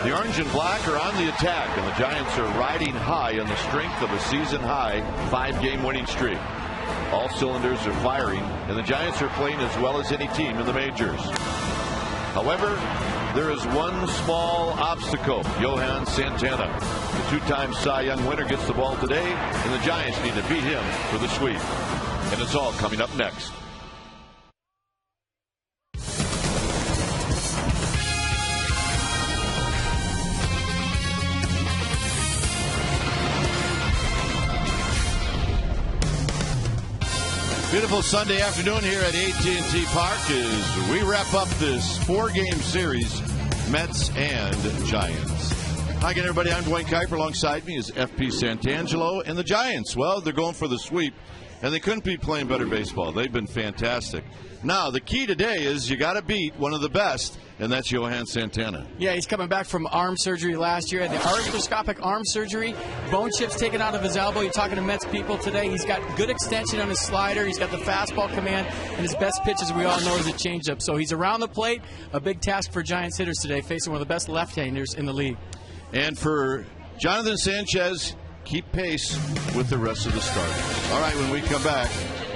The orange and black are on the attack, and the Giants are riding high on the strength of a season-high 5-game winning streak. All cylinders are firing, and the Giants are playing as well as any team in the majors. However, there is one small obstacle: Johan Santana. The 2-time Cy Young winner gets the ball today, and the Giants need to beat him for the sweep. And it's all coming up next. Beautiful Sunday afternoon here at AT&T Park as we wrap up this 4-game series, Mets and Giants. Hi again, everybody. I'm Dwayne Kuiper. Alongside me is FP Santangelo. And the Giants, well, they're going for the sweep, and they couldn't be playing better baseball. They've been fantastic. Now, the key today is you got to beat one of the best, and that's Johan Santana. Yeah, he's coming back from arm surgery last year. Had the arthroscopic arm surgery, bone chips taken out of his elbow. You're talking to Mets people today. He's got good extension on his slider. He's got the fastball command, and his best pitch, as we all know, is a changeup. So he's around the plate. A big task for Giants hitters today, facing one of the best left-handers in the league. And for Jonathan Sanchez, keep pace with the rest of the starters. All right, when we come back,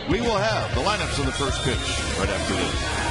we will have the lineups on the first pitch right after this.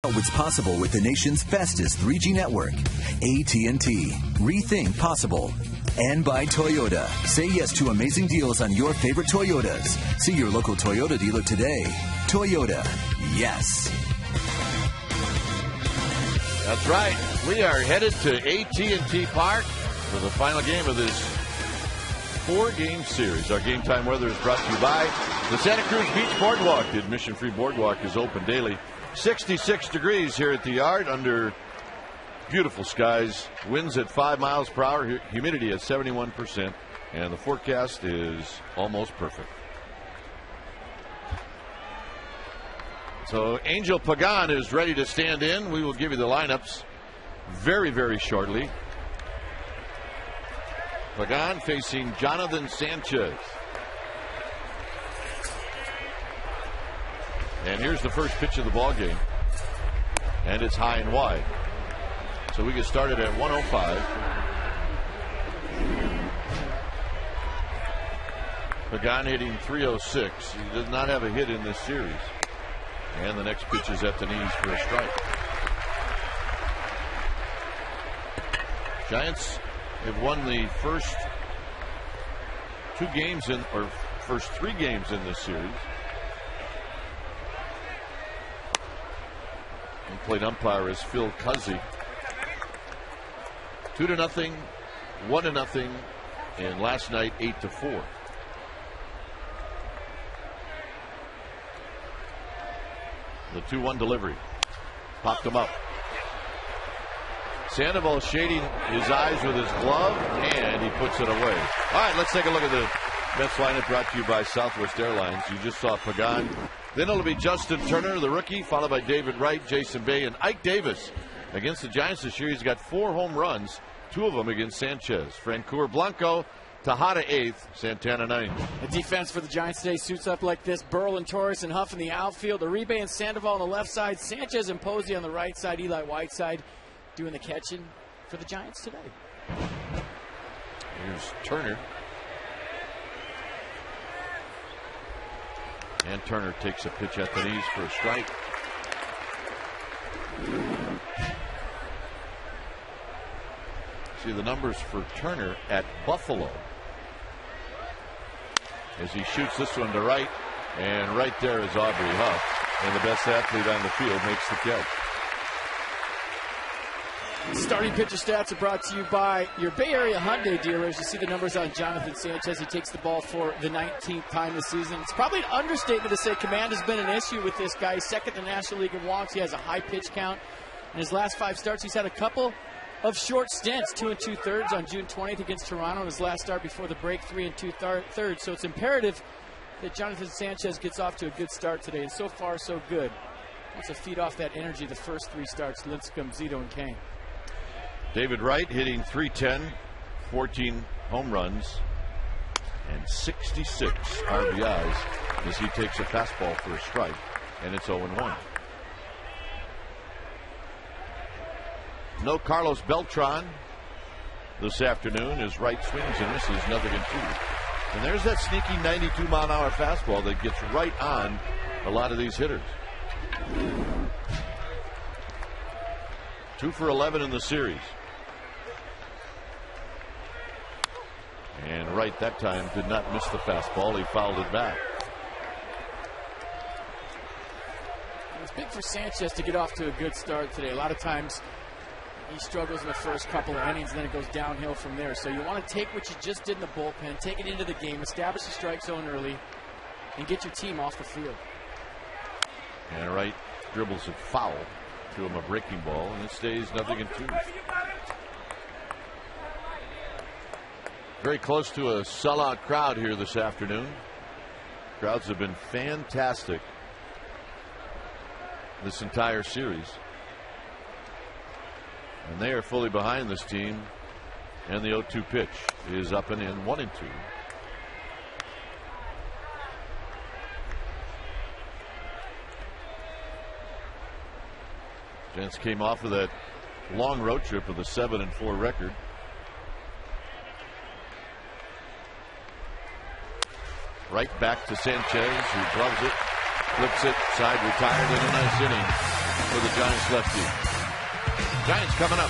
What's possible with the nation's fastest 3G network. AT&T. Rethink possible. And by Toyota. Say yes to amazing deals on your favorite Toyotas. See your local Toyota dealer today. Toyota. Yes. That's right. We are headed to AT&T Park for the final game of this 4-game series. Our game time weather is brought to you by the Santa Cruz Beach Boardwalk. The admission-free boardwalk is open daily. 66 degrees here at the yard under beautiful skies. Winds at 5 miles per hour. Humidity at 71%. And the forecast is almost perfect. So Angel Pagan is ready to stand in. We will give you the lineups very, very shortly. Pregame facing Jonathan Sanchez. And here's the first pitch of the ball game. And it's high and wide. So we get started at 105. Pregame hitting 306. He does not have a hit in this series. And the next pitch is at the knees for a strike. Giants have won the first two games or first three games in this series. And played umpire is Phil Cuzzy. 2-0, 1-0, and last night 8-4. The 2-1 delivery. Popped him up. Sandoval shading his eyes with his glove, and he puts it away. All right, let's take a look at the Mets lineup brought to you by Southwest Airlines. You just saw Pregame. Then it'll be Justin Turner, the rookie, followed by David Wright, Jason Bay, and Ike Davis. Against the Giants this year, he's got 4 home runs, 2 of them against Sanchez. Francoeur Blanco, Tejada 8th, Santana 9th. The defense for the Giants today suits up like this. Burrell and Torres and Huff in the outfield. Uribe and Sandoval on the left side. Sanchez and Posey on the right side. Eli Whiteside doing the catching for the Giants today. Here's Turner. And Turner takes a pitch at the knees for a strike. See the numbers for Turner at Buffalo. As he shoots this one to right. And right there is Aubrey Huff. And the best athlete on the field makes the catch. Starting pitcher stats are brought to you by your Bay Area Hyundai dealers. You see the numbers on Jonathan Sanchez. He takes the ball for the 19th time this season. It's probably an understatement to say command has been an issue with this guy. He's second in the National League in walks. He has a high pitch count. In his last 5 starts, he's had a couple of short stints, 2 2/3 on June 20th against Toronto. In his last start before the break, 3 2/3. So it's imperative that Jonathan Sanchez gets off to a good start today. And so far, so good. Wants to feed off that energy the first 3 starts, Lincecum, Zito, and Kane. David Wright hitting .310, 14 home runs, and 66 RBIs as he takes a fastball for a strike, and it's 0-1. No Carlos Beltran this afternoon as Wright swings and misses, 0-2. And there's that sneaky 92-mile-an-hour fastball that gets right on a lot of these hitters. 2 for 11 in the series. And Wright that time did not miss the fastball. He fouled it back. It's big for Sanchez to get off to a good start today. A lot of times he struggles in the first couple of innings, and then it goes downhill from there. So you want to take what you just did in the bullpen, take it into the game, establish the strike zone early, and get your team off the field. And Wright dribbles it foul, threw him a breaking ball, and it stays 0-2. Very close to a sellout crowd here this afternoon. Crowds have been fantastic this entire series. And they are fully behind this team. And the 0-2 pitch is up and in, 1-2. Giants came off of that long road trip with a 7-4 record. Right back to Sanchez, who gloves it, flips it, side retired, and a nice inning for the Giants lefty. Giants coming up.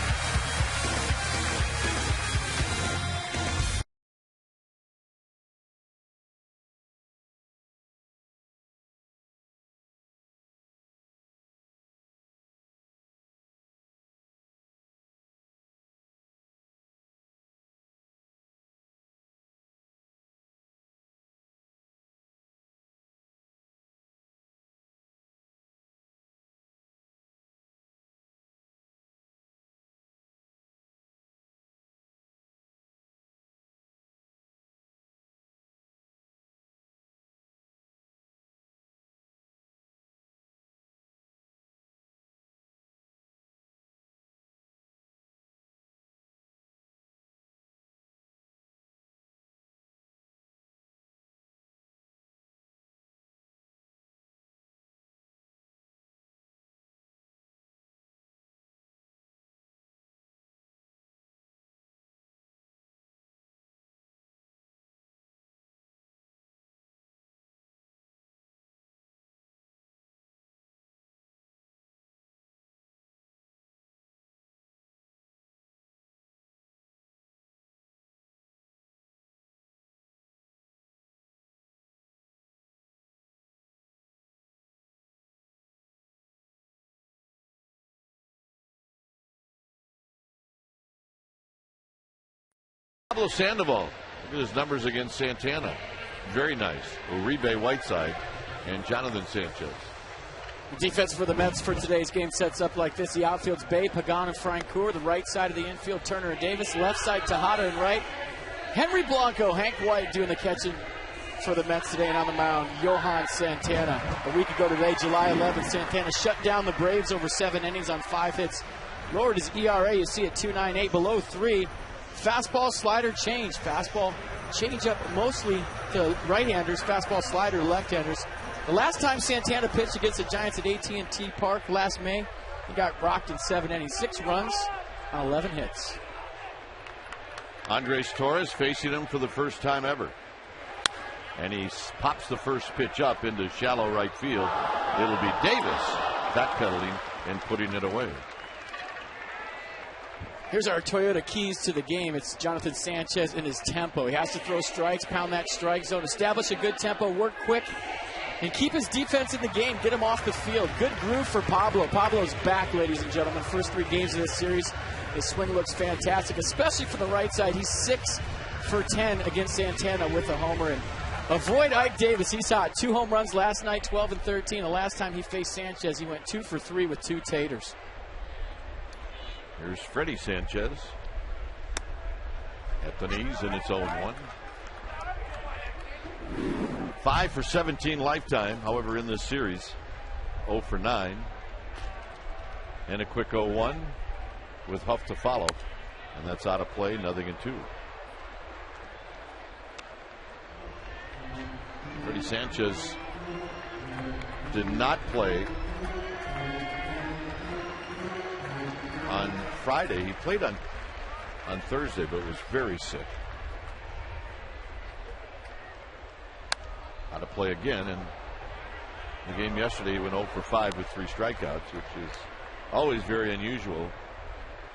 Pablo Sandoval. Look at his numbers against Santana. Very nice. Uribe Whiteside and Jonathan Sanchez. The defense for the Mets for today's game sets up like this. The outfield's Bay, Pagan, and Francoeur. The right side of the infield, Turner and Davis. Left side, Tejada and Wright. Henry Blanco, Hank White doing the catching for the Mets today, and on the mound, Johan Santana. A week ago today, July 11th, Santana shut down the Braves over 7 innings on 5 hits. Lowered his ERA, you see at 2.98, below 3. Fastball, slider, change. Fastball, change up mostly to right-handers. Fastball, slider, left-handers. The last time Santana pitched against the Giants at AT&T Park last May, he got rocked in 7 innings, 6 runs on 11 hits. Andres Torres facing him for the first time ever. And he pops the first pitch up into shallow right field. It'll be Davis backpedaling and putting it away. Here's our Toyota keys to the game. It's Jonathan Sanchez in his tempo. He has to throw strikes, pound that strike zone, establish a good tempo, work quick, and keep his defense in the game. Get him off the field. Good groove for Pablo. Pablo's back, ladies and gentlemen. First 3 games of this series, his swing looks fantastic, especially from the right side. He's 6 for 10 against Santana with a homer. And avoid Ike Davis. He's hot. 2 home runs last night, 12 and 13. The last time he faced Sanchez, he went 2 for 3 with 2 taters. Here's Freddie Sanchez at the knees, and it's 0-1. 5 for 17 lifetime, however, in this series, 0 for 9. And a quick 0-1 with Huff to follow, and that's out of play, 0-2. Freddie Sanchez did not play on Friday. He played on Thursday, but was very sick. Out of play again, and the game yesterday he went 0 for 5 with 3 strikeouts, which is always very unusual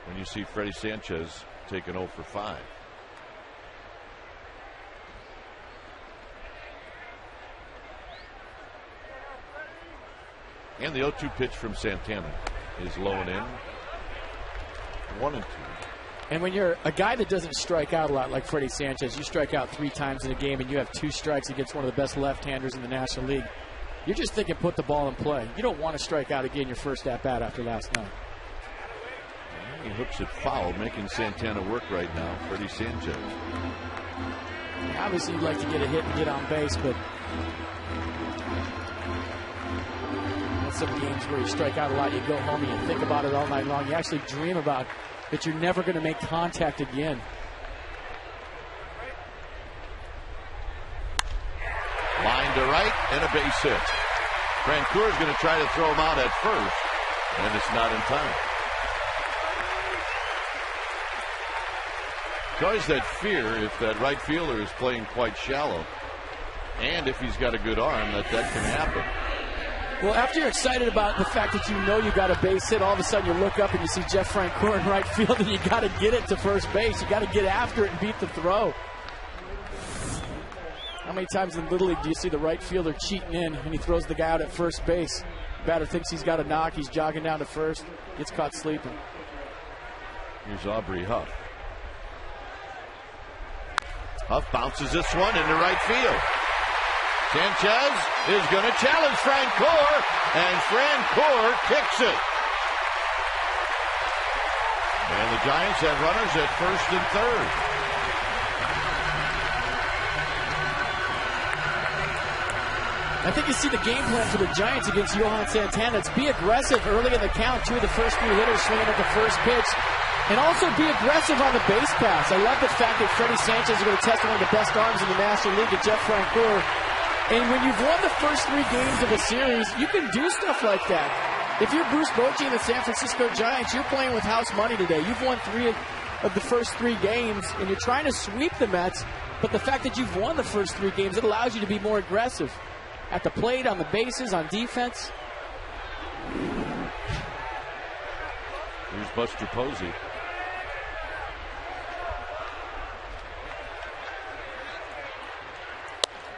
when you see Freddie Sanchez taking 0 for 5. And the 0-2 pitch from Santana is low and in. 1-2. And when you're a guy that doesn't strike out a lot like Freddie Sanchez, you strike out 3 times in a game and you have 2 strikes against one of the best left-handers in the National League, you're just thinking put the ball in play. You don't want to strike out again your first at-bat after last night. He hooks it foul, making Santana work right now. Freddie Sanchez. Obviously you'd like to get a hit and get on base, but some games where you strike out a lot, you go home and you think about it all night long. You actually dream about that you're never going to make contact again. Line to right and a base hit. Francoeur is going to try to throw him out at first, and it's not in time. It's always that fear if that right fielder is playing quite shallow, and if he's got a good arm, that can happen. Well, after you're excited about the fact that you know you got a base hit, all of a sudden you look up and you see Jeff Francoeur in right field, and you got to get it to first base. You got to get after it and beat the throw. How many times in Little League do you see the right fielder cheating in and he throws the guy out at first base? The batter thinks he's got a knock. He's jogging down to first. Gets caught sleeping. Here's Aubrey Huff. Huff bounces this one into right field. Sanchez is going to challenge Francoeur, and Francoeur kicks it. And the Giants have runners at first and third. I think you see the game plan for the Giants against Johan Santana. It's be aggressive early in the count. 2 of the first 3 hitters swinging at the first pitch. And also be aggressive on the base pass. I love the fact that Freddie Sanchez is going to test one of the best arms in the National League at Jeff Francoeur. And when you've won the first 3 games of a series, you can do stuff like that. If you're Bruce Bochy and the San Francisco Giants, you're playing with house money today. You've won 3 of the first 3 games, and you're trying to sweep the Mets. But the fact that you've won the first 3 games, it allows you to be more aggressive at the plate, on the bases, on defense. Here's Buster Posey.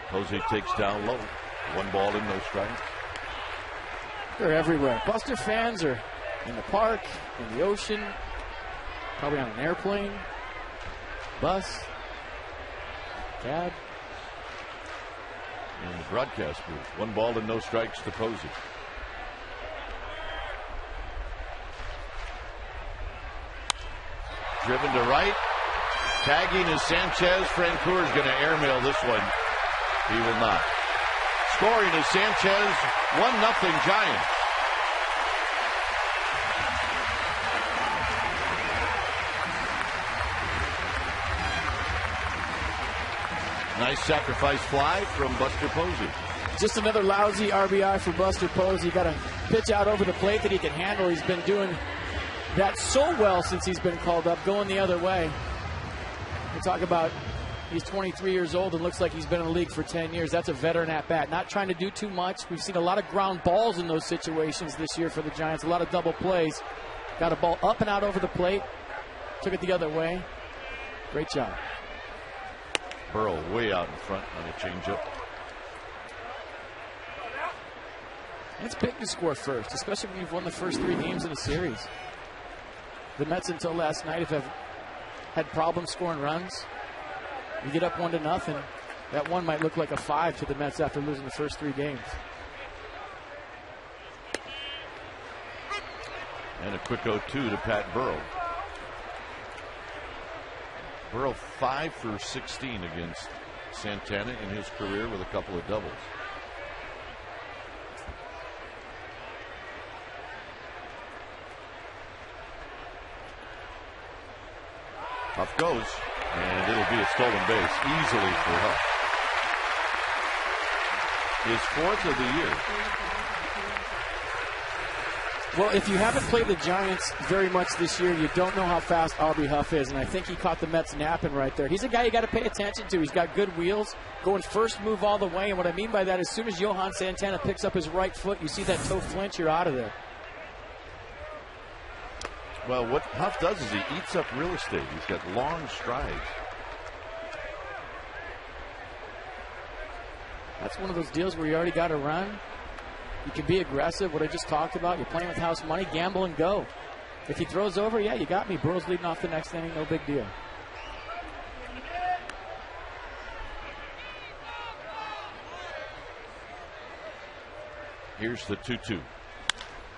Posey takes down low. 1 ball in, no strikes. They're everywhere. Buster fans are in the park, in the ocean, probably on an airplane. Bus. Cab. In the broadcast booth. 1 ball and no strikes to Posey. Driven to right. Tagging is Sanchez. Francoeur is going to airmail this one. He will not. Scoring is Sanchez. 1-0 Giants. Nice sacrifice fly from Buster Posey. Just another lousy RBI for Buster Posey. Got a pitch out over the plate that he can handle. He's been doing that so well since he's been called up, going the other way. We talk about he's 23 years old and looks like he's been in the league for 10 years. That's a veteran at bat. Not trying to do too much. We've seen a lot of ground balls in those situations this year for the Giants. A lot of double plays. Got a ball up and out over the plate. Took it the other way. Great job. Burrow way out in front on a changeup. It's big to score first, especially when you've won the first 3 games in a series. The Mets until last night have had problems scoring runs. You get up 1-0. That one might look like a 5 to the Mets after losing the first 3 games. And a quick 0-2 to Pat Burrow. Burrow 5 for 16 against Santana in his career with a couple of doubles. Huff goes, and it'll be a stolen base easily for Huff. His 4th of the year. Well, if you haven't played the Giants very much this year, you don't know how fast Aubrey Huff is, and I think he caught the Mets napping right there. He's a guy you got to pay attention to. He's got good wheels, going first move all the way, and what I mean by that, as soon as Johan Santana picks up his right foot, you see that toe flinch, you're out of there. Well, what Huff does is he eats up real estate. He's got long strides. That's one of those deals where you already got to run. You can be aggressive, what I just talked about. You're playing with house money, gamble and go. If he throws over, yeah, you got me. Burrow's leading off the next inning, no big deal. Here's the 2-2.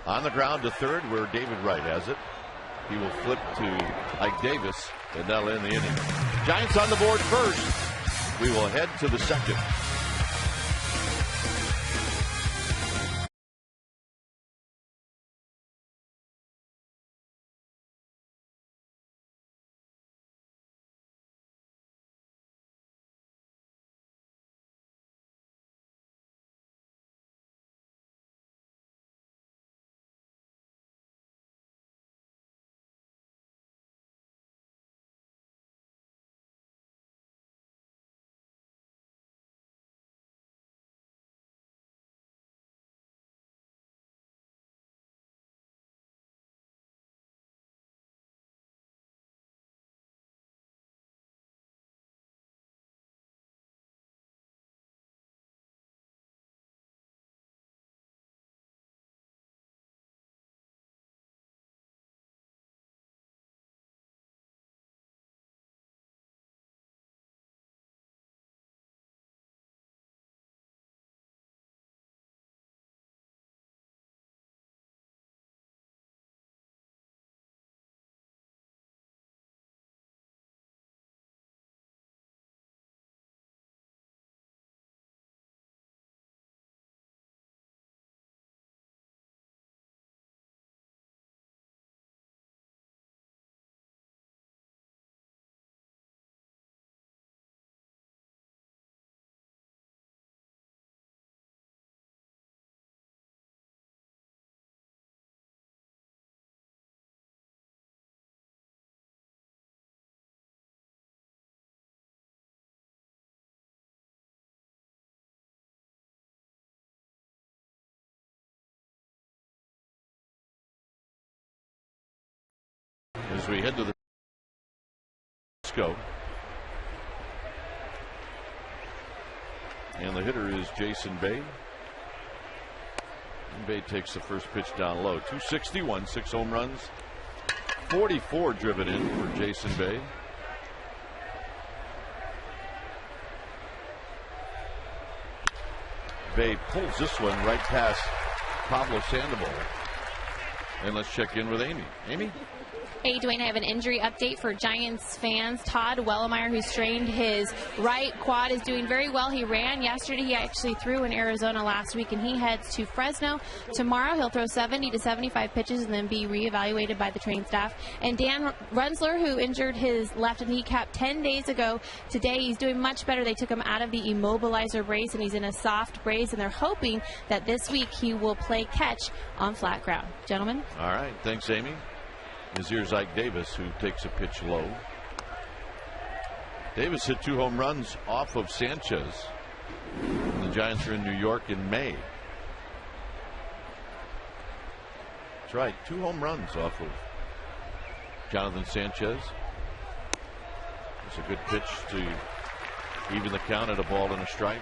On the ground to third where David Wright has it. He will flip to Ike Davis, and that'll end the inning. Giants on the board first. We will head to the second. As we head to the go. And the hitter is Jason Bay. And Bay takes the first pitch down low. 261, 6 home runs. 44 driven in for Jason Bay. Bay pulls this one right past Pablo Sandoval. And let's check in with Amy. Amy? Hey, Dwayne, I have an injury update for Giants fans. Todd Wellemeyer, who strained his right quad, is doing very well. He ran yesterday. He actually threw in Arizona last week, and he heads to Fresno. Tomorrow, he'll throw 70 to 75 pitches and then be reevaluated by the training staff. And Dan Runsler, who injured his left kneecap 10 days ago, today he's doing much better. They took him out of the immobilizer brace, and he's in a soft brace, and they're hoping that this week he will play catch on flat ground. Gentlemen? All right. Thanks, Amy. Here's Ike Davis, who takes a pitch low. Davis hit 2 home runs off of Sanchez. And the Giants are in New York in May. That's right, 2 home runs off of Jonathan Sanchez. It's a good pitch to even the count at a ball and a strike.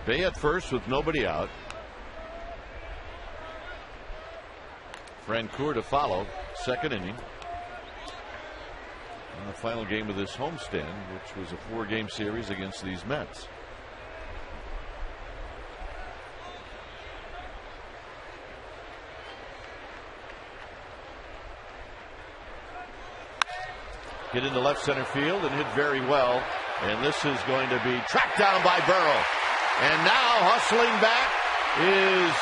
Bay at first with nobody out. Francoeur to follow, second inning. And the final game of this homestand, which was a 4-game series against these Mets. Hit into left center field and hit very well. And this is going to be tracked down by Burrow. And now hustling back is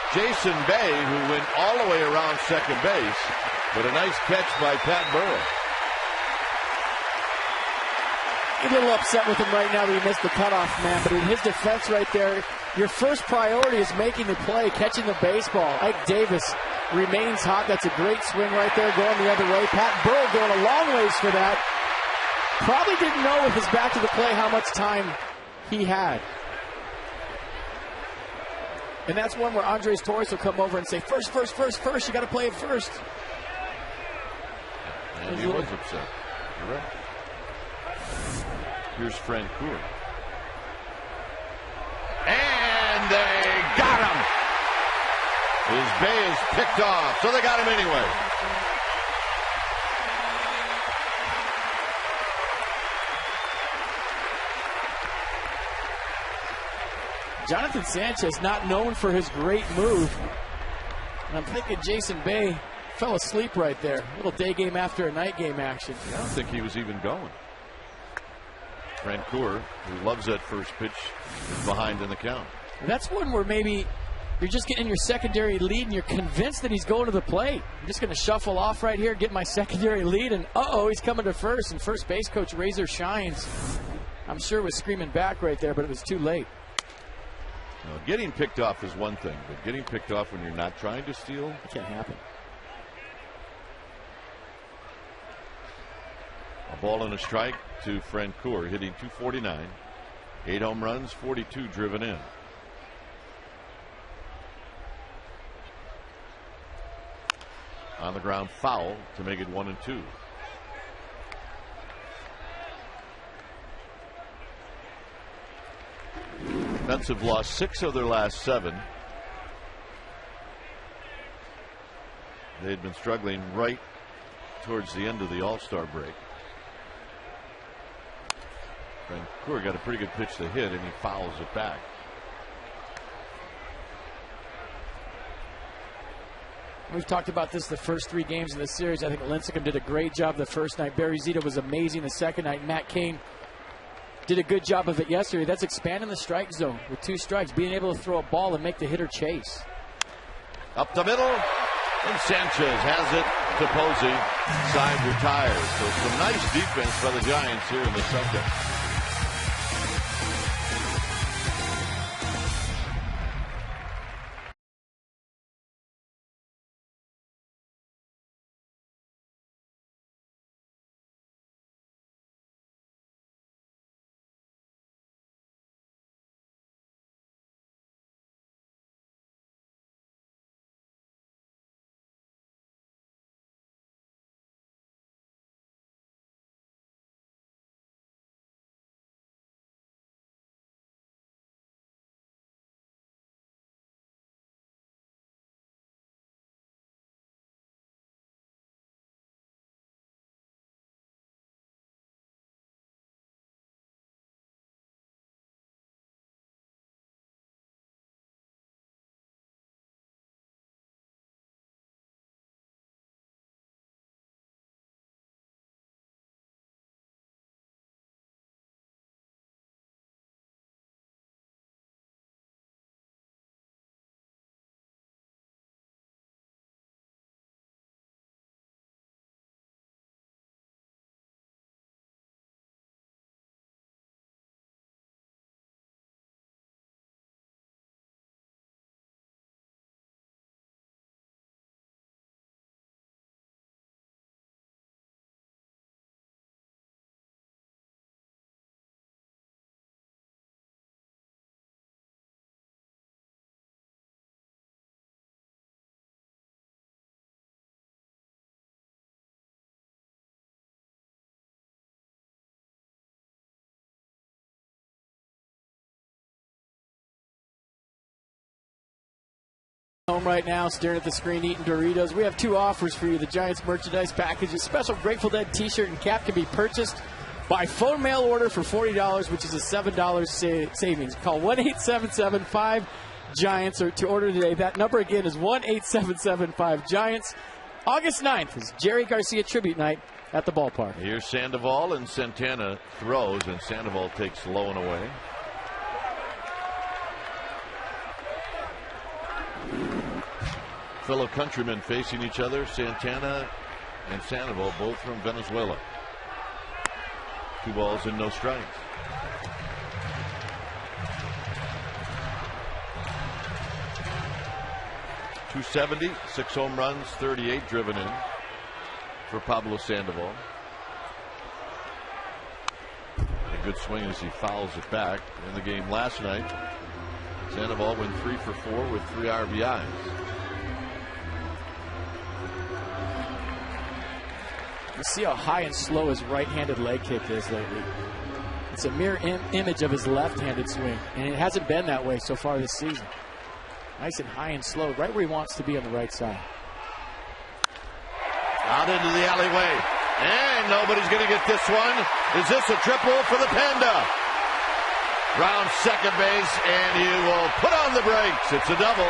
Jason Bay, who went all the way around second base. But a nice catch by Pat Burrow. A little upset with him right now that he missed the cutoff, man. But in his defense right there, your first priority is making the play, catching the baseball. Ike Davis remains hot. That's a great swing right there, going the other way. Pat Burrow going a long ways for that. Probably didn't know with his back to the play how much time he had. And that's one where Andres Torres will come over and say, first. You got to play it first. And he was upset. You're right. Here's Francoeur. And they got him. His Bay is picked off, so they got him anyway. Jonathan Sanchez not known for his great move. And I'm thinking Jason Bay fell asleep right there. A little day game after a night game action. I don't think he was even going. Francoeur, who loves that first pitch, is behind in the count. And that's one where maybe you're just getting your secondary lead and you're convinced that he's going to the plate. I'm just going to shuffle off right here, get my secondary lead, and he's coming to first. And first base coach Razor Shines, I'm sure, was screaming back right there, but it was too late. Now, getting picked off is one thing, but getting picked off when you're not trying to steal, it can't happen. A ball and a strike to Francoeur, hitting .249, 8 home runs, 42 driven in. On the ground, foul to make it 1-2. Mets have lost 6 of their last 7. They had been struggling right towards the end of the All-Star break. Francoeur got a pretty good pitch to hit, and he fouls it back. We've talked about this the first 3 games of the series. I think Lincecum did a great job the first night. Barry Zito was amazing the second night. Matt Cain did a good job of it yesterday. That's expanding the strike zone with 2 strikes, being able to throw a ball and make the hitter chase. Up the middle, and Sanchez has it to Posey. Side retires. So some nice defense by the Giants here in the 2nd. Home right now, staring at the screen, eating Doritos. We have 2 offers for you. The Giants merchandise package. A special Grateful Dead t-shirt and cap can be purchased by phone mail order for $40, which is a $7 savings. Call 1-877-5-GIANTS or to order today. That number again is 1-877-5-GIANTS. August 9th is Jerry Garcia Tribute Night at the ballpark. Here's Sandoval, and Santana throws, and Sandoval takes low and away. Fellow countrymen facing each other, Santana and Sandoval, both from Venezuela. 2 balls and no strikes. .270, 6 home runs, 38 driven in for Pablo Sandoval. A good swing as he fouls it back. In the game last night, Sandoval went 3 for 4 with 3 RBIs. You see how high and slow his right-handed leg kick is lately. It's a mirror image of his left-handed swing, and it hasn't been that way so far this season. Nice and high and slow, right where he wants to be on the right side. Out into the alleyway, and nobody's going to get this one. Is this a triple for the Panda? Round second base, and he will put on the brakes. It's a double.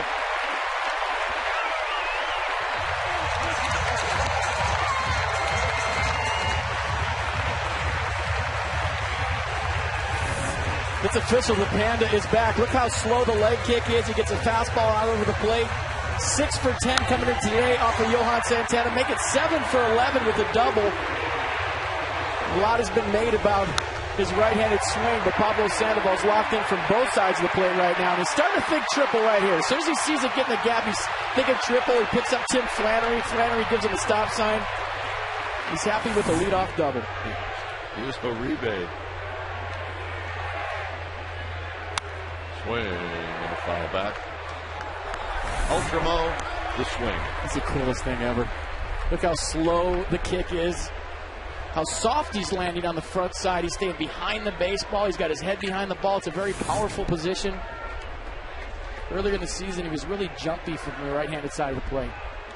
It's official, the Panda is back. Look how slow the leg kick is. He gets a fastball out over the plate. 6 for 10 coming in today off of Johan Santana. Make it 7 for 11 with a double. A lot has been made about his right-handed swing, but Pablo Sandoval's locked in from both sides of the plate right now. And he's starting to think triple right here. As soon as he sees it getting a gap, he's thinking triple. He picks up Tim Flannery. Flannery gives him a stop sign. He's happy with the leadoff double. Here's Uribe. Swing and a foul back. Ultramo, the swing. That's the coolest thing ever. Look how slow the kick is. How soft he's landing on the front side. He's staying behind the baseball. He's got his head behind the ball. It's a very powerful position. Earlier in the season, he was really jumpy from the right-handed side of the plate.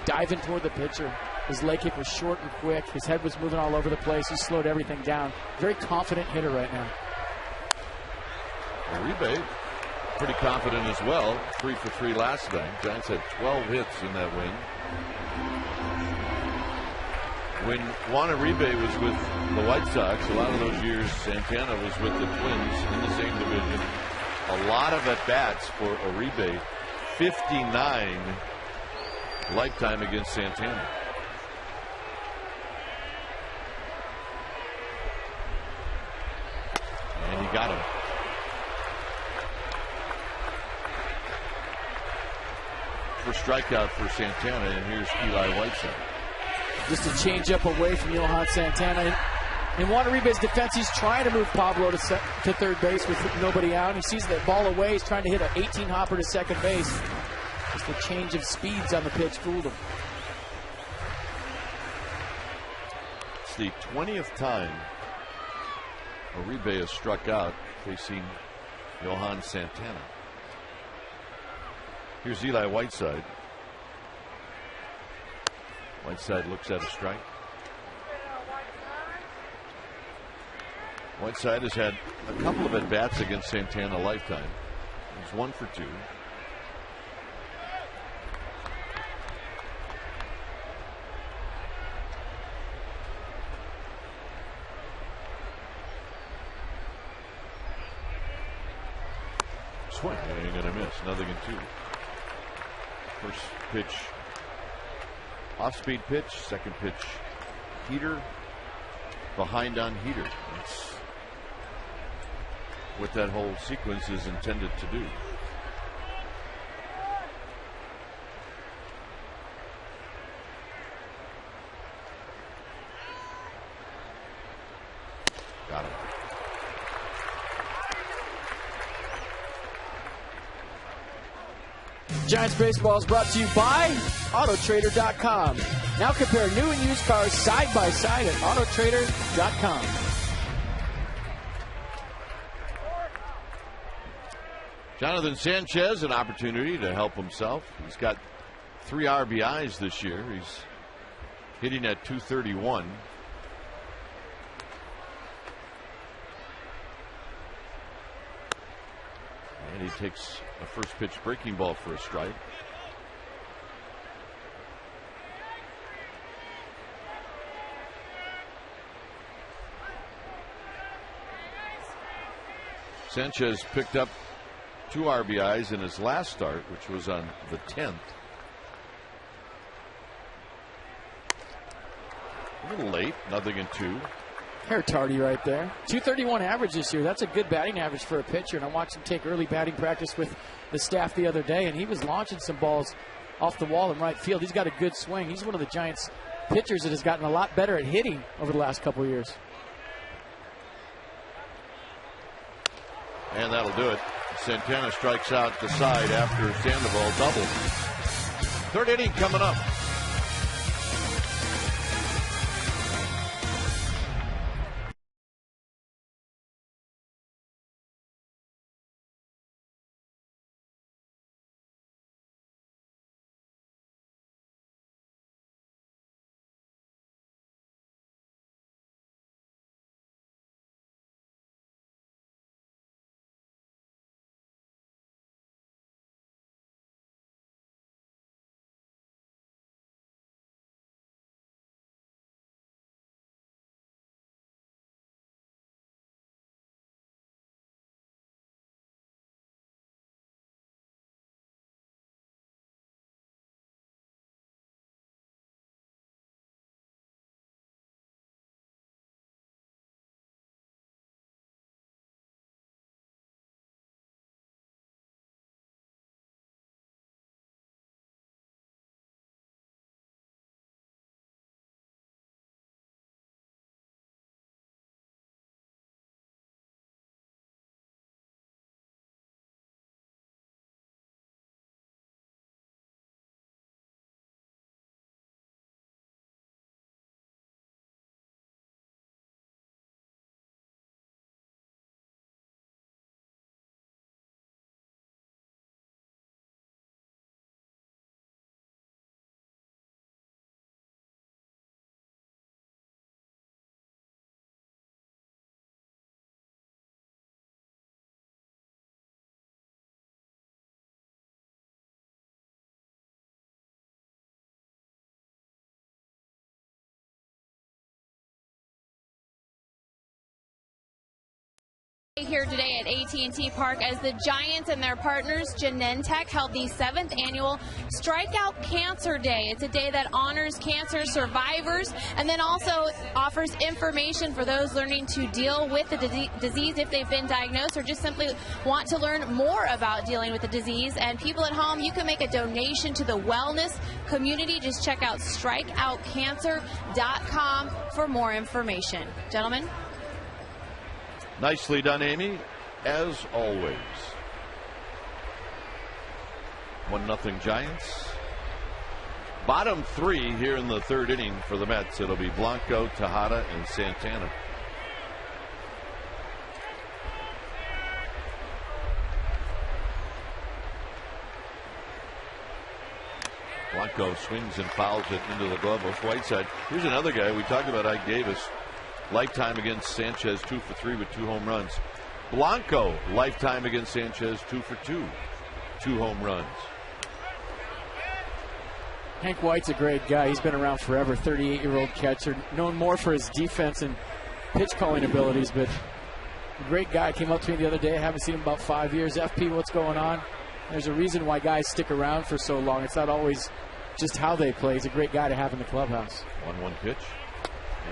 Diving toward the pitcher. His leg kick was short and quick. His head was moving all over the place. He slowed everything down. Very confident hitter right now. Uribe, pretty confident as well. 3 for 3 last night. Giants had 12 hits in that win. When Juan Uribe was with the White Sox, a lot of those years Santana was with the Twins in the same division. A lot of at-bats for Uribe. 59 lifetime against Santana. And he got him. First strikeout for Santana, and here's Eli Whiteside. Just a change-up away from Johan Santana. In Juan Uribe's defense, he's trying to move Pablo to third base with nobody out. He sees that ball away. He's trying to hit an 18-hopper to second base. Just a change of speeds on the pitch fooled him. It's the 20th time Uribe has struck out facing Johan Santana. Here's Eli Whiteside. Whiteside looks at a strike. Whiteside has had a couple of at-bats against Santana lifetime. He's 1 for 2. Swing and a miss. Nothing in 2. First pitch, off-speed pitch. Second pitch, heater. Behind on heater. That's what that whole sequence is intended to do. Got him. Giants Baseball is brought to you by Autotrader.com. Now compare new and used cars side by side at Autotrader.com. Jonathan Sanchez, an opportunity to help himself. He's got 3 RBIs this year. He's hitting at .231. And he takes a first pitch breaking ball for a strike. Sanchez picked up 2 RBIs in his last start, which was on the 10th. A little late, 0-2. Hair tardy right there. .231 average this year. That's a good batting average for a pitcher. And I watched him take early batting practice with the staff the other day, and he was launching some balls off the wall in right field. He's got a good swing. He's one of the Giants pitchers that has gotten a lot better at hitting over the last couple of years. And that'll do it. Santana strikes out the side after Sandoval doubled. 3rd inning coming up. Here today at AT&T Park as the Giants and their partners Genentech held the 7th annual Strikeout Cancer Day. It's a day that honors cancer survivors and then also offers information for those learning to deal with the disease if they've been diagnosed or just simply want to learn more about dealing with the disease. And people at home, you can make a donation to the wellness community. Just check out strikeoutcancer.com for more information. Gentlemen. Nicely done, Amy, as always. 1-0 Giants. Bottom 3 here in the 3rd inning for the Mets. It'll be Blanco, Tejada, and Santana. Blanco swings and fouls it into the glove of Whiteside. Here's another guy. We talked about Ike Davis. Lifetime against Sanchez, 2 for 3 with 2 home runs. Blanco, lifetime against Sanchez, 2 for 2, 2 home runs. Hank White's a great guy. He's been around forever, 38-year-old catcher, known more for his defense and pitch calling abilities, but a great guy. Came up to me the other day. I haven't seen him in about 5 years. FP, what's going on? There's a reason why guys stick around for so long. It's not always just how they play. He's a great guy to have in the clubhouse. 1-1 pitch.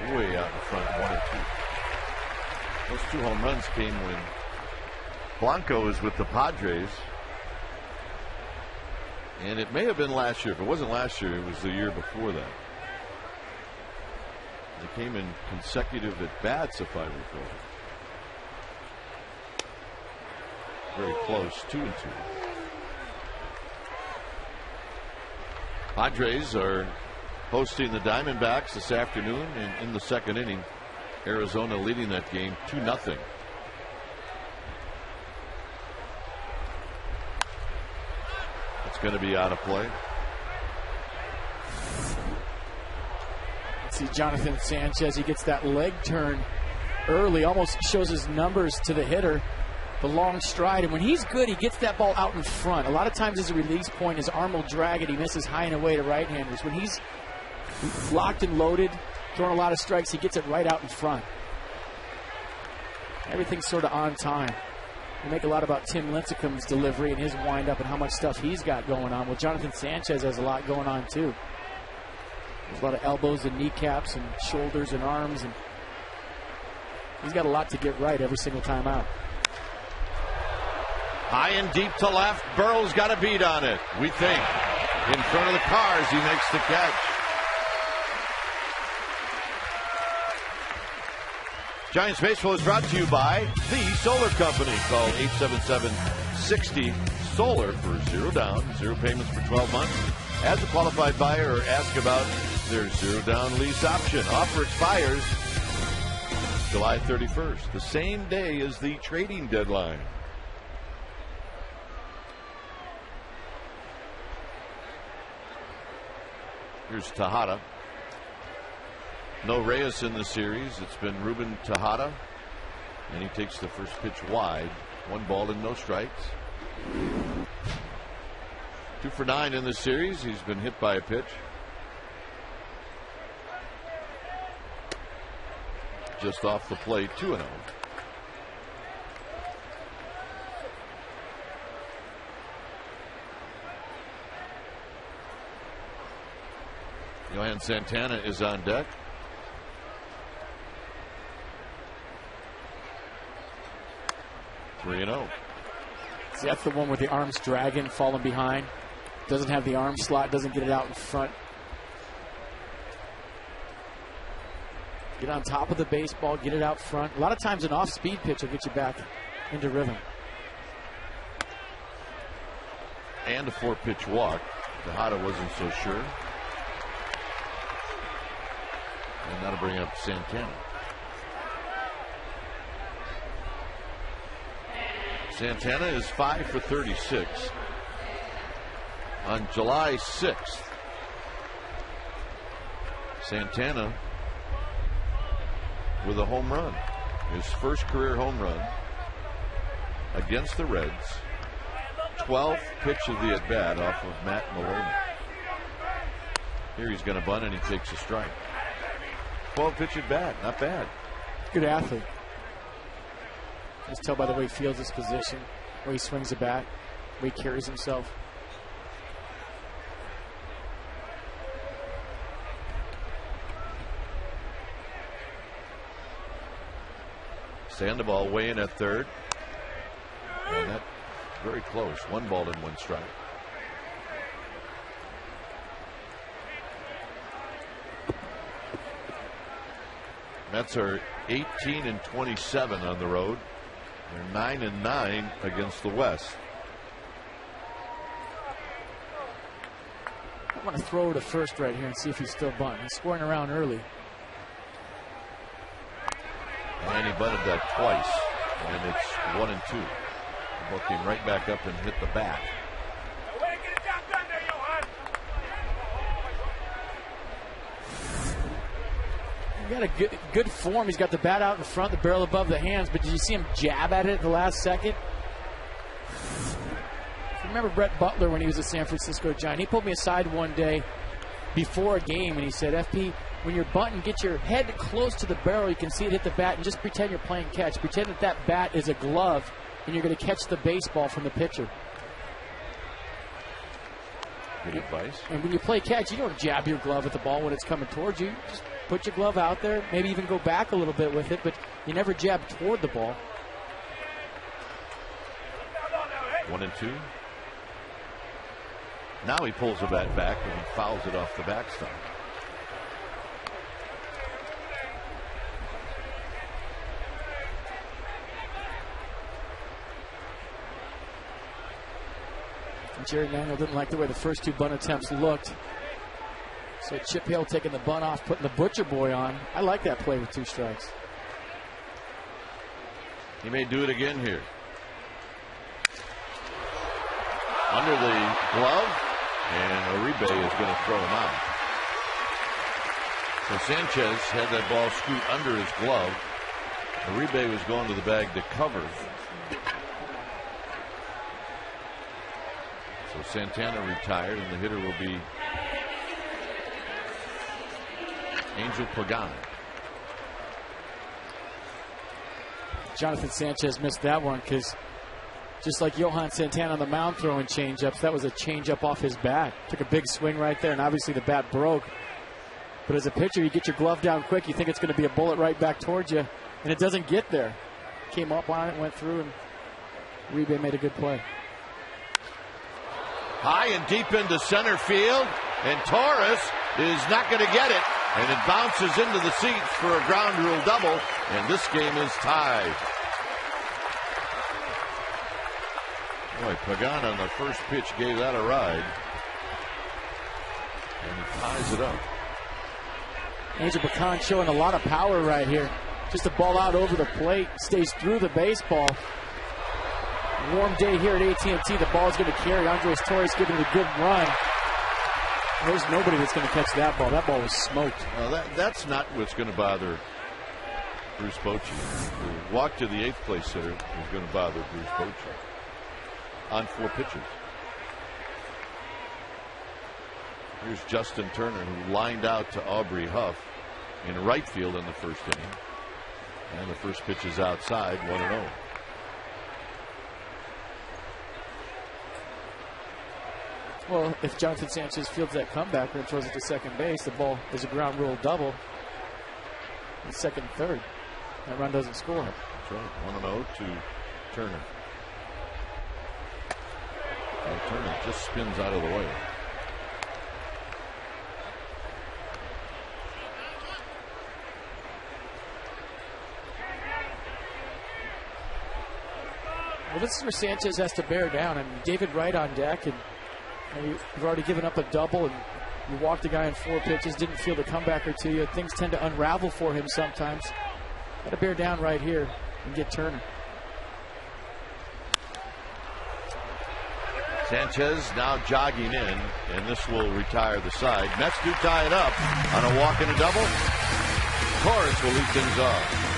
Way out in front, 1-2. Those 2 home runs came when Blanco was with the Padres. And it may have been last year. If it wasn't last year, it was the year before that. They came in consecutive at-bats, if I recall. Very close, 2-2. Padres are hosting the Diamondbacks this afternoon in the 2nd inning. Arizona leading that game 2-0. It's going to be out of play. See Jonathan Sanchez, he gets that leg turn early, almost shows his numbers to the hitter, the long stride. And when he's good, he gets that ball out in front. A lot of times as a release point, his arm will drag it. He misses high and away to right-handers. When he's locked and loaded, throwing a lot of strikes, he gets it right out in front. Everything's sort of on time. We make a lot about Tim Lincecum's delivery and his wind-up and how much stuff he's got going on. Well, Jonathan Sanchez has a lot going on, too. There's a lot of elbows and kneecaps and shoulders and arms, and he's got a lot to get right every single time out. High and deep to left. Burrow's got a beat on it, we think. In front of the cars, he makes the catch. Giants Baseball is brought to you by the Solar Company. Call 877-60-SOLAR for 0 down, 0 payments for 12 months. As a qualified buyer, or ask about their 0 down lease option. Offer expires July 31st, the same day as the trading deadline. Here's Tejada. No Reyes in the series. It's been Ruben Tejada, and he takes the first pitch wide. 1 ball and no strikes. 2 for 9 in the series. He's been hit by a pitch. Just off the plate, 2-0. Johan Santana is on deck. 3-0. See, that's the one with the arms dragging, falling behind. Doesn't have the arm slot, doesn't get it out in front. Get on top of the baseball, get it out front. A lot of times an off-speed pitch will get you back into rhythm. And a 4-pitch walk. Tejada wasn't so sure. And that'll bring up Santana. Santana is 5 for 36. On July 6th, Santana with a home run. His first career home run against the Reds. 12th pitch of the at-bat off of Matt Maloney. Here he's going to bunt and he takes a strike. 12 pitch at bat, not bad. Good athlete. Just tell by the way he feels his position, the way he swings the bat, the way he carries himself. Sandoval weighing at third. And that very close. 1 ball and 1 strike. Mets are 18-27 on the road. They're 9-9 against the West. I want to throw to first right here and see if he's still bunting. He's scoring around early. And he bunted that twice. And it's 1-2. The ball came right back up and hit the bat. He got a good form. He's got the bat out in front, the barrel above the hands, but did you see him jab at it at the last second? Remember Brett Butler when he was a San Francisco Giant? He pulled me aside one day before a game and he said, FP, when you're bunting, get your head close to the barrel. You can see it hit the bat and just pretend you're playing catch. Pretend that that bat is a glove and you're going to catch the baseball from the pitcher. Good advice. And when you play catch, you don't jab your glove at the ball when it's coming towards you. Just put your glove out there, maybe even go back a little bit with it, but you never jab toward the ball. 1-2. Now he pulls the bat back and he fouls it off the backstop. Jerry Manuel didn't like the way the first 2 bunt attempts looked. So Chip Hale taking the bunt off, putting the Butcher Boy on. I like that play with 2 strikes. He may do it again here. Under the glove, and Uribe is going to throw him out. So Sanchez had that ball scoot under his glove. Uribe was going to the bag to cover. So Santana retired, and the hitter will be Angel Pregame. Jonathan Sanchez missed that one because just like Johan Santana on the mound throwing changeups, that was a changeup off his bat. Took a big swing right there, and obviously the bat broke. But as a pitcher, you get your glove down quick, you think it's going to be a bullet right back towards you, and it doesn't get there. Came up on it, went through, and Uribe made a good play. High and deep into center field, and Torres is not going to get it, and it bounces into the seats for a ground rule double, and this game is tied. Boy, Pagano on the first pitch gave that a ride, and he ties it up. Angel Pregame showing a lot of power right here. Just a ball out over the plate, stays through the baseball. Warm day here at AT&T. The ball's going to carry. Andres Torres giving it a good run. There's nobody that's going to catch that ball. That ball was smoked. Well, that's not what's going to bother Bruce Bochy. The walk to the 8th place hitter is going to bother Bruce Bochy on 4 pitches. Here's Justin Turner, who lined out to Aubrey Huff in right field in the first inning. And the first pitch is outside, 1-0. Well, if Jonathan Sanchez fields that comebacker and throws it to second base, the ball is a ground rule double. In second and third. That run doesn't score. That's right. 1-0 to Turner. And Turner just spins out of the way. Well, this is where Sanchez has to bear down. I mean, David Wright on deck, and you've already given up a double, and you walked a guy in 4 pitches, didn't field a comebacker to you. Things tend to unravel for him sometimes. Got to bear down right here and get Turner. Sanchez now jogging in, and this will retire the side. Mets do tie it up on a walk and a double. Torres will lead things off.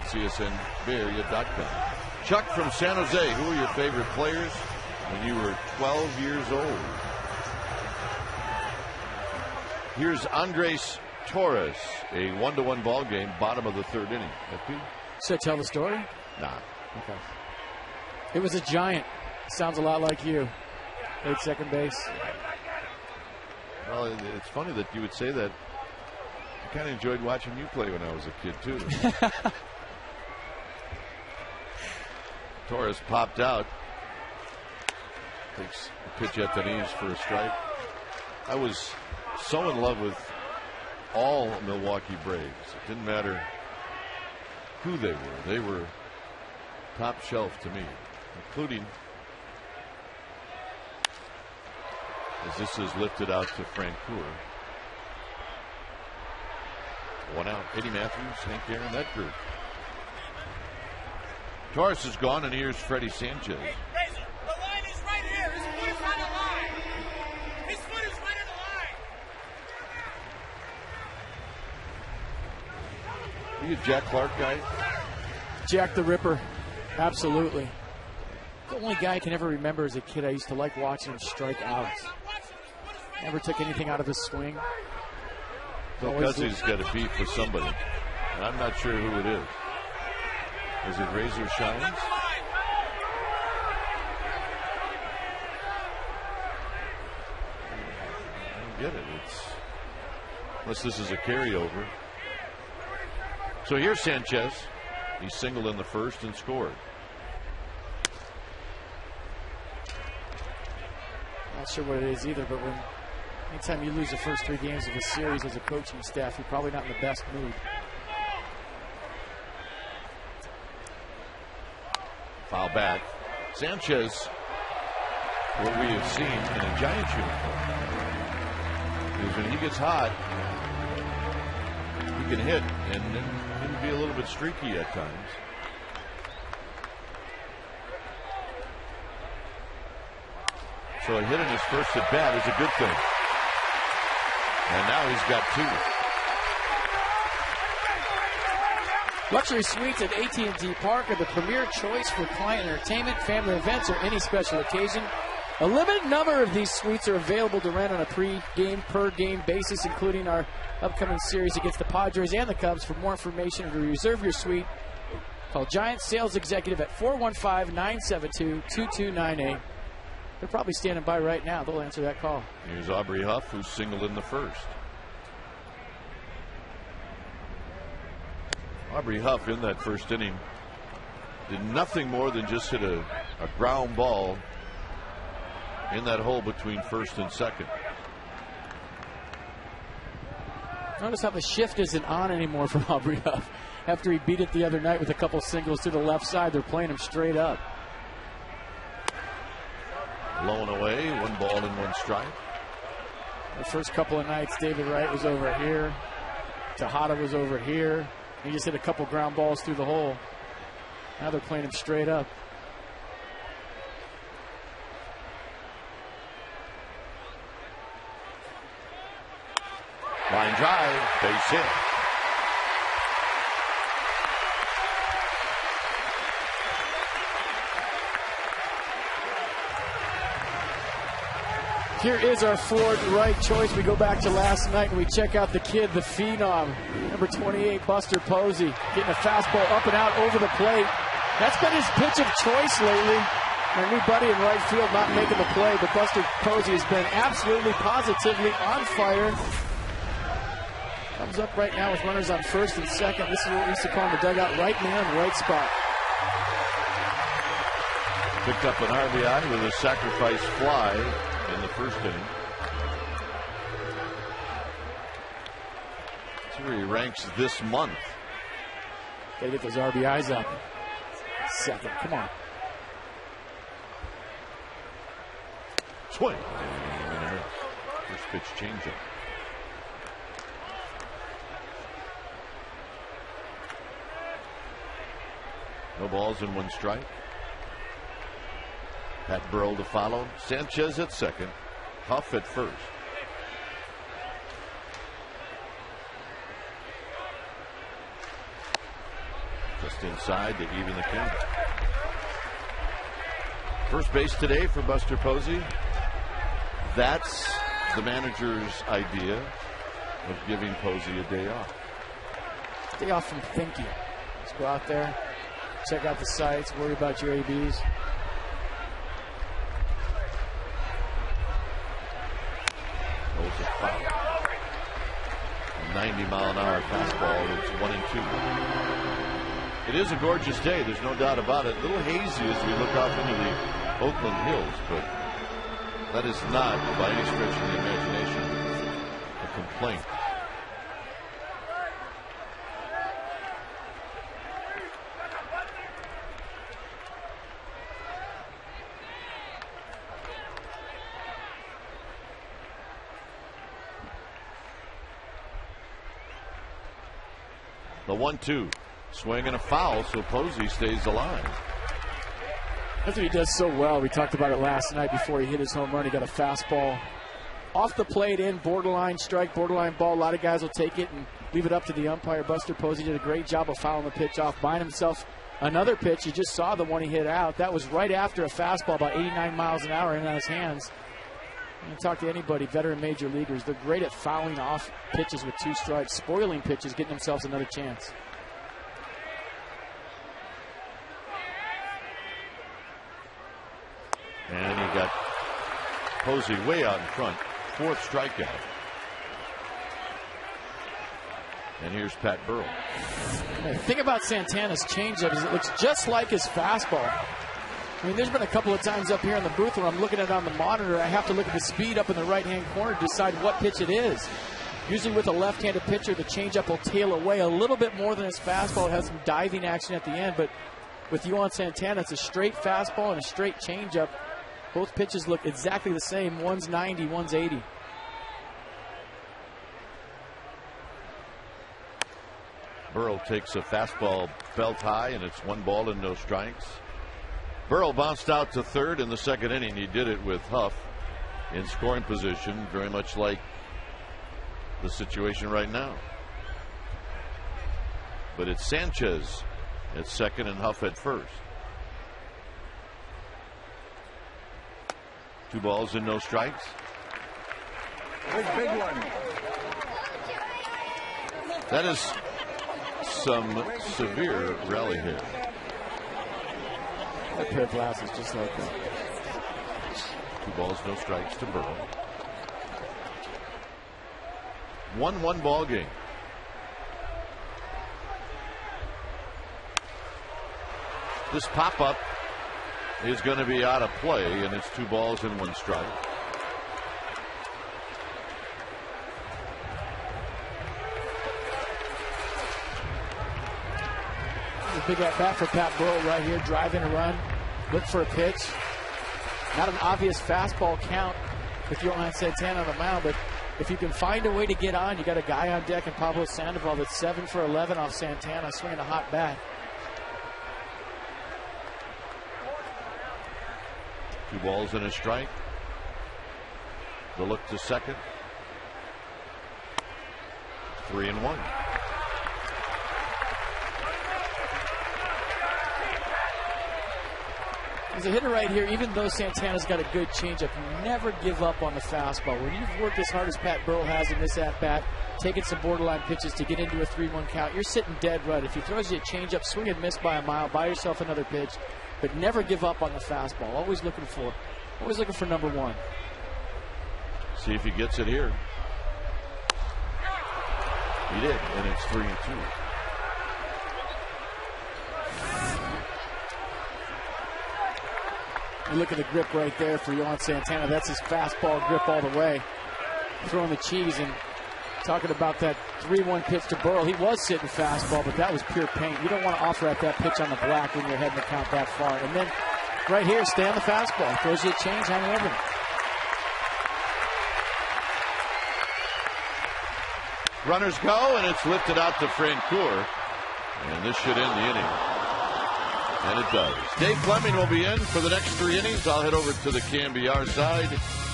CSNBayArea.com. Chuck from San Jose, who are your favorite players when you were 12 years old? Here's Andres Torres, a 1-1 ball game, bottom of the 3rd inning. FP? Should I tell the story? Nah. Okay. It was a giant. Sounds a lot like you. Played second base. Well, it's funny that you would say that. I kind of enjoyed watching you play when I was a kid, too. Torres popped out. Takes the pitch at the knees for a strike. I was so in love with all Milwaukee Braves. It didn't matter who they were. They were top shelf to me, including as this is lifted out to Francoeur. One out. Eddie Matthews, Hank Aaron, that group. Torres is gone, and here's Freddie Sanchez. Hey, Razor, the line is right here. His foot is on the line. His foot is right on the line. Are you a Jack Clark guy? Jack the Ripper. Absolutely. The only guy I can ever remember as a kid, I used to like watching him strike out. Never took anything out of his swing. Because he's got a beef with somebody. And I'm not sure who it is. Is it Razor Shines? I don't get it. Unless this is a carryover. So here's Sanchez. He singled in the first and scored. Not sure what it is either, but anytime you lose the first 3 games of a series as a coaching staff, you're probably not in the best mood. Foul back. Sanchez, what we have seen in a Giants uniform, is when he gets hot, he can hit and he can be a little bit streaky at times. So a hit in his first at bat is a good thing. And now he's got 2. Luxury suites at AT&T Park are the premier choice for client entertainment, family events, or any special occasion. A limited number of these suites are available to rent on a pre-game, per-game basis, including our upcoming series against the Padres and the Cubs. For more information or to reserve your suite, call Giants Sales Executive at 415-972-2298. They're probably standing by right now. They'll answer that call. Here's Aubrey Huff, who singled in the first. Aubrey Huff in that first inning did nothing more than just hit a ground ball in that hole between first and second. Notice how the shift isn't on anymore for Aubrey Huff. After he beat it the other night with a couple singles to the left side, they're playing him straight up. Blown away, 1 ball and 1 strike. The first couple of nights, David Wright was over here. Tejada was over here. He just hit a couple ground balls through the hole. Now they're playing him straight up. Line drive, base hit. Here is our Ford Wright choice. We go back to last night and we check out the kid, the phenom, number 28, Buster Posey, getting a fastball up and out over the plate. That's been his pitch of choice lately. Our new buddy in right field not making the play, but Buster Posey has been absolutely positively on fire. Comes up right now with runners on first and second. This is what we used to call in the dugout, right man, right spot. Picked up an RBI with a sacrifice fly in the first inning. That's where he ranks this month. Gotta get those RBIs up. Second, come on. Swing. First pitch changeup. No balls and 1 strike. Pat Burrell to follow. Sanchez at second. Huff at first. Just inside to even the count. First base today for Buster Posey. That's the manager's idea of giving Posey a day off. Day off from thinking. Let's go out there, check out the sights, worry about your ABs. Those are foul. 90-mile-an-hour fastball. It's 1-2. It is a gorgeous day. There's no doubt about it. A little hazy as we look off into the Oakland Hills, but that is not, by any stretch of the imagination, a complaint. The 1-2. Swing and a foul, so Posey stays alive. That's what he does so well. We talked about it last night before he hit his home run. He got a fastball off the plate in, borderline strike, borderline ball. A lot of guys will take it and leave it up to the umpire. Buster Posey did a great job of fouling the pitch off, buying himself another pitch. You just saw the one he hit out. That was right after a fastball, about 89 miles an hour in on his hands. You talk to anybody, veteran major leaguers, they're great at fouling off pitches with 2 strikes, spoiling pitches, getting themselves another chance. And he got Posey way out in front. 4th strikeout. And here's Pat Burrell. The thing about Santana's changeup is it looks just like his fastball. I mean, there's been a couple of times up here in the booth where I'm looking at it on the monitor. I have to look at the speed up in the right-hand corner to decide what pitch it is. Usually with a left-handed pitcher, the changeup will tail away a little bit more than his fastball. It has some diving action at the end, but with Yohan Santana, it's a straight fastball and a straight changeup. Both pitches look exactly the same. One's 90, one's 80. Burrell takes a fastball belt high, and it's 1 ball and no strikes. Burrell bounced out to third in the 2nd inning. He did it with Huff in scoring position, very much like the situation right now. But it's Sanchez at 2nd and Huff at 1st. 2 balls and no strikes. Big one. That is some severe rally here. That pair of glasses just like that. 2 balls, no strikes to Burrow. 1-1 ball game. This pop-up is going to be out of play, and it's 2 balls and 1 strike. A big at bat for Pat Burrell right here, driving a run, look for a pitch. Not an obvious fastball count with Yohan Santana on the mound, but if you can find a way to get on, you got a guy on deck in Pablo Sandoval that's 7 for 11 off Santana, swinging a hot bat. 2 balls and a strike. The look to second. 3-1. As a hitter right here, even though Santana's got a good changeup, you never give up on the fastball. When you've worked as hard as Pat Burrell has in this at-bat, taking some borderline pitches to get into a 3-1 count, you're sitting dead right. If he throws you a changeup, swing and miss by a mile, buy yourself another pitch, but never give up on the fastball. Always looking for number 1. See if he gets it here. He did, and it's 3-2. You look at the grip right there for Yohan Santana. That's his fastball grip all the way. Throwing the cheese and talking about that 3-1 pitch to Burrell. He was sitting fastball, but that was pure paint. You don't want to offer at that pitch on the black when you're heading the count that far. And then right here, stay on the fastball. Throws you a change, hang over. Runners go, and it's lifted out to Francoeur. And this should end the inning. And it does. Dave Fleming will be in for the next 3 innings. I'll head over to the KMBR side.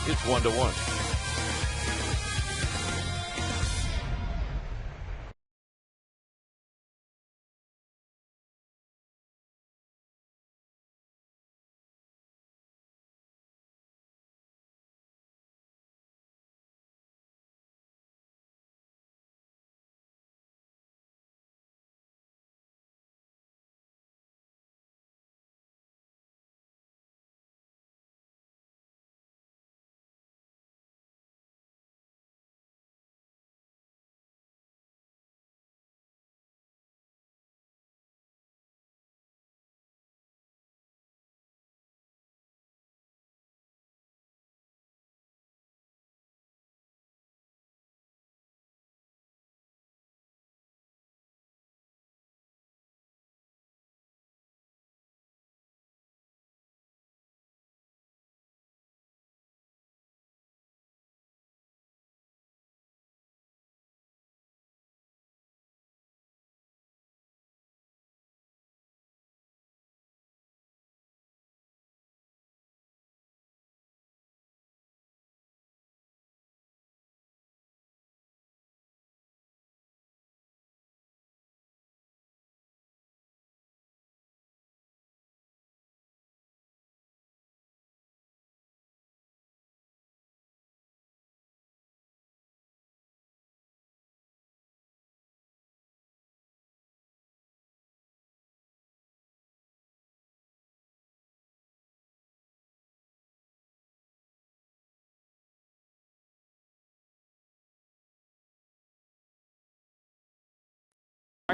It's 1-1.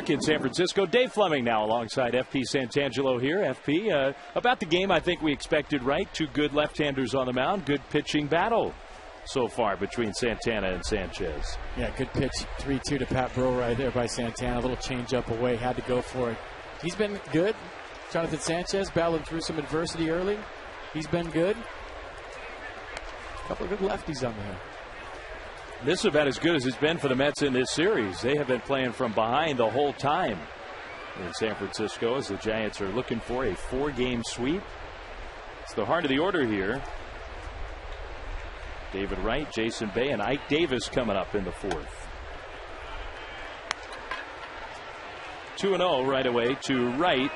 back in San Francisco. Dave Fleming now alongside FP Santangelo here. FP, about the game I think we expected, right? Two good left-handers on the mound. Good pitching battle so far between Santana and Sanchez. Yeah, good pitch. 3-2 to Pat Burrell right there by Santana. A little change up away. Had to go for it. He's been good. Jonathan Sanchez battling through some adversity early. He's been good. A couple of good lefties on there. This is about as good as it's been for the Mets in this series. They have been playing from behind the whole time in San Francisco as the Giants are looking for a 4-game sweep. It's the heart of the order here. David Wright, Jason Bay, and Ike Davis coming up in the 4th. 2-0 right away to Wright,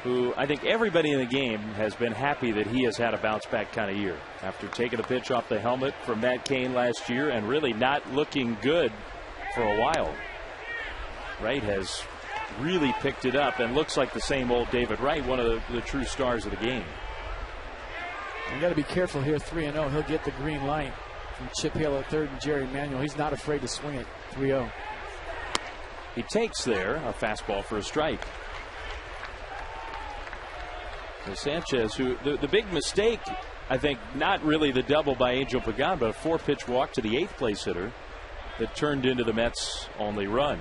who I think everybody in the game has been happy that he has had a bounce-back kind of year after taking a pitch off the helmet from Matt Cain last year and really not looking good for a while. Wright has really picked it up and looks like the same old David Wright, one of the true stars of the game. You got to be careful here. 3-0. He'll get the green light from Chip Hill at third and Jerry Manuel. He's not afraid to swing it. 3-0. He takes there a fastball for a strike. So Sanchez, who the big mistake, I think, not really the double by Angel Pagan, but a 4-pitch walk to the 8th place hitter that turned into the Mets' only run.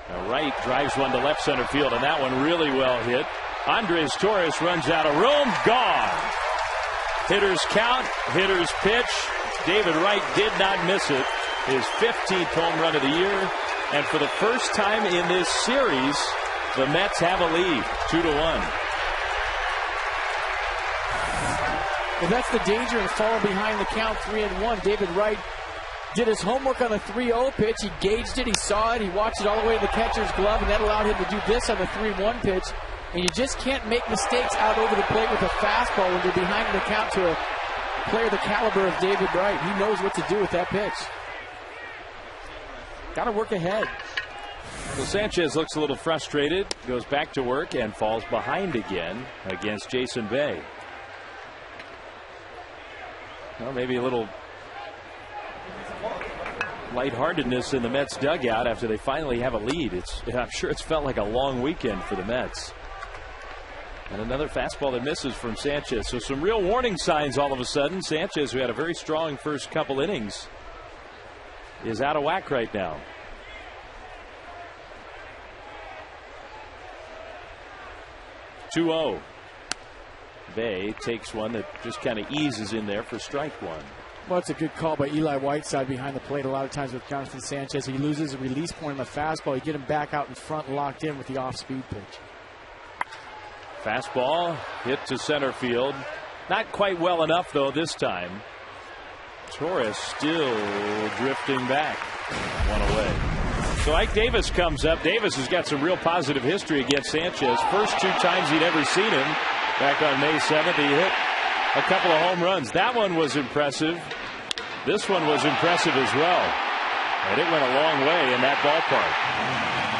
Now Wright drives one to left center field, and that one really well hit. Andres Torres runs out of room. Gone. Hitters count, hitters pitch. David Wright did not miss it. His 15th home run of the year. And for the first time in this series, the Mets have a lead, 2-1. Well, that's the danger in falling behind the count, 3-1. David Wright did his homework on the 3-0 pitch. He gauged it, he saw it, he watched it all the way to the catcher's glove, and that allowed him to do this on the 3-1 pitch. And you just can't make mistakes out over the plate with a fastball when you're behind the count to a player the caliber of David Wright. He knows what to do with that pitch. Got to work ahead. Well, Sanchez looks a little frustrated, goes back to work, and falls behind again against Jason Bay. Well, maybe a little lightheartedness in the Mets dugout after they finally have a lead. I'm sure it's felt like a long weekend for the Mets. And another fastball that misses from Sanchez. So some real warning signs all of a sudden. Sanchez, who had a very strong first couple innings, is out of whack right now. (2-0). Bay takes one that just kind of eases in there for strike one. Well, it's a good call by Eli Whiteside behind the plate. A lot of times with Jonathan Sanchez, he loses a release point on the fastball. You get him back out in front, locked in with the off-speed pitch. Fastball hit to center field. Not quite well enough, though, this time. Torres still drifting back. One away. So Ike Davis comes up. Davis has got some real positive history against Sanchez. First 2 times he'd ever seen him. Back on May 7th, he hit a couple of home runs. That one was impressive. This one was impressive as well. And it went a long way in that ballpark.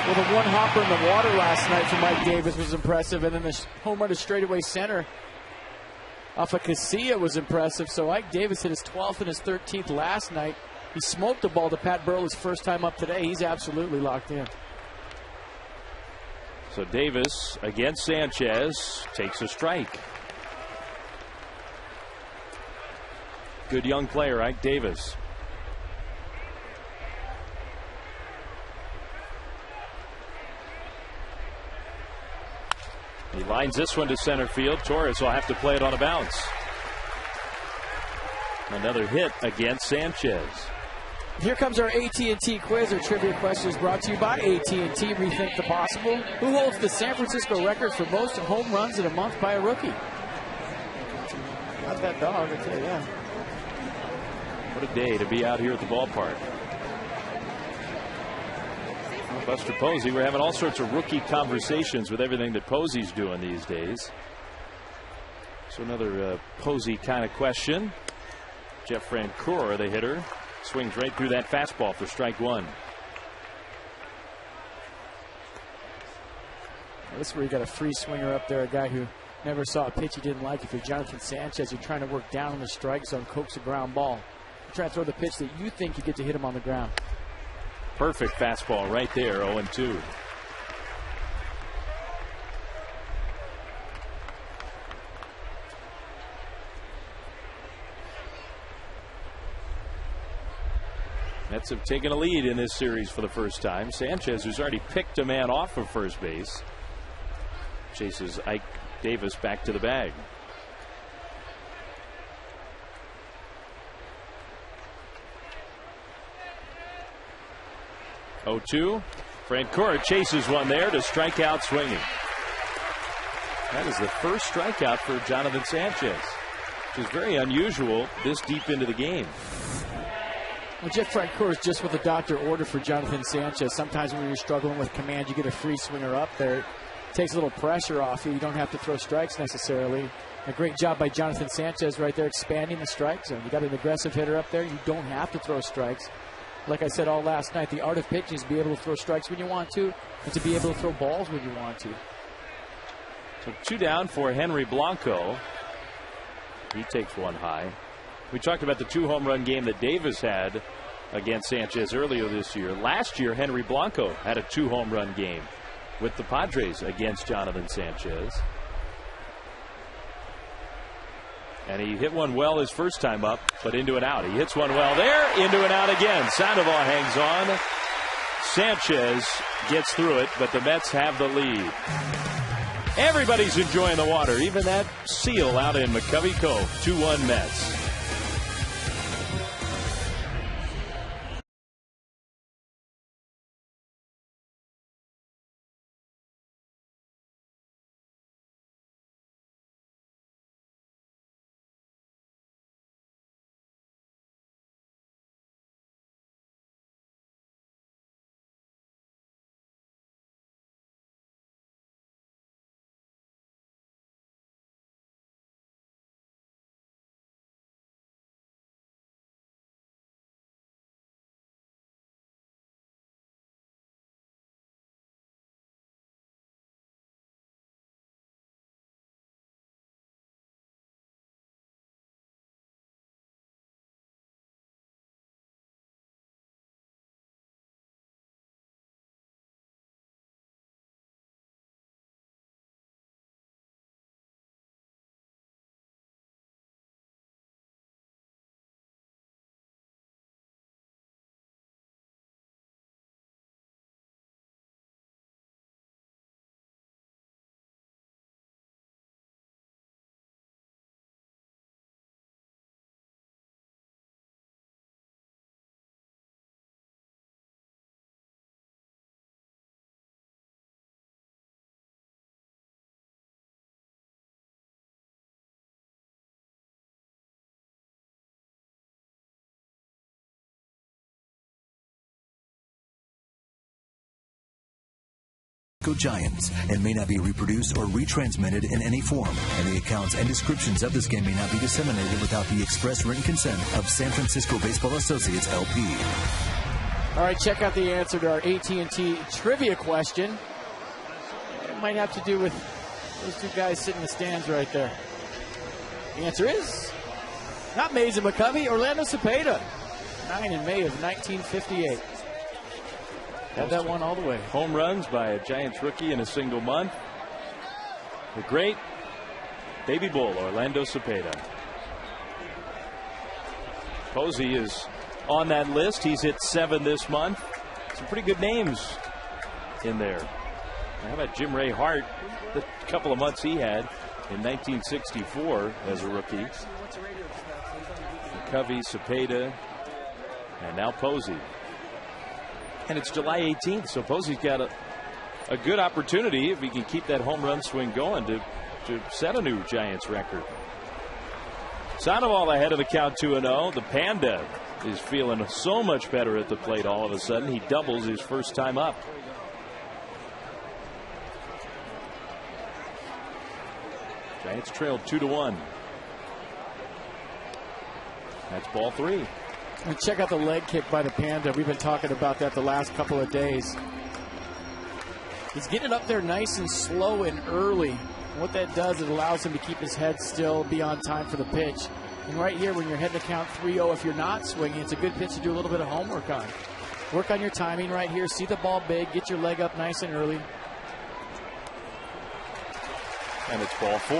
Well, the one hopper in the water last night from Mike Davis was impressive, and then the home run to straightaway center off of Casilla was impressive. So Ike Davis hit his 12th and his 13th last night. He smoked the ball to Pat Burrell his first time up today. He's absolutely locked in. So Davis against Sanchez takes a strike. Good young player, Ike Davis. He lines this one to center field. Torres will have to play it on a bounce. Another hit against Sanchez. Here comes our AT&T quiz. Our trivia question is brought to you by AT&T. Rethink the possible. Who holds the San Francisco record for most home runs in a month by a rookie? Not that dog, I tell you that. What a day to be out here at the ballpark. Well, Buster Posey, we're having all sorts of rookie conversations with everything that Posey's doing these days. So another Posey kind of question. Jeff Francoeur, the hitter, swings right through that fastball for strike one. Well, this is where you got a free swinger up there, a guy who never saw a pitch he didn't like. If you're Jonathan Sanchez, you're trying to work down in the strike zone, coax a ground ball. You're trying to throw the pitch that you think you get to hit him on the ground. Perfect fastball right there, 0-2. Mets have taken a lead in this series for the first time. Sanchez, who's already picked a man off of first base, chases Ike Davis back to the bag. Oh-2. Francora chases one there to strike out swinging. That is the first strikeout for Jonathan Sanchez, which is very unusual this deep into the game. Well, Jeff Francora is just what the doctor ordered for Jonathan Sanchez. Sometimes when you're struggling with command, you get a free swinger up there. It takes a little pressure off you. You don't have to throw strikes necessarily. A great job by Jonathan Sanchez right there, expanding the strike zone. You got an aggressive hitter up there. You don't have to throw strikes. Like I said all last night, the art of pitching is to be able to throw strikes when you want to and to be able to throw balls when you want to. So 2 down for Henry Blanco. He takes one high. We talked about the 2 home run game that Davis had against Sanchez earlier this year. Last year, Henry Blanco had a 2 home run game with the Padres against Jonathan Sanchez. And he hit one well his first time up, but into and out. He hits one well there, into and out again. Sandoval hangs on. Sanchez gets through it, but the Mets have the lead. Everybody's enjoying the water, even that seal out in McCovey Cove. 2-1 Mets. Giants and may not be reproduced or retransmitted in any form, and the accounts and descriptions of this game may not be disseminated without the express written consent of San Francisco Baseball Associates LP. All right, check out the answer to our AT&T trivia question. It might have to do with those 2 guys sitting in the stands right there. The answer is not Mays and McCovey, Orlando Cepeda. 9 in May of 1958. Had that one all the way. Home runs by a Giants rookie in a single month. The great baby bull, Orlando Cepeda. Posey is on that list. He's hit 7 this month. Some pretty good names in there. How about Jim Ray Hart? The couple of months he had in 1964 as a rookie. McCovey, Cepeda, and now Posey. And it's July 18th, so Posey's got a good opportunity if he can keep that home run swing going to set a new Giants record. Sandoval ahead of the count 2-0. The Panda is feeling so much better at the plate all of a sudden. He doubles his first time up. Giants trailed 2-1. That's ball 3. And check out the leg kick by the Panda. We've been talking about that the last couple of days. He's getting up there nice and slow and early. And what that does, it allows him to keep his head still, be on time for the pitch. And right here, when you're heading to count 3-0, if you're not swinging, it's a good pitch to do a little bit of homework on. Work on your timing right here. See the ball big. Get your leg up nice and early. And it's ball 4.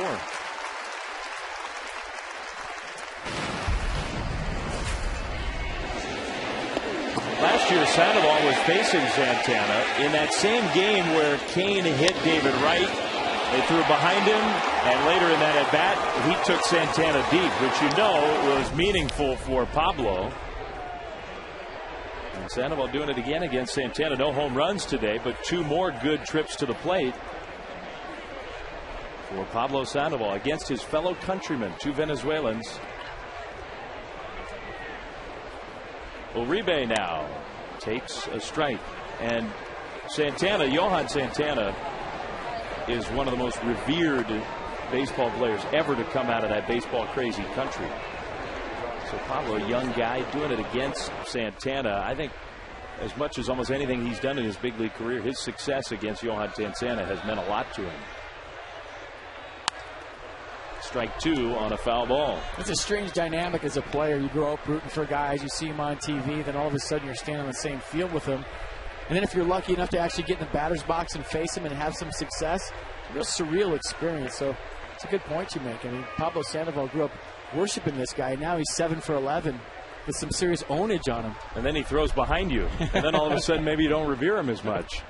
Last year, Sandoval was facing Santana in that same game where Kane hit David Wright. They threw behind him, and later in that at-bat, he took Santana deep, which you know was meaningful for Pablo. And Sandoval doing it again against Santana. No home runs today, but 2 more good trips to the plate for Pablo Sandoval against his fellow countrymen, 2 Venezuelans. Uribe now takes a strike, and Santana, Johan Santana, is one of the most revered baseball players ever to come out of that baseball crazy country. So Pablo, a young guy, doing it against Santana. I think as much as almost anything he's done in his big league career, his success against Johan Santana has meant a lot to him. Strike 2 on a foul ball. It's a strange dynamic as a player. You grow up rooting for guys, you see them on TV, then all of a sudden you're standing on the same field with them. And then if you're lucky enough to actually get in the batter's box and face them and have some success, it's a real surreal experience. So it's a good point you make. I mean, Pablo Sandoval grew up worshiping this guy. Now he's 7 for 11 with some serious ownage on him. And then he throws behind you. And then all of a sudden maybe you don't revere him as much.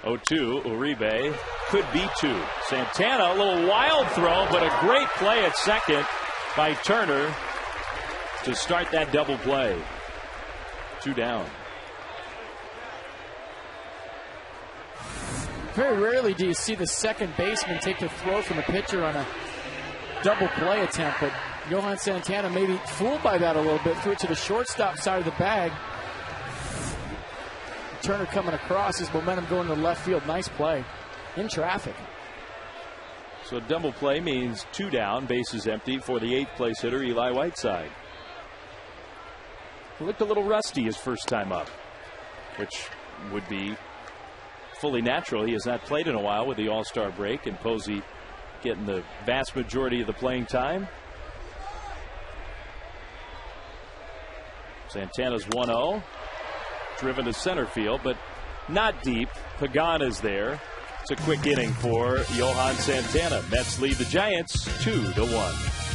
0-2, Uribe could be 2. Santana, a little wild throw, but a great play at second by Turner to start that double play. 2 down. Very rarely do you see the second baseman take the throw from the pitcher on a double play attempt, but Johan Santana maybe fooled by that a little bit, threw it to the shortstop side of the bag. Turner coming across, his momentum going to left field. Nice play in traffic. So a double play means 2 down, bases empty for the 8th place hitter, Eli Whiteside. He looked a little rusty his first time up, which would be fully natural. He has not played in a while with the All-Star break, and Posey getting the vast majority of the playing time. Santana's 1-0. Driven to center field, but not deep. Pagan is there. It's a quick inning for Johan Santana. Mets lead the Giants 2-1.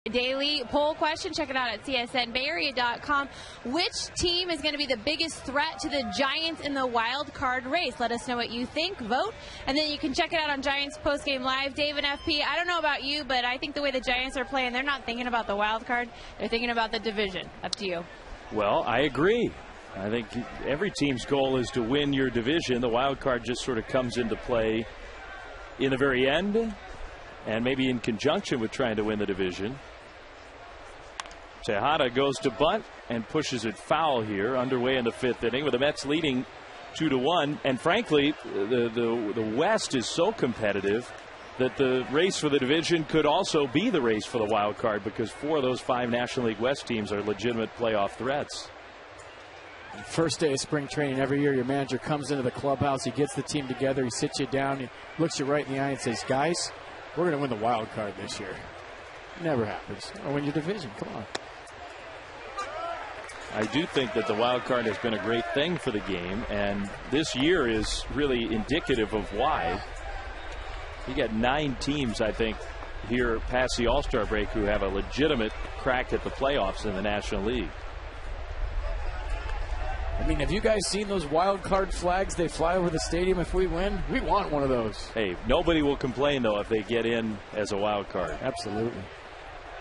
Daily poll question. Check it out at csnbayarea.com. Which team is going to be the biggest threat to the Giants in the wild card race? Let us know what you think. Vote. And then you can check it out on Giants Postgame Live. Dave and FP, I don't know about you, but I think the way the Giants are playing, they're not thinking about the wild card. They're thinking about the division. Up to you. Well, I agree. I think every team's goal is to win your division. The wild card just sort of comes into play in the very end. and maybe in conjunction with trying to win the division. Tejada goes to bunt and pushes it foul here, underway in the 5th inning, with the Mets leading 2-1. And frankly, the West is so competitive that the race for the division could also be the race for the wild card, because 4 of those 5 National League West teams are legitimate playoff threats. First day of spring training every year, your manager comes into the clubhouse, he gets the team together, he sits you down, he looks you right in the eye and says, guys, we're going to win the wild card this year. Never happens. Or win your division. Come on. I do think that the wild card has been a great thing for the game, and this year is really indicative of why. You got 9 teams, I think, here past the All-Star break who have a legitimate crack at the playoffs in the National League. I mean, have you guys seen those wild card flags? They fly over the stadium if we win. We want one of those. Hey, nobody will complain, though, if they get in as a wild card. Absolutely.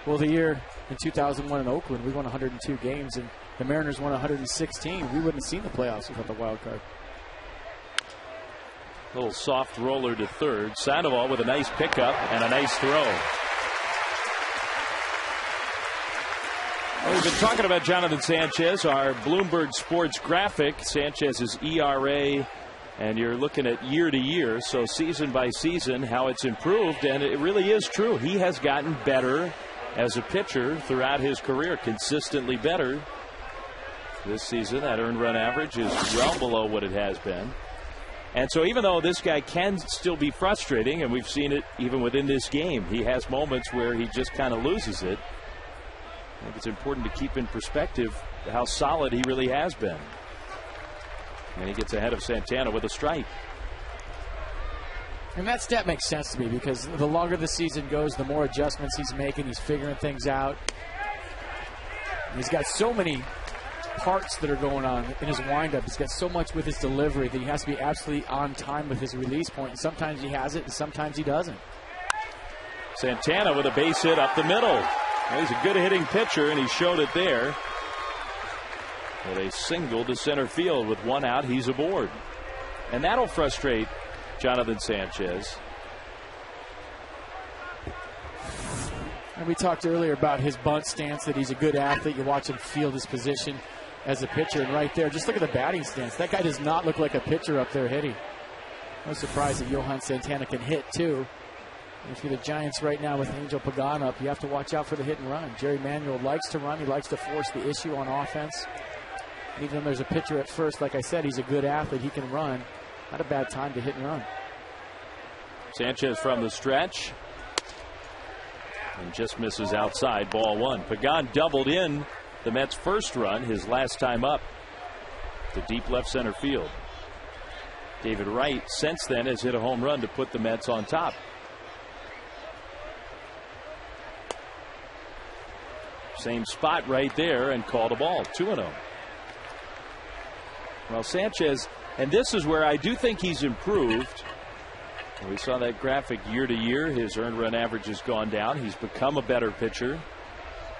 Well, the year in 2001 in Oakland, we won 102 games, and the Mariners won 116. We wouldn't have seen the playoffs without the wild card. Little soft roller to third. Sandoval with a nice pickup and a nice throw. Well, we've been talking about Jonathan Sanchez, our Bloomberg Sports graphic. Sanchez's ERA, and you're looking at year to year, so season by season, how it's improved. And it really is true. He has gotten better as a pitcher throughout his career, consistently better. This season, that earned run average is well below what it has been. And so even though this guy can still be frustrating, and we've seen it even within this game, he has moments where he just kind of loses it. I think it's important to keep in perspective how solid he really has been. And he gets ahead of Santana with a strike. And that stat makes sense to me, because the longer the season goes, the more adjustments he's making. He's figuring things out. And he's got so many parts that are going on in his windup. He's got so much with his delivery that he has to be absolutely on time with his release point. And sometimes he has it, and sometimes he doesn't. Santana with a base hit up the middle. Well, he's a good hitting pitcher, and he showed it there. With a single to center field with 1 out, he's aboard. And that'll frustrate Jonathan Sanchez. And we talked earlier about his bunt stance, that he's a good athlete. You watch him field his position as a pitcher, and right there, just look at the batting stance. That guy does not look like a pitcher up there hitting. No surprise that Johan Santana can hit too. And if you're the Giants right now with Angel Pagan up, you have to watch out for the hit and run. Jerry Manuel likes to run. He likes to force the issue on offense. And even though there's a pitcher at first, like I said, he's a good athlete. He can run. Not a bad time to hit and run. Sanchez from the stretch. And just misses outside, ball 1. Pagan doubled in the Mets' first run, his last time up, to deep left center field. David Wright, since then, has hit a home run to put the Mets on top. Same spot right there, and called a ball, 2-0. Well, Sanchez, and this is where I do think he's improved. We saw that graphic year to year. His earned run average has gone down. He's become a better pitcher.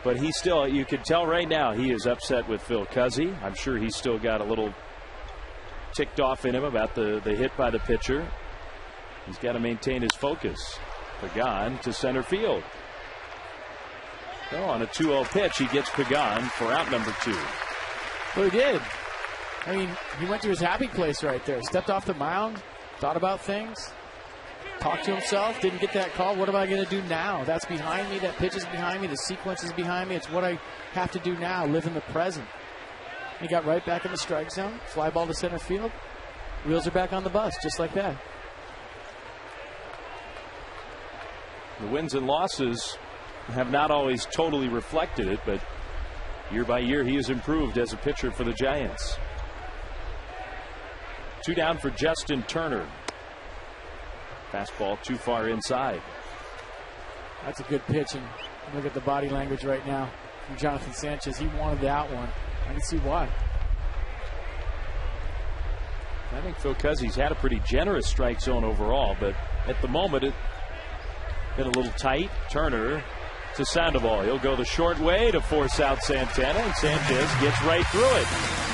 But he still, you can tell right now, he is upset with Phil Cuzzy. I'm sure he's still got a little ticked off in him about the hit by the pitcher. He's got to maintain his focus. Pagan to center field. So on a 2-0 pitch, he gets Pagan for out number 2. Well, he did. I mean, he went to his happy place right there. Stepped off the mound, thought about things. Talked to himself, didn't get that call. What am I going to do now? That's behind me. That pitch is behind me. The sequence is behind me. It's what I have to do now, live in the present. He got right back in the strike zone. Fly ball to center field. Wheels are back on the bus, just like that. The wins and losses have not always totally reflected it, but year by year he has improved as a pitcher for the Giants. 2 down for Justin Turner. Fastball too far inside. That's a good pitch, and look at the body language right now from Jonathan Sanchez. He wanted that one. I can see why. I think Phil Cuzzy's had a pretty generous strike zone overall, but at the moment it's been a little tight. Turner to Sandoval. He'll go the short way to force out Santana, and Sanchez gets right through it.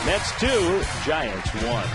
Mets 2, Giants 1.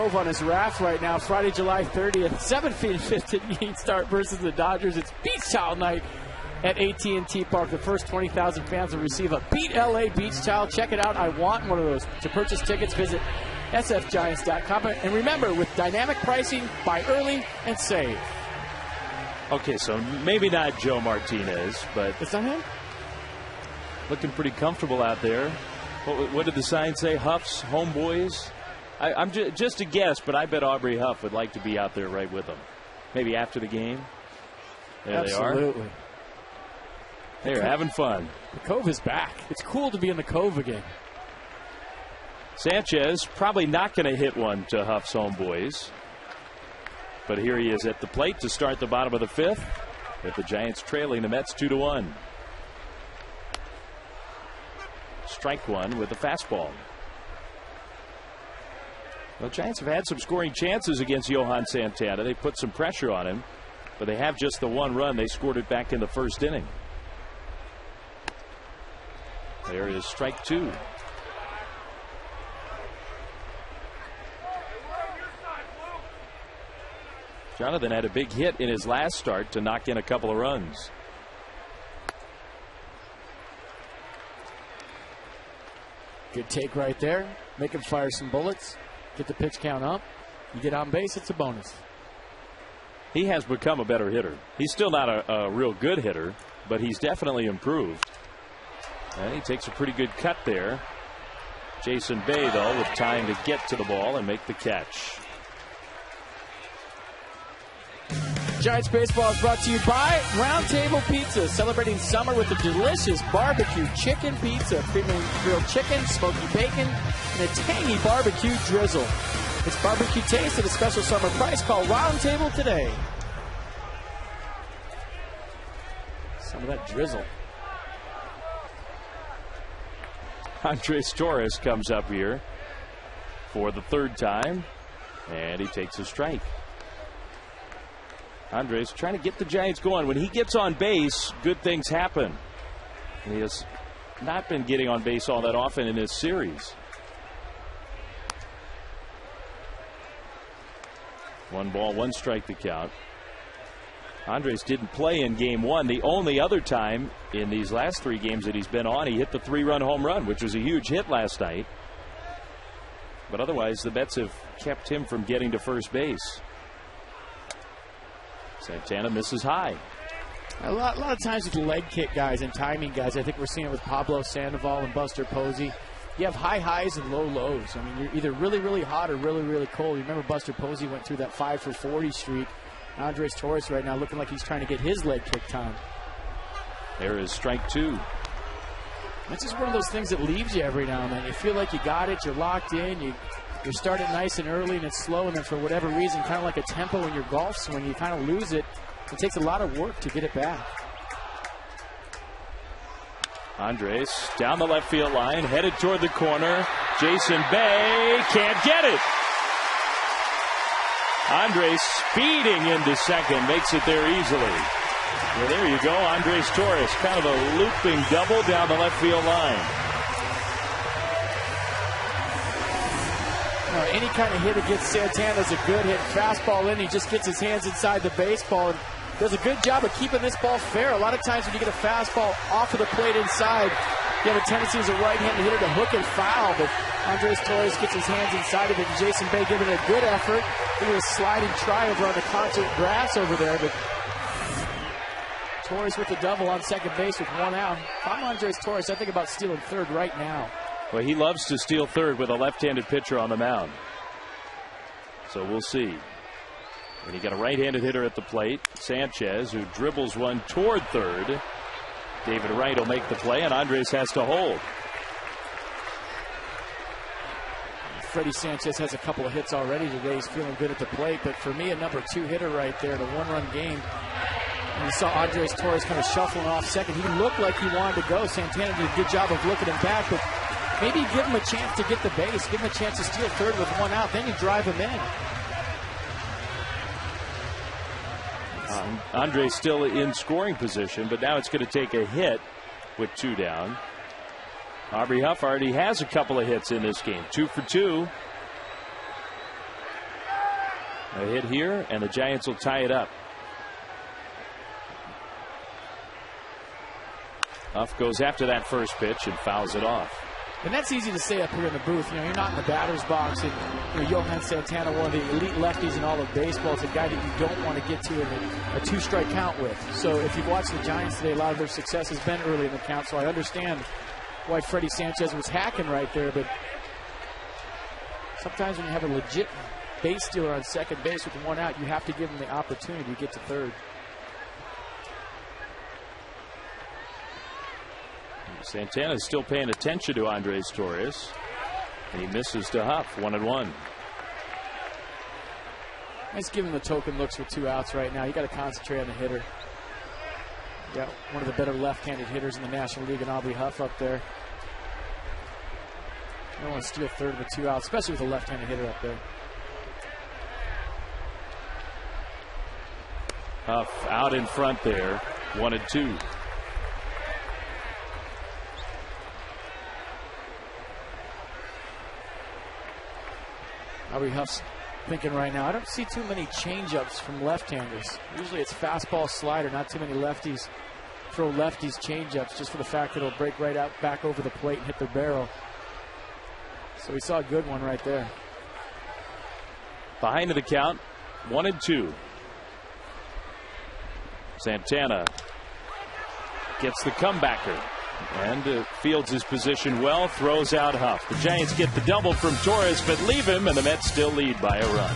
On his raft right now, Friday, July 30th, 7:15 start versus the Dodgers. It's Beach Towel night at AT&T Park. The first 20,000 fans will receive a Beat LA Beach Towel. Check it out. I want one of those. To purchase tickets, visit sfgiants.com. And remember, with dynamic pricing, buy early and save. Okay, so maybe not Joe Martinez, but it's not him. Looking pretty comfortable out there. What did the sign say? Huff's homeboys. I'm just a guess, but I bet Aubrey Huff would like to be out there right with them. Maybe after the game. There Absolutely. they are. They're having fun. The Cove is back. It's cool to be in the Cove again. Sanchez probably not going to hit one to Huff's homeboys. But here he is at the plate to start the bottom of the fifth, with the Giants trailing the Mets 2-1. Strike one with a fastball. The Giants have had some scoring chances against Johan Santana. They put some pressure on him, but they have just the one run. They scored it back in the first inning. There is strike two. Jonathan had a big hit in his last start to knock in a couple of runs. Good take right there. Make him fire some bullets. Get the pitch count up. You get on base, it's a bonus. He has become a better hitter. He's still not a real good hitter, but he's definitely improved. And he takes a pretty good cut there. Jason Bay, though, with time to get to the ball and make the catch. Giants baseball is brought to you by Round Table Pizza, celebrating summer with a delicious barbecue chicken pizza, premium grilled chicken, smoky bacon, and a tangy barbecue drizzle. It's barbecue taste at a special summer price. Call Round Table today. Some of that drizzle. Andres Torres comes up here for the third time, and he takes a strike. Andres trying to get the Giants going. When he gets on base, good things happen. He has not been getting on base all that often in this series. 1 ball, 1 strike to count. Andres didn't play in game 1. The only other time in these last 3 games that he's been on, he hit the 3-run home run, which was a huge hit last night. But otherwise, the Mets have kept him from getting to first base. Santana misses high. A lot of times with leg kick guys and timing guys, I think we're seeing it with Pablo Sandoval and Buster Posey. You have high highs and low lows. I mean, you're either really, really hot or really, really cold. You remember Buster Posey went through that 5-for-40 streak. Andres Torres right now looking like he's trying to get his leg kick time. There is strike 2. That's just one of those things that leaves you every now and then. You feel like you got it, you're locked in, you start it nice and early and it's slow, and then for whatever reason, kind of like a tempo in your golf swing, you kind of lose it. It takes a lot of work to get it back. Andres down the left field line, headed toward the corner. Jason Bay can't get it. Andres speeding into second, makes it there easily. Well, there you go, Andres Torres, kind of a looping double down the left field line. Any kind of hit against Santana is a good hit. Fastball in, he just gets his hands inside the baseball and does a good job of keeping this ball fair. A lot of times when you get a fastball off of the plate inside, you have a tendency as a right-handed hitter to hook and foul, but Andres Torres gets his hands inside of it, and Jason Bay giving it a good effort. Look at a sliding try over on the concert grass over there, but Torres with the double on second base with 1 out. If I'm Andres Torres, I think about stealing third right now. Well, he loves to steal third with a left-handed pitcher on the mound. So we'll see. And he got a right-handed hitter at the plate, Sanchez, who dribbles one toward third. David Wright will make the play, and Andres has to hold. Freddie Sanchez has a couple of hits already today. He's feeling good at the plate, but for me, a number 2 hitter right there in a 1-run game. And you saw Andres Torres kind of shuffling off second. He looked like he wanted to go. Santana did a good job of looking him back, but maybe give him a chance to get the base. Give him a chance to steal third with 1 out. Then you drive him in. Andre's still in scoring position, but now it's going to take a hit with 2 down. Aubrey Huff already has a couple of hits in this game. 2 for 2. A hit here, and the Giants will tie it up. Huff goes after that first pitch and fouls it off. And that's easy to say up here in the booth. You know, you're not in the batter's box. And Johan Santana, one of the elite lefties in all of baseball, is a guy that you don't want to get to in a two-strike count with. So if you've watched the Giants today, a lot of their success has been early in the count. So I understand why Freddie Sanchez was hacking right there. But sometimes when you have a legit base stealer on second base with one out, you have to give him the opportunity to get to third. Santana is still paying attention to Andres Torres, and he misses to Huff. 1-1. Let's give him the token looks with 2 outs right now. You got to concentrate on the hitter. You got one of the better left-handed hitters in the National League, and Aubrey Huff up there. You don't want to steal third with 2 outs, especially with a left-handed hitter up there. Huff out in front there. 1-2. Aubrey Huff's thinking right now, I don't see too many change-ups from left-handers. Usually it's fastball, slider, not too many lefties throw lefties change-ups just for the fact that it'll break right out back over the plate and hit their barrel. So we saw a good one right there. Behind the count, 1-2. Santana gets the comebacker and fields his position well, throws out Huff. The Giants get the double from Torres, but leave him, and the Mets still lead by a run.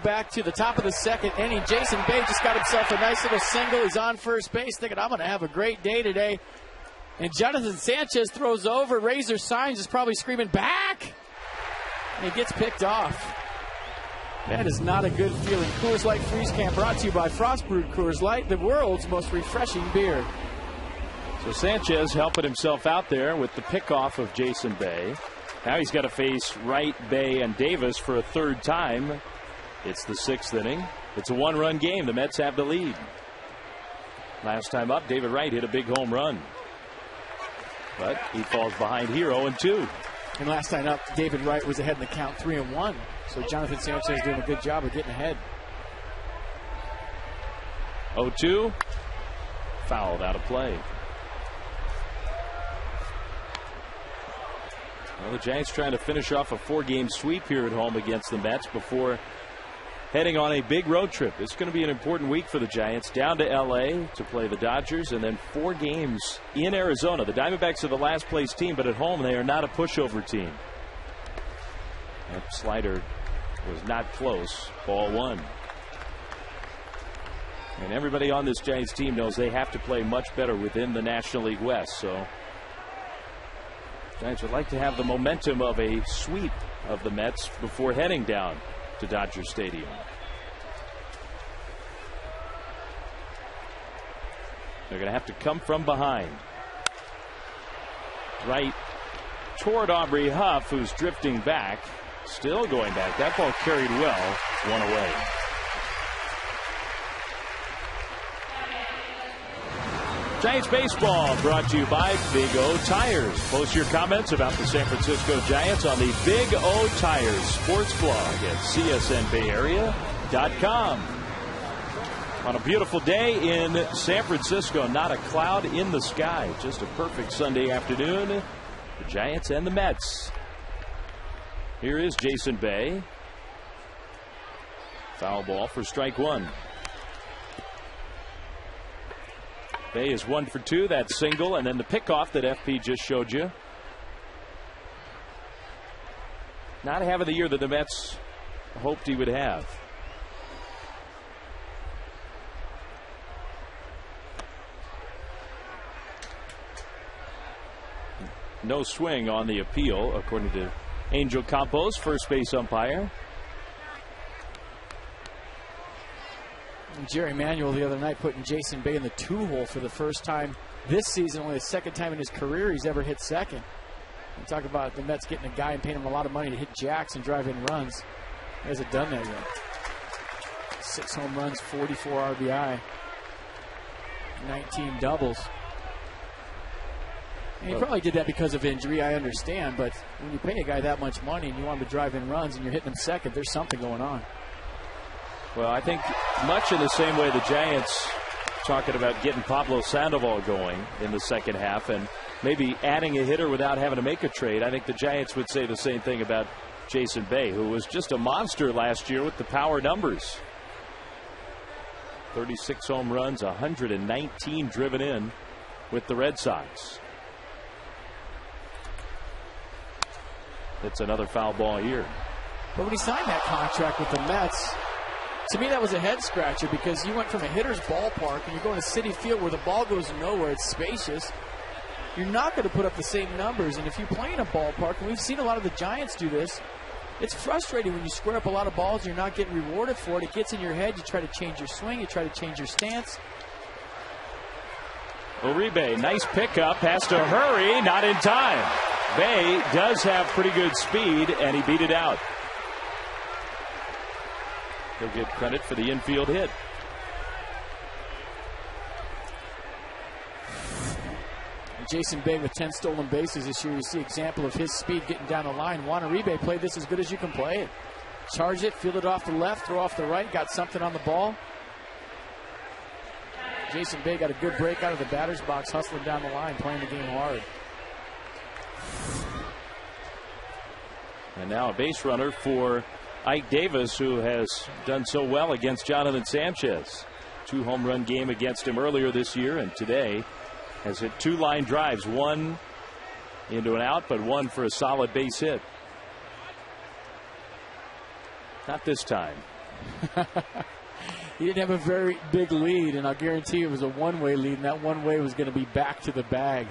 Back to the top of the second inning. Jason Bay just got himself a nice little single. He's on first base thinking, I'm going to have a great day today. And Jonathan Sanchez throws over. Razor Signs is probably screaming, back! And he gets picked off. That is not a good feeling. Coors Light Freeze Can brought to you by Frost Brewed Coors Light, the world's most refreshing beer. So Sanchez helping himself out there with the pickoff of Jason Bay. Now he's got to face Wright, Bay, and Davis for a third time. It's the 6th inning. It's a 1-run game. The Mets have the lead. Last time up, David Wright hit a big home run. But he falls behind here 0-2. And last time up, David Wright was ahead in the count 3-1. So Jonathan Sanchez doing a good job of getting ahead. 0-2. Fouled out of play. Well, the Giants trying to finish off a 4-game sweep here at home against the Mets before heading on a big road trip. It's going to be an important week for the Giants. Down to L.A. to play the Dodgers, and then 4 games in Arizona. The Diamondbacks are the last place team, but at home they are not a pushover team. That slider was not close. Ball 1. And everybody on this Giants team knows they have to play much better within the National League West. So Giants would like to have the momentum of a sweep of the Mets before heading down to Dodger Stadium. They're going to have to come from behind. Right toward Aubrey Huff, who's drifting back. Still going back. That ball carried well. One away. Giants baseball brought to you by Big O Tires. Post your comments about the San Francisco Giants on the Big O Tires sports blog at csnbayarea.com. On a beautiful day in San Francisco, not a cloud in the sky. Just a perfect Sunday afternoon. The Giants and the Mets. Here is Jason Bay. Foul ball for strike one. Bay is 1 for 2. That single, and then the pickoff that FP just showed you. Not having the year that the Mets hoped he would have. No swing on the appeal, according to Angel Campos, first base umpire. Jerry Manuel the other night putting Jason Bay in the 2-hole for the first time this season, only the second time in his career he's ever hit second. You talk about the Mets getting a guy and paying him a lot of money to hit jacks and drive in runs. He hasn't done that yet. 6 home runs, 44 RBI, 19 doubles. And he probably did that because of injury, I understand, but when you pay a guy that much money and you want him to drive in runs and you're hitting him second, there's something going on. Well, I think much in the same way the Giants talking about getting Pablo Sandoval going in the second half and maybe adding a hitter without having to make a trade. I think the Giants would say the same thing about Jason Bay, who was just a monster last year with the power numbers. 36 home runs, 119 driven in with the Red Sox. It's another foul ball here. But when he signed that contract with the Mets, to me that was a head scratcher, because you went from a hitter's ballpark and you're going to Citi Field where the ball goes nowhere. It's spacious. You're not going to put up the same numbers. And if you play in a ballpark, and we've seen a lot of the Giants do this, it's frustrating when you square up a lot of balls and you're not getting rewarded for it. It gets in your head. You try to change your swing. You try to change your stance. Uribe, nice pickup, has to hurry, not in time. Bay does have pretty good speed, and he beat it out. He'll get credit for the infield hit. Jason Bay with 10 stolen bases this year. You see example of his speed getting down the line. Juan Uribe played this as good as you can play it. Charge it, field it off the left, throw off the right, got something on the ball. Jason Bay got a good break out of the batter's box, hustling down the line, playing the game hard. And now a base runner for Ike Davis, who has done so well against Jonathan Sanchez. 2 home run game against him earlier this year, and today has hit 2 line drives, 1 into an out, but 1 for a solid base hit. Not this time. He didn't have a very big lead, and I'll guarantee it was a one-way lead, and that one-way was going to be back to the bag.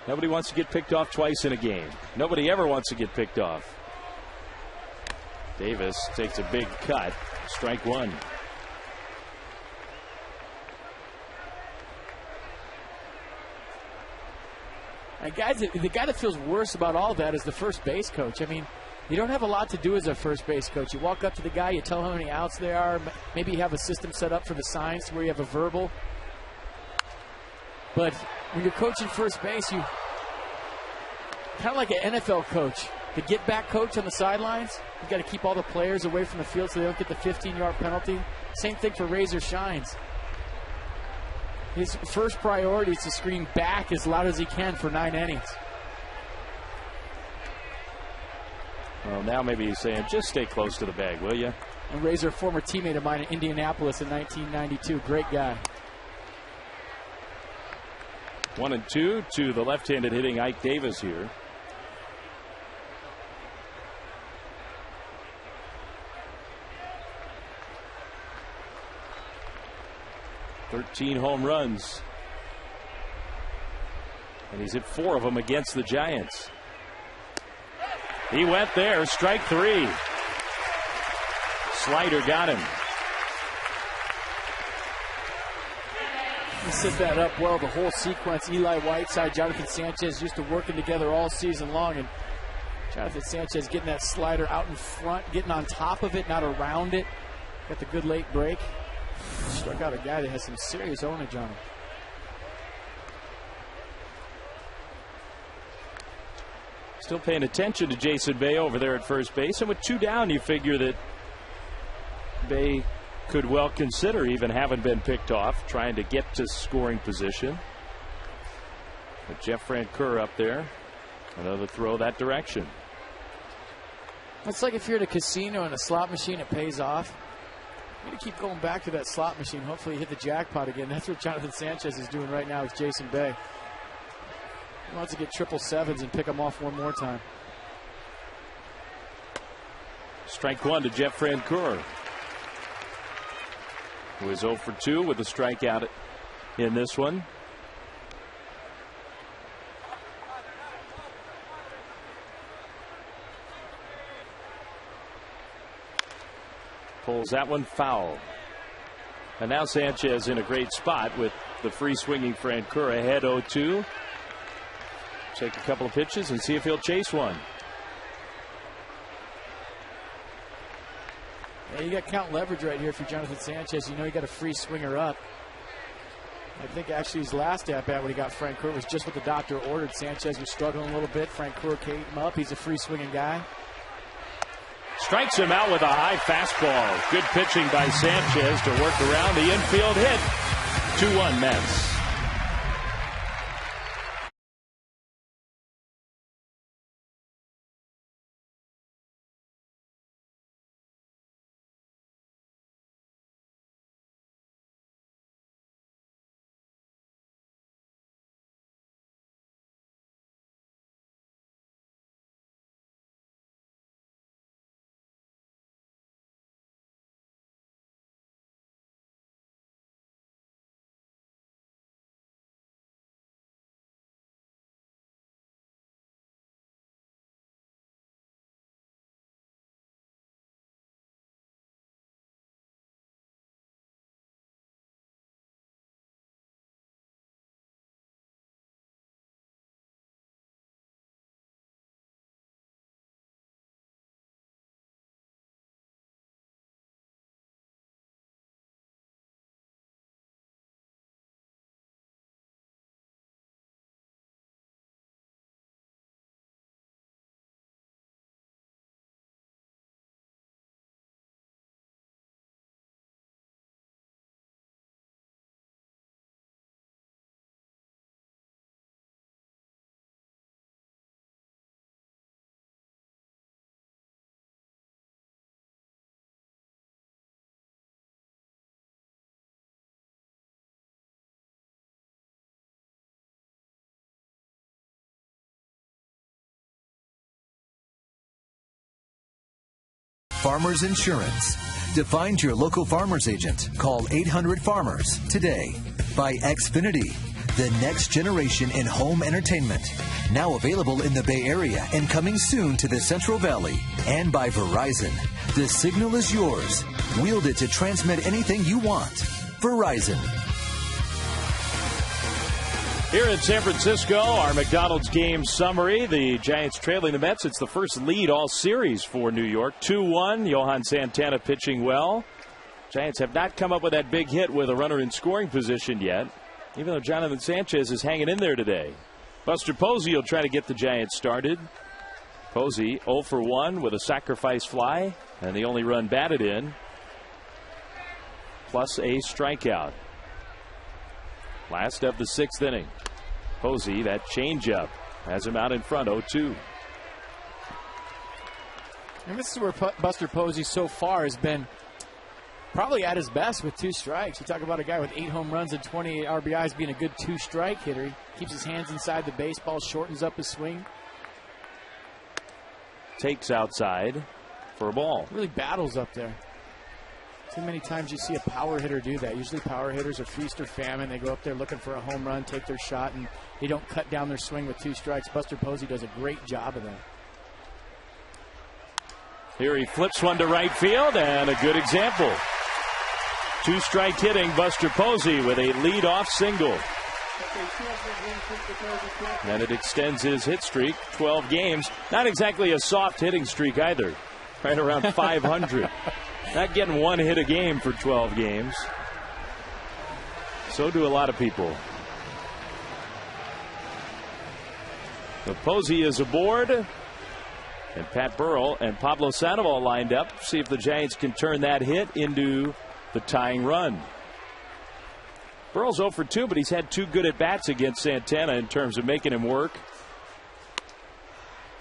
Nobody wants to get picked off twice in a game. Nobody ever wants to get picked off. Davis takes a big cut. Strike one. And guys, the guy that feels worse about all that is the first base coach. I mean, you don't have a lot to do as a first base coach. You walk up to the guy, you tell him how many outs there are. Maybe you have a system set up for the signs where you have a verbal. But when you're coaching first base, you kind of like an NFL coach, the get back coach on the sidelines. You got to keep all the players away from the field so they don't get the 15-yard penalty. Same thing for Razor Shines. His first priority is to scream back as loud as he can for 9 innings. Well, now maybe he's saying, just stay close to the bag, will you? And Razor, a former teammate of mine in Indianapolis in 1992. Great guy. 1-2 to the left-handed hitting Ike Davis here. 13 home runs. And he's hit 4 of them against the Giants. He went there, strike 3. Slider got him. He set that up well, the whole sequence. Eli Whiteside, Jonathan Sanchez used to working together all season long, and Jonathan Sanchez getting that slider out in front, getting on top of it, not around it. Got the good late break. Struck out a guy that has some serious ownage on him. Still paying attention to Jason Bay over there at first base. And with 2 down, you figure that Bay could well consider even having been picked off, trying to get to scoring position. But Jeff Francoeur up there. Another throw that direction. It's like if you're at a casino and a slot machine, it pays off. You got to keep going back to that slot machine. Hopefully you hit the jackpot again. That's what Jonathan Sanchez is doing right now with Jason Bay. He wants to get 777s and pick them off one more time. Strike 1 to Jeff Francoeur, who is 0 for 2 with a strikeout in this one. Pulls that one foul. And now Sanchez in a great spot with the free swinging Francoeur ahead 0-2. Take a couple of pitches and see if he'll chase one. Yeah, you got count leverage right here for Jonathan Sanchez. You know you got a free swinger up. I think actually his last at bat when he got Francoeur was just what the doctor ordered. Sanchez was struggling a little bit. Francoeur came him up. He's a free swinging guy. Strikes him out with a high fastball. Good pitching by Sanchez to work around the infield hit. 2-1 Mets. Farmers Insurance. To find your local farmers agent, call 800-FARMERS today. By Xfinity, the next generation in home entertainment. Now available in the Bay Area and coming soon to the Central Valley. And by Verizon. The signal is yours. Wield it to transmit anything you want. Verizon. Here in San Francisco, our McDonald's game summary. The Giants trailing the Mets. It's the first lead all series for New York. 2-1. Johan Santana pitching well. Giants have not come up with that big hit with a runner in scoring position yet, even though Jonathan Sanchez is hanging in there today. Buster Posey will try to get the Giants started. Posey 0 for 1 with a sacrifice fly, and the only run batted in, plus a strikeout. Last of the 6th inning. Posey, that changeup, has him out in front, 0-2. And this is where Buster Posey so far has been probably at his best with 2 strikes. You talk about a guy with 8 home runs and 28 RBIs being a good 2-strike hitter. He keeps his hands inside the baseball, shortens up his swing. Takes outside for a ball. Really battles up there. Too many times you see a power hitter do that. Usually power hitters are feast or famine. They go up there looking for a home run, take their shot, and they don't cut down their swing with 2 strikes. Buster Posey does a great job of that. Here he flips one to right field, and a good example. 2-strike hitting Buster Posey with a lead-off single. And it extends his hit streak, 12 games. Not exactly a soft hitting streak either. Right around 500. Not getting 1 hit a game for 12 games. So do a lot of people. So Posey is aboard. And Pat Burrell and Pablo Sandoval lined up. See if the Giants can turn that hit into the tying run. Burrell's 0 for 2, but he's had 2 good at-bats against Santana in terms of making him work.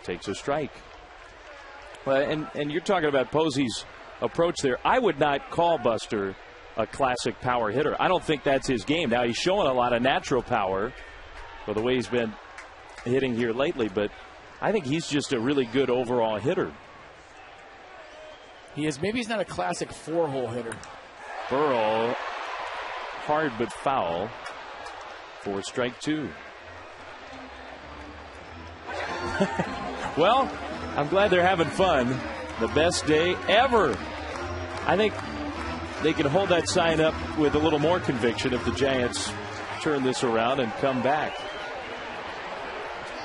Takes a strike. Well, and you're talking about Posey's approach there. I would not call Buster a classic power hitter. I don't think that's his game. Now, he's showing a lot of natural power for the way he's been hitting here lately, but I think he's just a really good overall hitter. He is. Maybe he's not a classic 4-hole hitter. Burrell, hard but foul for strike 2. Well, I'm glad they're having fun. The best day ever. I think they can hold that sign up with a little more conviction if the Giants turn this around and come back.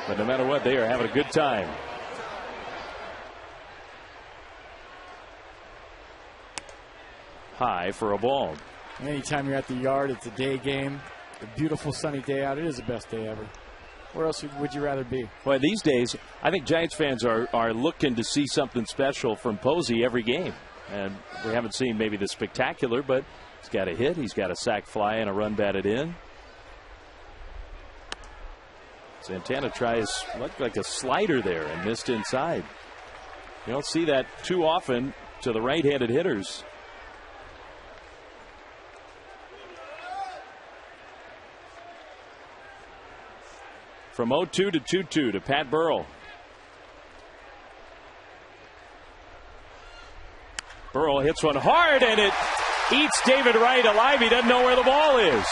But no matter what, they are having a good time. High for a ball. Anytime you're at the yard, it's a day game. A beautiful sunny day out. It is the best day ever. Where else would you rather be? Well, these days, I think Giants fans are looking to see something special from Posey every game. And we haven't seen maybe the spectacular, but he's got a hit, he's got a sac fly, and a run batted in. Santana tries, looked like a slider there and missed inside. You don't see that too often to the right-handed hitters. From 0-2 to 2-2 to Pat Burrell. Burrell hits one hard, and it eats David Wright alive. He doesn't know where the ball is.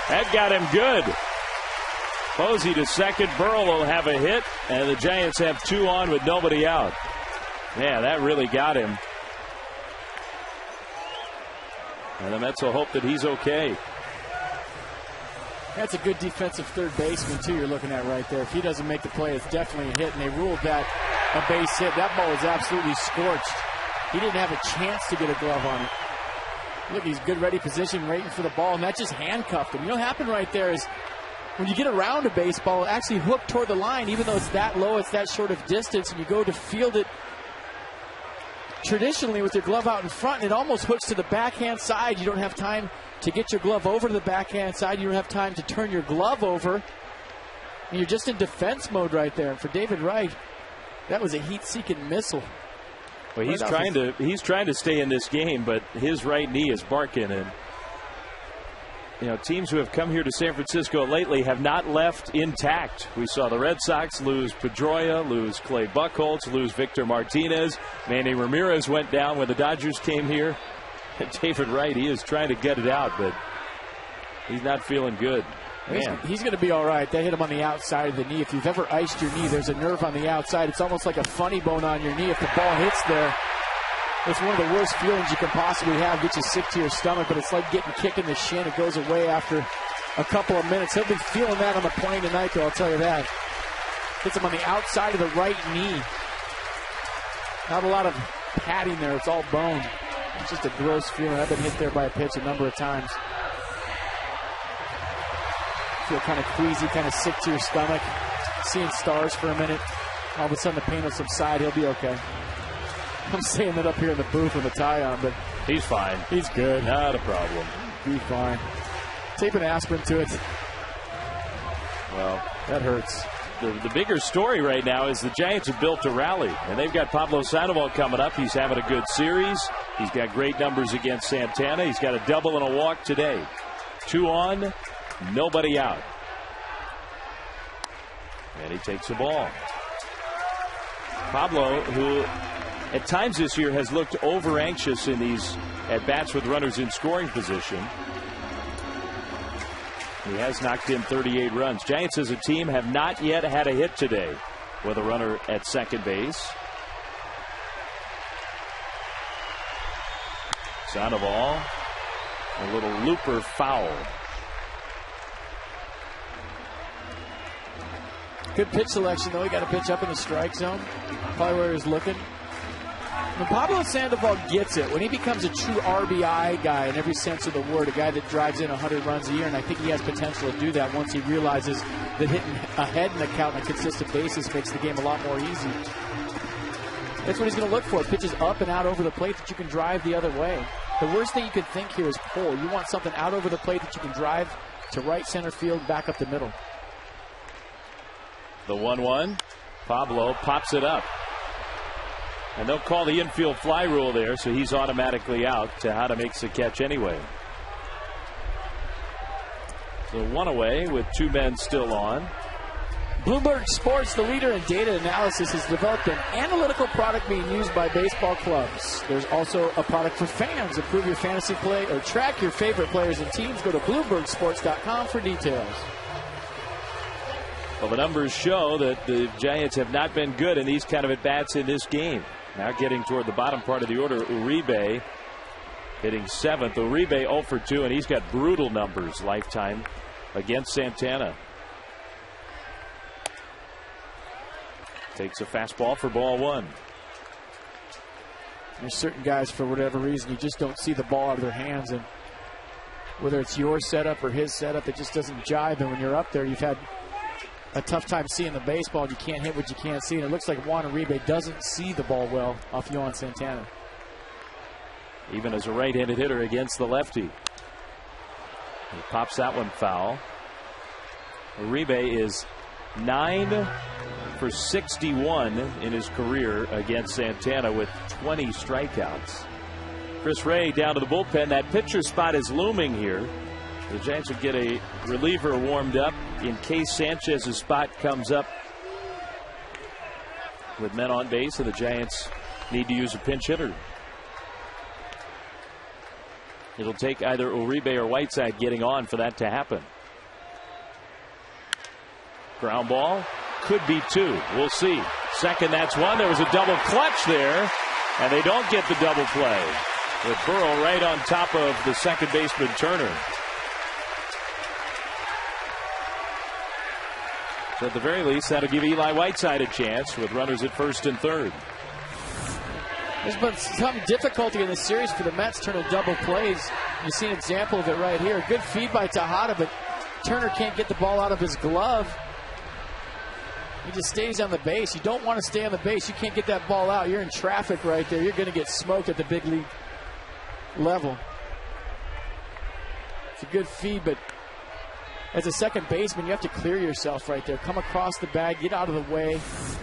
That got him good. Posey to second. Burrell will have a hit, and the Giants have 2 on with nobody out. Man, that really got him. And the Mets will hope that he's okay. That's a good defensive third baseman, too, you're looking at right there. If he doesn't make the play, it's definitely a hit, and they ruled that a base hit. That ball was absolutely scorched. He didn't have a chance to get a glove on it. Look, he's good ready position, waiting for the ball, and that just handcuffed him. You know what happened right there is when you get around a baseball, it actually hooked toward the line, even though it's that low, it's that short of distance, and you go to field it traditionally with your glove out in front, and it almost hooks to the backhand side. You don't have time to get your glove over to the backhand side. You don't have time to turn your glove over. And you're just in defense mode right there. And for David Wright, that was a heat-seeking missile. Well, he's trying to stay in this game, but his right knee is barking. And you know, teams who have come here to San Francisco lately have not left intact. We saw the Red Sox lose Pedroia, lose Clay Buchholz, lose Victor Martinez. Manny Ramirez went down when the Dodgers came here. And David Wright, he is trying to get it out, but he's not feeling good. He's going to be all right. They hit him on the outside of the knee. If you've ever iced your knee, there's a nerve on the outside. It's almost like a funny bone on your knee. If the ball hits there, it's one of the worst feelings you can possibly have. Gets you sick to your stomach, but it's like getting kicked in the shin. It goes away after a couple of minutes. He'll be feeling that on the plane tonight, though, I'll tell you that. Hits him on the outside of the right knee. Not a lot of padding there. It's all bone. It's just a gross feeling. I've been hit there by a pitch a number of times. Feel kind of queasy, kind of sick to your stomach. Seeing stars for a minute. All of a sudden the pain will subside. He'll be okay. I'm saying that up here in the booth with a tie on, but he's fine. He's good. Not a problem. Be fine. Take an aspirin to it. Well, that hurts. The bigger story right now is the Giants have built a rally, and they've got Pablo Sandoval coming up. He's having a good series. He's got great numbers against Santana. He's got a double and a walk today. 2 on, nobody out. And he takes the ball. Pablo, who at times this year has looked over anxious in these at bats with runners in scoring position. He has knocked in 38 runs. Giants as a team have not yet had a hit today with a runner at second base. Sandoval, a little looper foul. Good pitch selection, though. He got a pitch up in the strike zone. Probably where he was looking. When Pablo Sandoval gets it, when he becomes a true RBI guy in every sense of the word, a guy that drives in 100 runs a year, and I think he has potential to do that once he realizes that hitting ahead in the count on a consistent basis makes the game a lot more easy. That's what he's going to look for. Pitches up and out over the plate that you can drive the other way. The worst thing you could think here is pull. You want something out over the plate that you can drive to right center field, back up the middle. The 1-1. Pablo pops it up. And they'll call the infield fly rule there, so he's automatically out. Tejada makes the catch anyway. So one away with two men still on. Bloomberg Sports, the leader in data analysis, has developed an analytical product being used by baseball clubs. There's also a product for fans. Improve your fantasy play or track your favorite players and teams. Go to BloombergSports.com for details. Well, the numbers show that the Giants have not been good in these kind of at-bats in this game. Now getting toward the bottom part of the order, Uribe hitting 7th. Uribe 0 for 2, and he's got brutal numbers lifetime against Santana. Takes a fastball for ball 1. There's certain guys, for whatever reason, you just don't see the ball out of their hands, and whether it's your setup or his setup, it just doesn't jive. And when you're up there, you've had a tough time seeing the baseball, and you can't hit what you can't see. And it looks like Juan Uribe doesn't see the ball well off Yohan Santana. Even as a right-handed hitter against the lefty. He pops that one foul. Uribe is 9 for 61 in his career against Santana with 20 strikeouts. Chris Ray down to the bullpen. That pitcher spot is looming here. The Giants would get a reliever warmed up in case Sanchez's spot comes up with men on base, and the Giants need to use a pinch hitter. It'll take either Uribe or Whiteside getting on for that to happen. Ground ball. Could be 2. We'll see. Second, that's 1. There was a double clutch there, and they don't get the double play. With Burrow right on top of the second baseman Turner. So at the very least, that'll give Eli Whiteside a chance with runners at first and third. There's been some difficulty in the series for the Mets turning double plays. You see an example of it right here. Good feed by Tejada, but Turner can't get the ball out of his glove. He just stays on the base. You don't want to stay on the base. You can't get that ball out. You're in traffic right there. You're going to get smoked at the big league level. It's a good feed, but as a second baseman, you have to clear yourself right there. Come across the bag, get out of the way,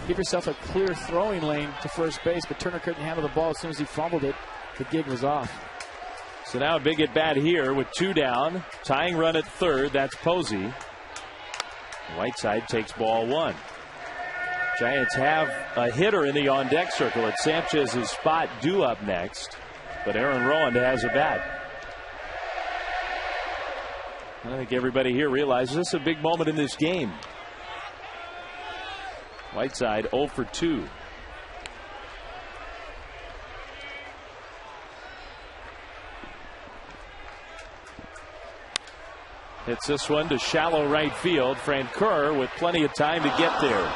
give yourself a clear throwing lane to first base, but Turner couldn't handle the ball. As soon as he fumbled it, the gig was off. So now a big at bat here with 2 down. Tying run at third, that's Posey. Whiteside takes ball 1. Giants have a hitter in the on-deck circle. It's Sanchez's spot due up next, but Aaron Rowand has a bat. I think everybody here realizes this is a big moment in this game. Whiteside 0 for 2. Hits this one to shallow right field. Francoeur with plenty of time to get there.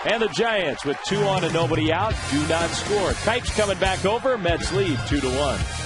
And the Giants with 2 on and nobody out do not score. Kite's coming back over. Mets lead 2-1.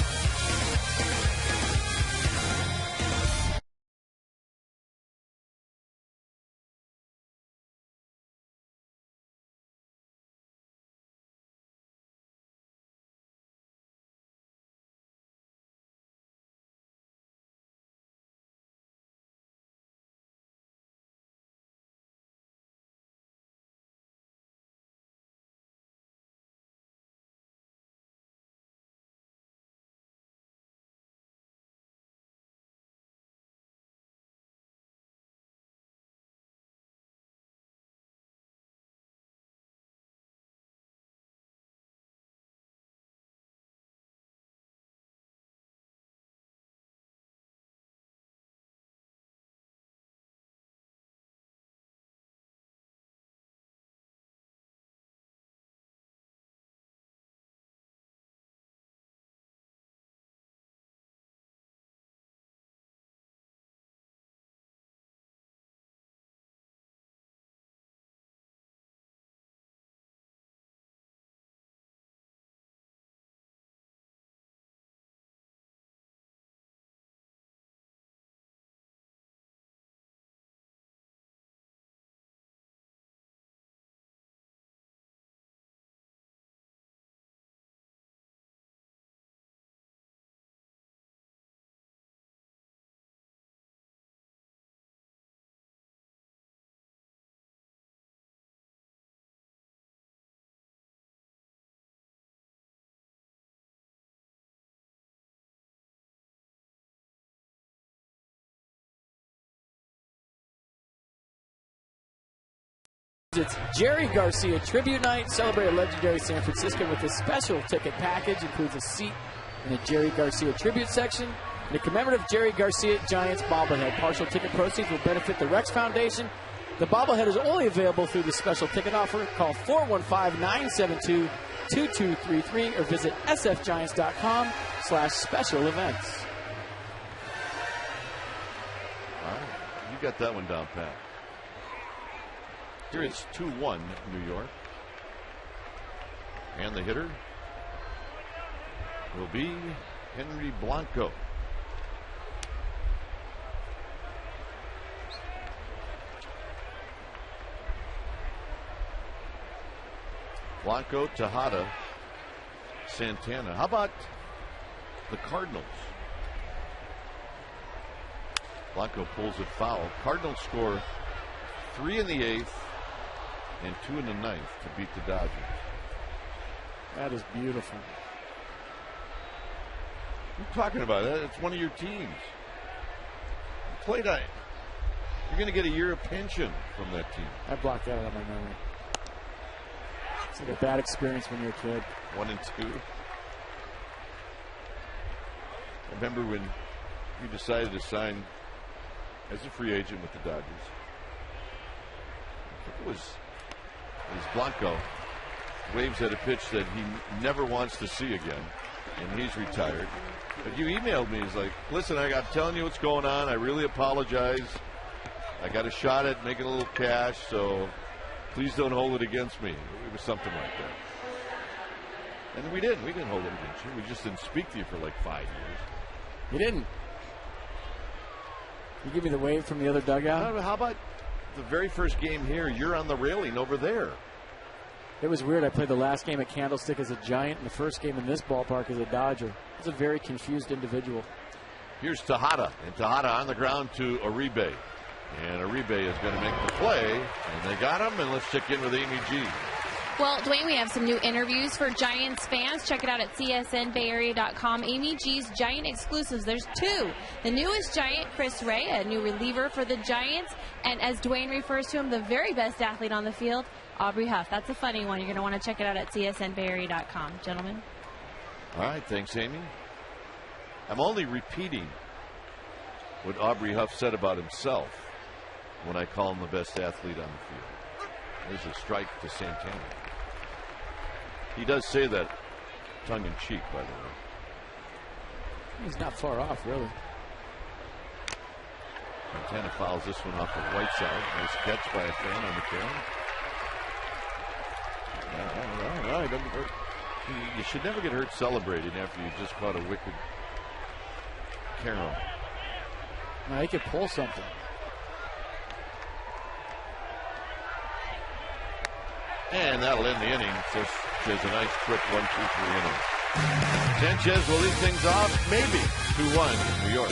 It's Jerry Garcia Tribute Night. Celebrate a legendary San Francisco with a special ticket package. Includes a seat in the Jerry Garcia Tribute section and a commemorative Jerry Garcia Giants bobblehead. Partial ticket proceeds will benefit the Rex Foundation. The bobblehead is only available through the special ticket offer. Call 415-972-2233 or visit sfgiants.com/special events. All right. You got that one down pat. Here it's 2-1 New York. And the hitter will be Henry Blanco. Blanco, Tejada, Santana. How about the Cardinals? Blanco pulls it foul. Cardinals score 3 in the 8th and 2 in the 9th to beat the Dodgers. That is beautiful. What are you talking about? It's one of your teams. You played on it. You're going to get a year of pension from that team. I blocked that out of my memory. It's like a bad experience when you're a kid. 1 and 2. I remember when you decided to sign as a free agent with the Dodgers. It was Blanco waves at a pitch that he never wants to see again, and he's retired. But you emailed me. He's like, listen, I'm telling you what's going on. I really apologize. I got a shot at making a little cash, so please don't hold it against me. It was something like that. And we didn't. We didn't hold it against you. We just didn't speak to you for like 5 years. You didn't. You give me the wave from the other dugout? How about the very first game here? You're on the railing over there. It was weird. I played the last game at Candlestick as a Giant and the first game in this ballpark as a Dodger. It's a very confused individual. Here's Tejada, and Tejada on the ground to Uribe. And Uribe is going to make the play, and they got him, and let's check in with Amy G. Well, Dwayne, we have some new interviews for Giants fans. Check it out at csnbayarea.com. Amy G's Giant exclusives. There's 2. The newest Giant, Chris Ray, a new reliever for the Giants. And as Dwayne refers to him, the very best athlete on the field, Aubrey Huff. That's a funny one. You're going to want to check it out at csnbayarea.com. Gentlemen. All right. Thanks, Amy. I'm only repeating what Aubrey Huff said about himself when I call him the best athlete on the field. There's a strike to Santana. He does say that tongue-in-cheek, by the way. He's not far off, really. Santana fouls this one off of Whiteside. Nice catch by a fan on the carry. You should never get hurt celebrating after you just caught a wicked carry. Now he could pull something. And that'll end the inning. Sanchez a nice quick 1-2-3 inning. Sanchez will lead things off, maybe 2-1 New York.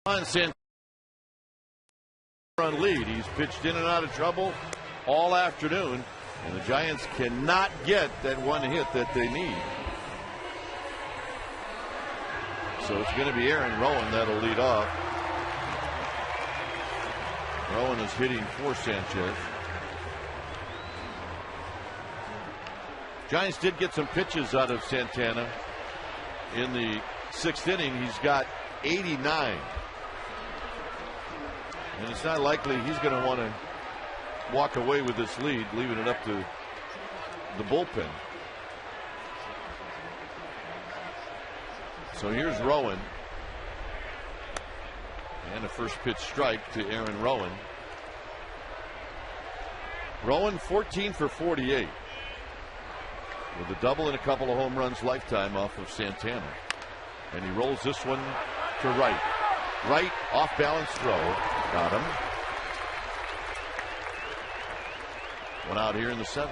On Santana run lead. He's pitched in and out of trouble all afternoon, and the Giants cannot get that one hit that they need. So it's going to be Aaron Rowan that'll lead off. Rowan is hitting for Sanchez. Giants did get some pitches out of Santana in the 6th inning. He's got 89. And it's not likely he's going to want to walk away with this lead, leaving it up to the bullpen. So here's Rowan. And a first pitch strike to Aaron Rowan. Rowan 14 for 48. With a double and a couple of home runs lifetime off of Santana. And he rolls this one to Wright. Wright off balance throw. Got him. One out here in the 7th.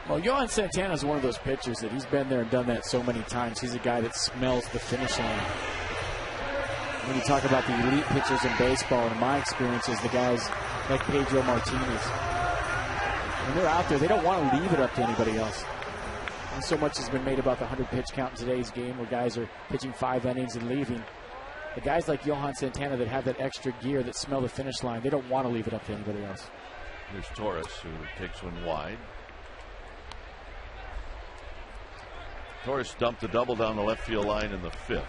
Well, Johan Santana is one of those pitchers that he's been there and done that so many times. He's a guy that smells the finish line. When you talk about the elite pitchers in baseball, in my experiences, the guys like Pedro Martinez, when they're out there, they don't want to leave it up to anybody else. And so much has been made about the 100-pitch count in today's game where guys are pitching 5 innings and leaving. The guys like Johan Santana that have that extra gear, that smell the finish line, they don't want to leave it up to anybody else. Here's Torres, who takes one wide. Torres dumped a double down the left field line in the 5th.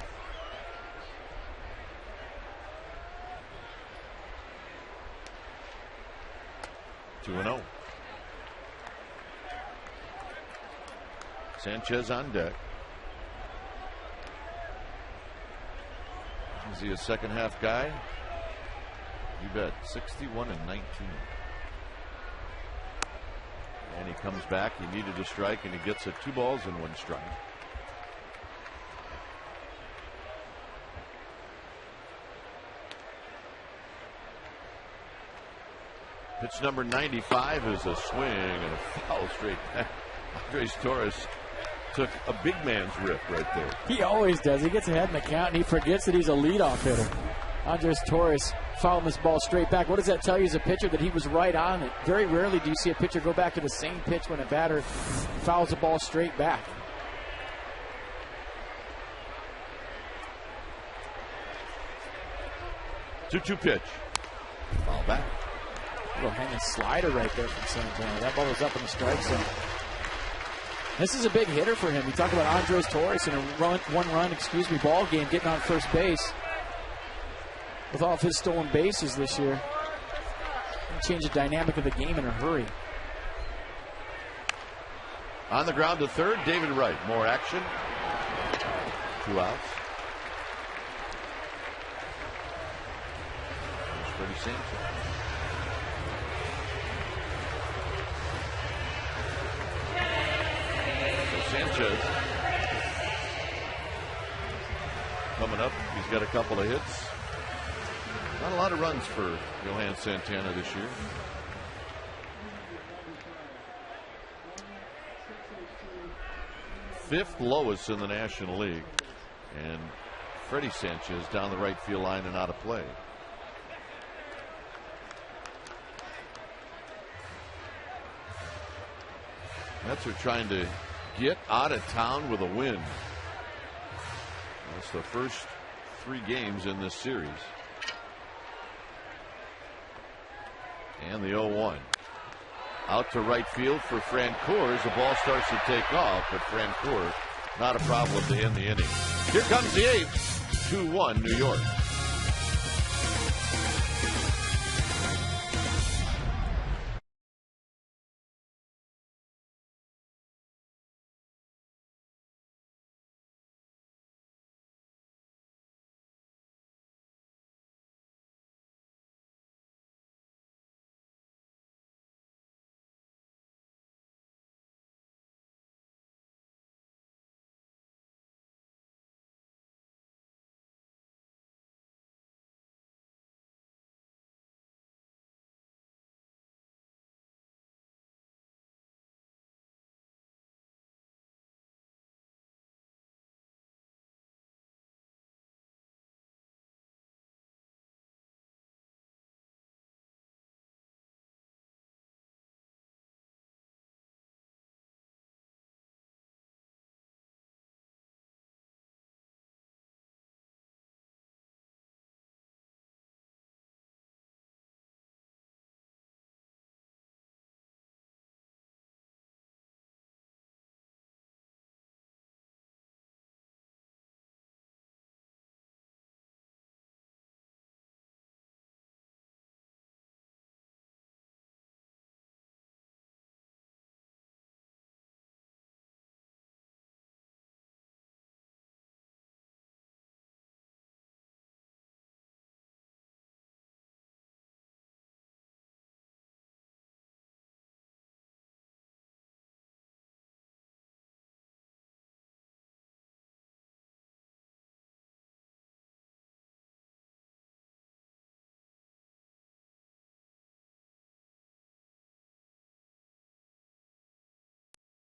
Two and 0. Sanchez on deck. Is he a second half guy? You bet. 61 and 19. And he comes back. He needed a strike, and he gets it 2 balls and 1 strike. Pitch number 95 is a swing and a foul straight back. Andres Torres took a big man's rip right there. He always does. He gets ahead in the count, and he forgets that he's a leadoff hitter. Andres Torres fouling this ball straight back. What does that tell you as a pitcher? That he was right on it. Very rarely do you see a pitcher go back to the same pitch when a batter fouls the ball straight back. Two pitch. Foul back. A little hanging slider right there from Santana. That ball was up in the strike zone. This is a big hitter for him. You talk about Andres Torres in a one-run ball game, getting on first base. With all of his stolen bases this year, change the dynamic of the game in a hurry. On the ground to third, David Wright. More action. 2 outs. There's Freddie Sanchez. Sanchez coming up. He's got a couple of hits. Not a lot of runs for Johan Santana this year. Fifth lowest in the National League. And Freddie Sanchez down the right field line and out of play. Mets are trying to get out of town with a win. That's the first 3 games in this series. And the 0-1. Out to right field for Francoeur as the ball starts to take off, but Francoeur not a problem to end the inning. Here comes the 8th. 2-1 New York.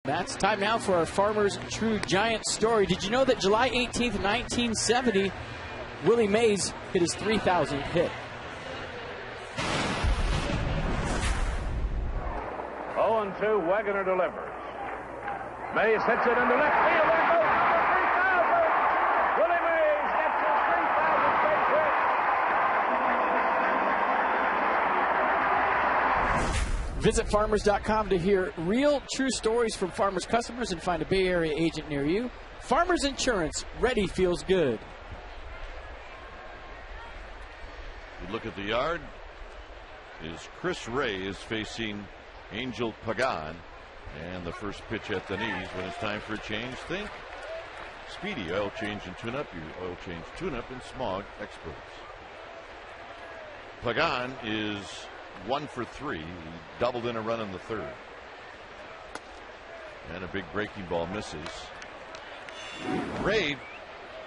That's time now for our Farmers True Giant story. Did you know that July 18th, 1970, Willie Mays hit his 3,000th hit? 0-2, Wegener delivers. Mays hits it into left field. There goes number 3,000. Willie Mays gets his 3,000th base hit. Visit farmers.com to hear real, true stories from Farmers customers and find a Bay Area agent near you. Farmers Insurance, ready feels good. You look at the yard. Chris Ray is facing Angel Pagan, and the first pitch at the knees. When it's time for a change, think Speedy oil change and tune-up. Your oil change, tune-up, and smog experts. Pagan is 1 for 3. He doubled in a run in the third, and a big breaking ball misses. Ray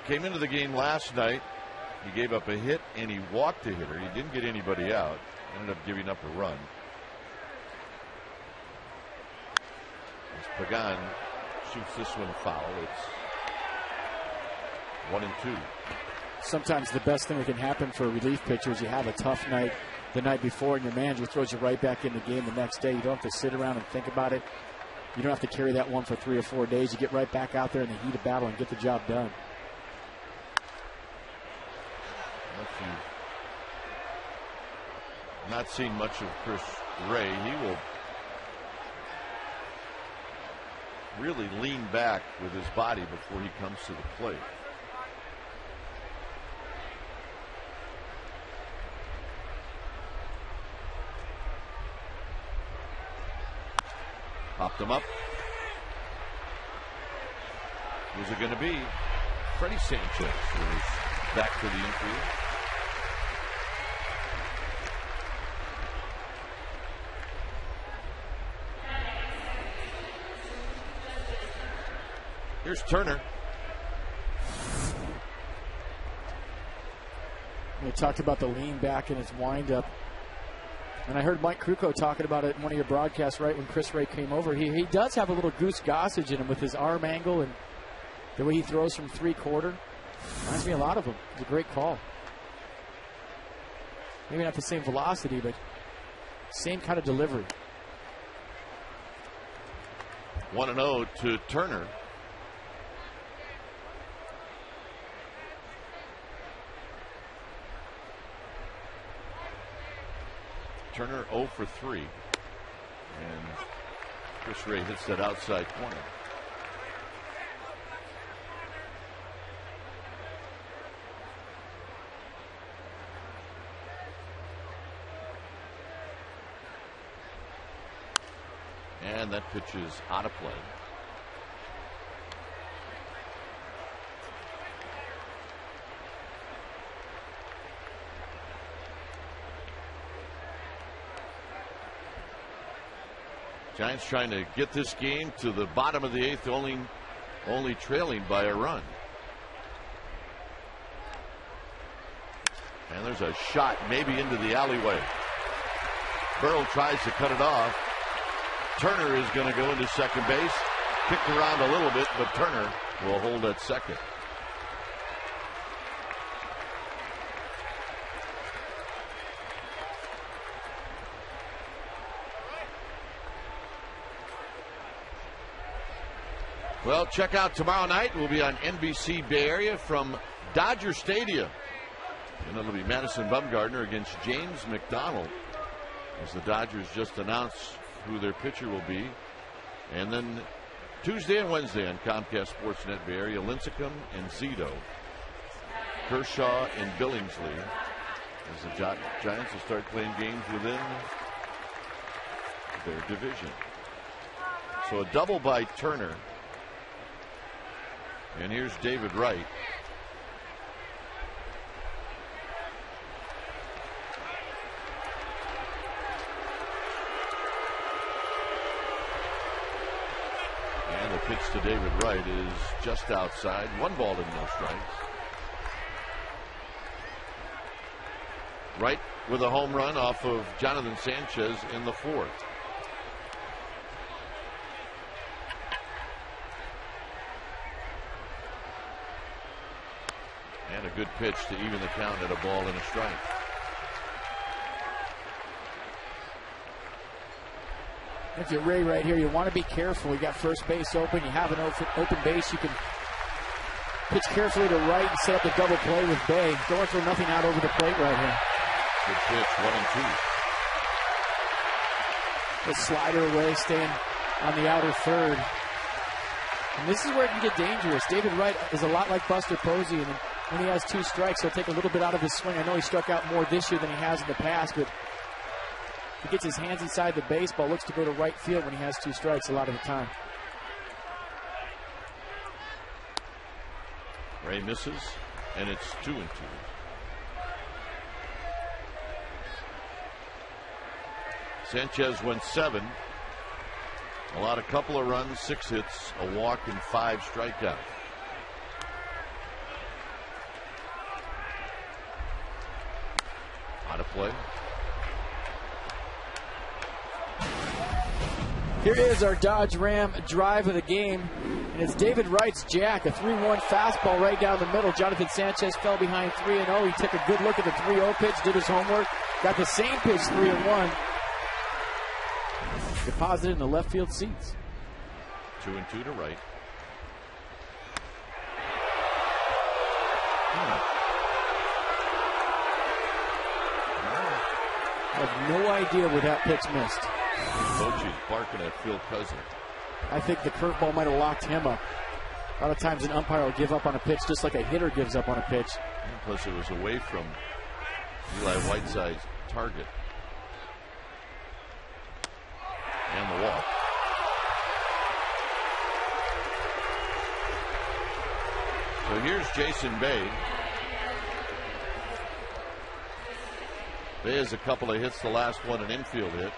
came into the game last night. He gave up a hit and he walked a hitter. He didn't get anybody out. Ended up giving up a run. As Pagan shoots this one foul, it's 1-2. Sometimes the best thing that can happen for a relief pitcher is you have a tough night the night before and your manager throws you right back in the game the next day. You don't have to sit around and think about it. You don't have to carry that one for 3 or 4 days. You get right back out there in the heat of battle and get the job done. Not seen much of Chris Ray. He will really lean back with his body before he comes to the plate. Popped him up. Who's it going to be? Freddie Sanchez is back to the infield. Here's Turner. We talked about the lean back in his windup. And I heard Mike Krukow talking about it in one of your broadcasts right when Chris Ray came over. He does have a little Goose Gossage in him with his arm angle and the way he throws from 3/4. Reminds me a lot of him. It's a great call. Maybe not the same velocity, but same kind of delivery. 1-0 to Turner. Turner 0 for 3. And Chris Ray hits that outside corner. And that pitch is out of play. Giants trying to get this game to the bottom of the 8th, only trailing by a run. And there's a shot maybe into the alleyway. Burrell tries to cut it off. Turner is going to go into second base. Kicked around a little bit, but Turner will hold at second. Well, check out tomorrow night. We'll be on NBC Bay Area from Dodger Stadium. And it'll be Madison Bumgarner against James McDonald, as the Dodgers just announced who their pitcher will be. And then Tuesday and Wednesday on Comcast Sportsnet Bay Area, Lincecum and Zito, Kershaw and Billingsley, as the Giants will start playing games within their division. So a double by Turner. And here's David Wright. And the pitch to David Wright is just outside. 1 ball and no strikes. Wright with a home run off of Jonathan Sanchez in the 4th. good pitch to even the count at a ball and a strike. If you're Ray right here, you want to be careful. You got first base open. You have an open base. You can pitch carefully to right and set up the double play with Bay. Don't throw nothing out over the plate right here. Good pitch, 1-2. The slider away, staying on the outer third. And this is where it can get dangerous. David Wright is a lot like Buster Posey, and when he has 2 strikes, he'll take a little bit out of his swing. I know he struck out more this year than he has in the past, but he gets his hands inside the baseball, looks to go to right field when he has 2 strikes a lot of the time. Ray misses, and it's 2-2. Sanchez went 7. Allowed a couple of runs, 6 hits, a walk, and 5 strikeouts. Out of play. Here is our Dodge Ram drive of the game, and it's David Wright's jack, a 3-1 fastball right down the middle. Jonathan Sanchez fell behind 3-0. He took a good look at the 3-0 pitch, did his homework, got the same pitch 3-1. Deposited in the left field seats. 2-2 to Wright. I have no idea where that pitch missed. Bochy's barking at Phil Cousin. I think the curveball might have locked him up. A lot of times an umpire will give up on a pitch just like a hitter gives up on a pitch. Plus it was away from Eli Whiteside's target. And the walk. So here's Jason Bay. Bay has a couple of hits, the last one an infield hit.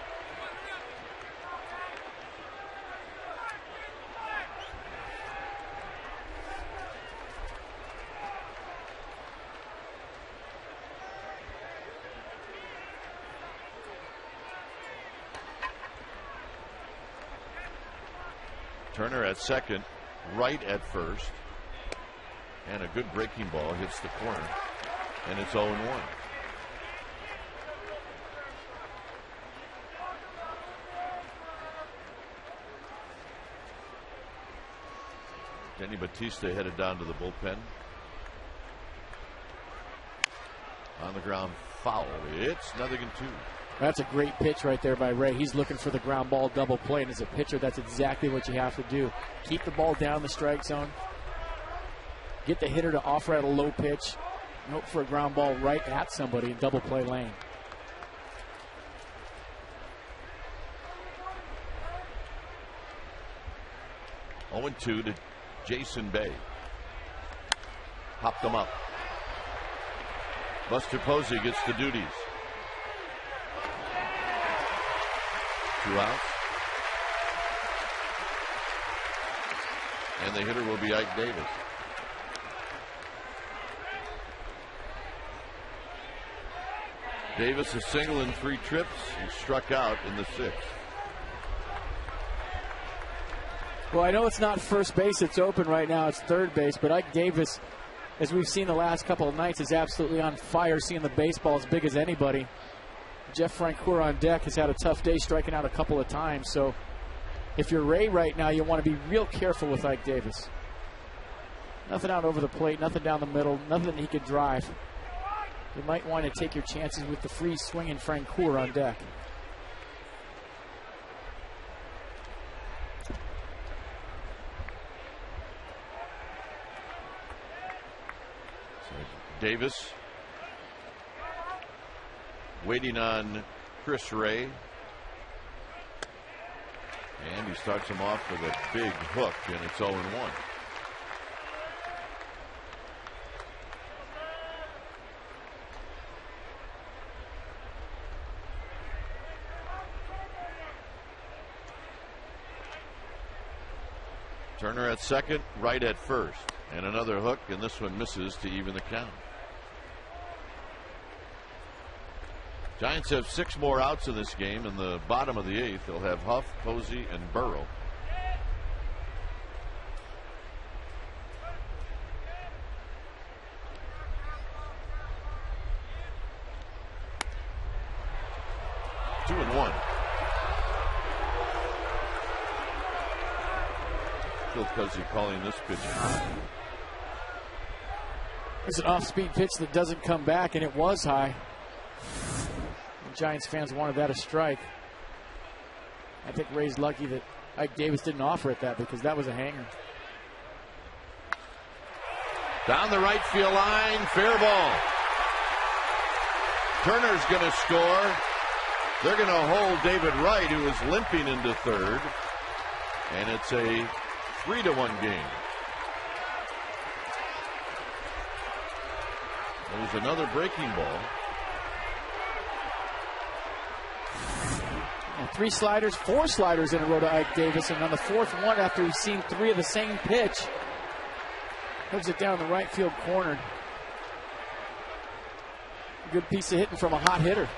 Turner at second, Wright at first, and a good breaking ball hits the corner, and it's 0-1. Denny Bautista headed down to the bullpen. On the ground, foul. It's 0-2. That's a great pitch right there by Ray. He's looking for the ground ball double play, and as a pitcher, that's exactly what you have to do. Keep the ball down the strike zone. Get the hitter to offer at a low pitch. And hope for a ground ball right at somebody in double play lane. Oh, 2 to Jason Bay. Popped them up. Buster Posey gets the duties. 2 outs. And the hitter will be Ike Davis. Davis a single in 3 trips. He struck out in the 6th. Well, I know it's not first base. It's open right now. It's third base. But Ike Davis, as we've seen the last couple of nights, is absolutely on fire, seeing the baseball as big as anybody. Jeff Francoeur on deck has had a tough day, striking out a couple of times. So if you're Ray right now, you want to be real careful with Ike Davis. Nothing out over the plate, nothing down the middle, nothing he could drive. You might want to take your chances with the free swinging Francoeur on deck. So Davis waiting on Chris Ray. And he starts him off with a big hook, and it's 0-1. Turner at second, Wright at first, and another hook, and this one misses to even the count. Giants have 6 more outs in this game. In the bottom of the 8th, they'll have Huff, Posey, and Burrow. 1. Phil Cuzzy calling this pitch. It's an off-speed pitch that doesn't come back, and it was high. The Giants fans wanted that a strike. I think Ray's lucky that Ike Davis didn't offer it that, because that was a hanger. Down the right field line, fair ball. Turner's going to score. They're going to hold David Wright, who is limping into third. And it's a 3-1 game. There's another breaking ball. And 3 sliders, 4 sliders in a row to Ike Davis. And on the 4th one, after he's seen 3 of the same pitch, puts it down the right field corner. Good piece of hitting from a hot hitter.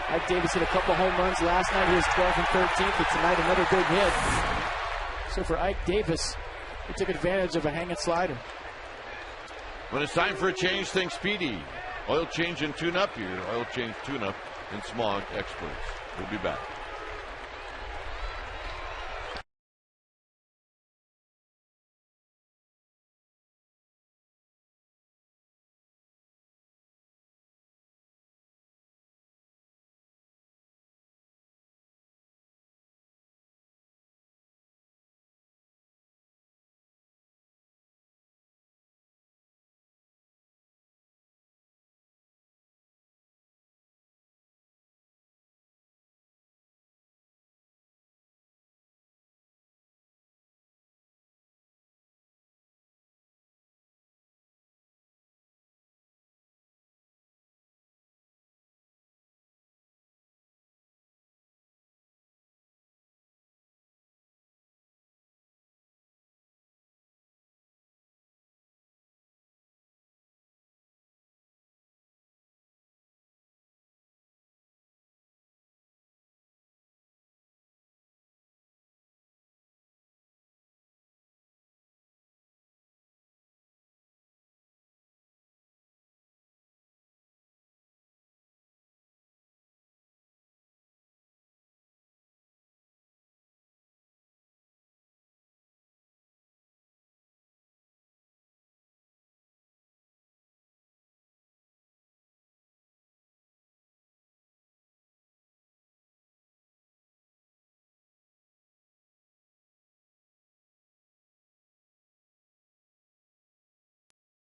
Ike Davis hit a couple home runs last night. He was 12th and 13th. But tonight, another big hit. So for Ike Davis, he took advantage of a hanging slider. When it's time for a change, think Speedy. Oil change and tune-up. Your oil change tune-up and smog experts. We'll be back.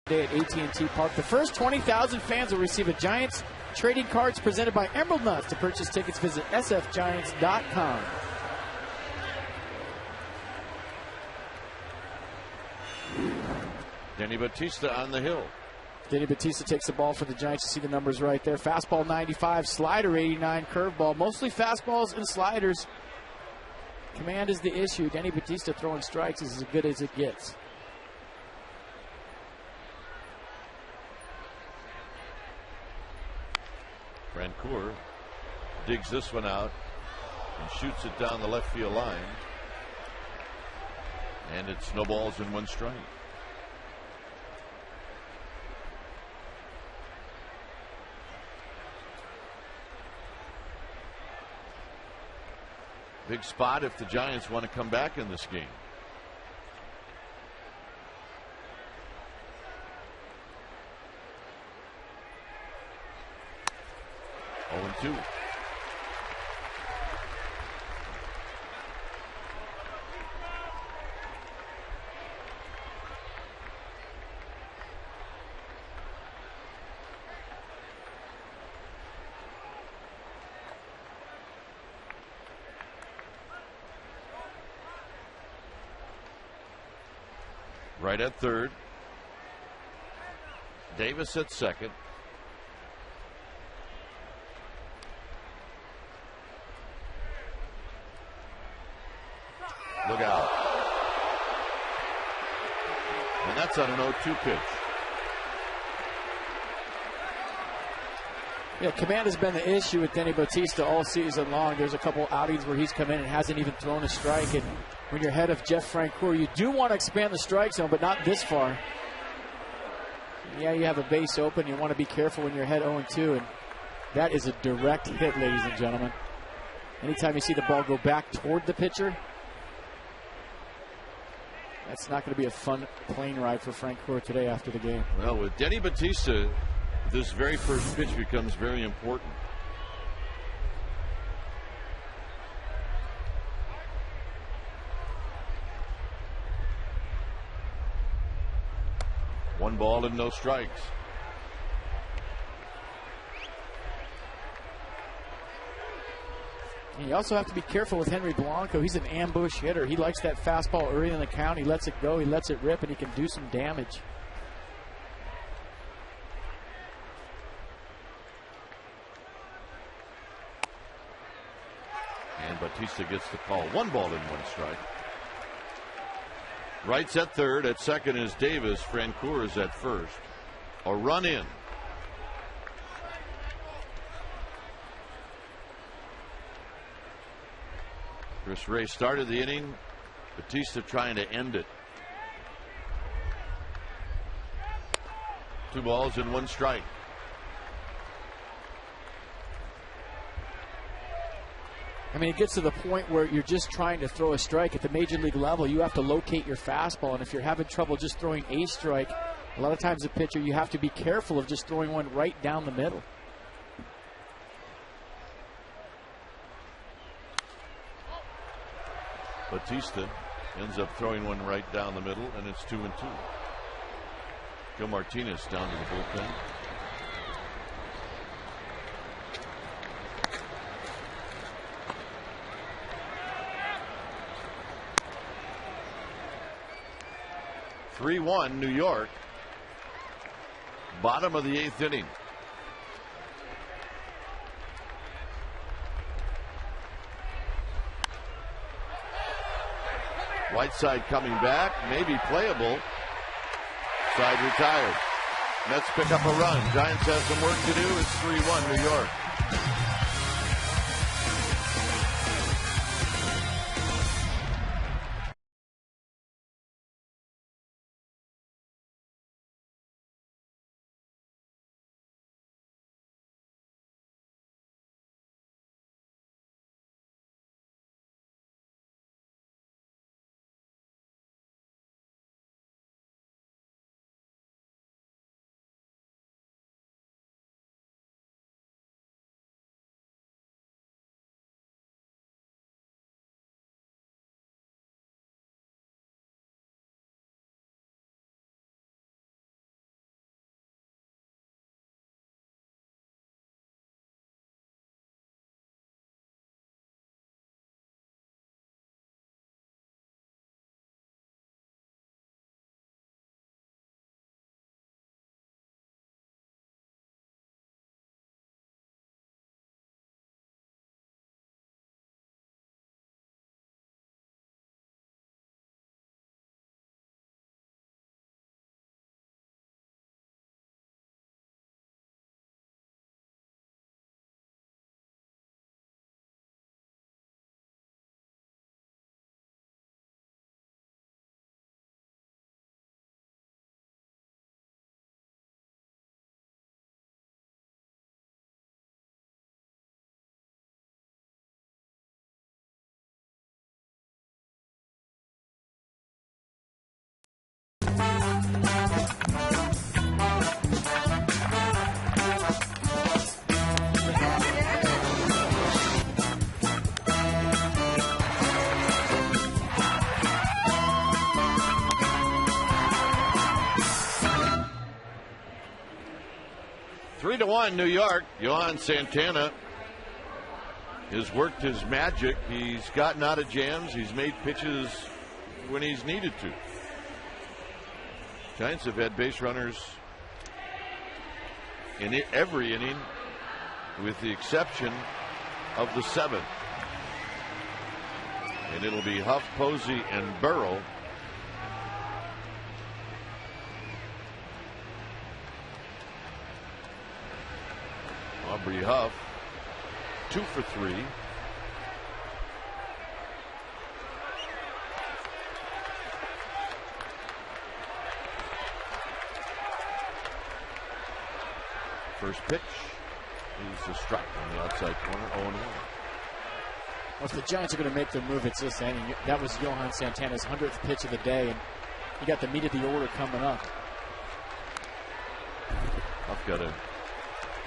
At AT&T Park, the first 20,000 fans will receive a Giants trading cards presented by Emerald Nuts. To purchase tickets, visit sfgiants.com. Denny Bautista on the hill. Denny Bautista takes the ball for the Giants. You see the numbers right there. Fastball 95, slider 89, curveball. Mostly fastballs and sliders. Command is the issue. Denny Bautista throwing strikes is as good as it gets. Rancourt digs this one out and shoots it down the left field line. And it's no balls and 1 strike. Big spot if the Giants want to come back in this game. Oh, 2. Right at third. Davis at second. Look out. And that's on an 0-2 pitch. Yeah, command has been the issue with Denny Bautista all season long. There's a couple outings where he's come in and hasn't even thrown a strike. And when you're ahead of Jeff Francoeur, you do want to expand the strike zone, but not this far. Yeah, you have a base open. You want to be careful when you're ahead 0-2. And that is a direct hit, ladies and gentlemen. anytime you see the ball go back toward the pitcher, that's not going to be a fun plane ride for Frank Gore today after the game. Well, with Denny Bautista, this very first pitch becomes very important. One ball and no strikes. And you also have to be careful with Henry Blanco. He's an ambush hitter. He likes that fastball early in the count. He lets it go. He lets it rip, and he can do some damage. And Bautista gets the call. One ball and one strike. Wright's at third. At second is Davis. Francoeur is at first. A run in. Chris Ray started the inning. Bautista trying to end it. 2 balls and 1 strike. I mean, it gets to the point where you're just trying to throw a strike. At the major league level, you have to locate your fastball. And if you're having trouble just throwing a strike, a lot of times a pitcher, you have to be careful of just throwing one right down the middle. Bautista ends up throwing one right down the middle, and it's 2-2. Joe Martinez down to the bullpen. (3-1) New York. Bottom of the 8th inning. Whiteside coming back, maybe playable. Side retired. Mets pick up a run. Giants have some work to do. It's 3-1 New York. Three to 1 New York. Yohan Santana has worked his magic. He's gotten out of jams. He's made pitches when he's needed to. Giants have had base runners in every inning with the exception of the 7th. And it'll be Huff, Posey, and Burrow. Aubrey Huff, 2 for 3. First pitch is a strike on the outside corner, 0-1. Well, if the Giants are going to make their move, it's this inning. That was Johan Santana's 100th pitch of the day, and you got the meat of the order coming up. I've got a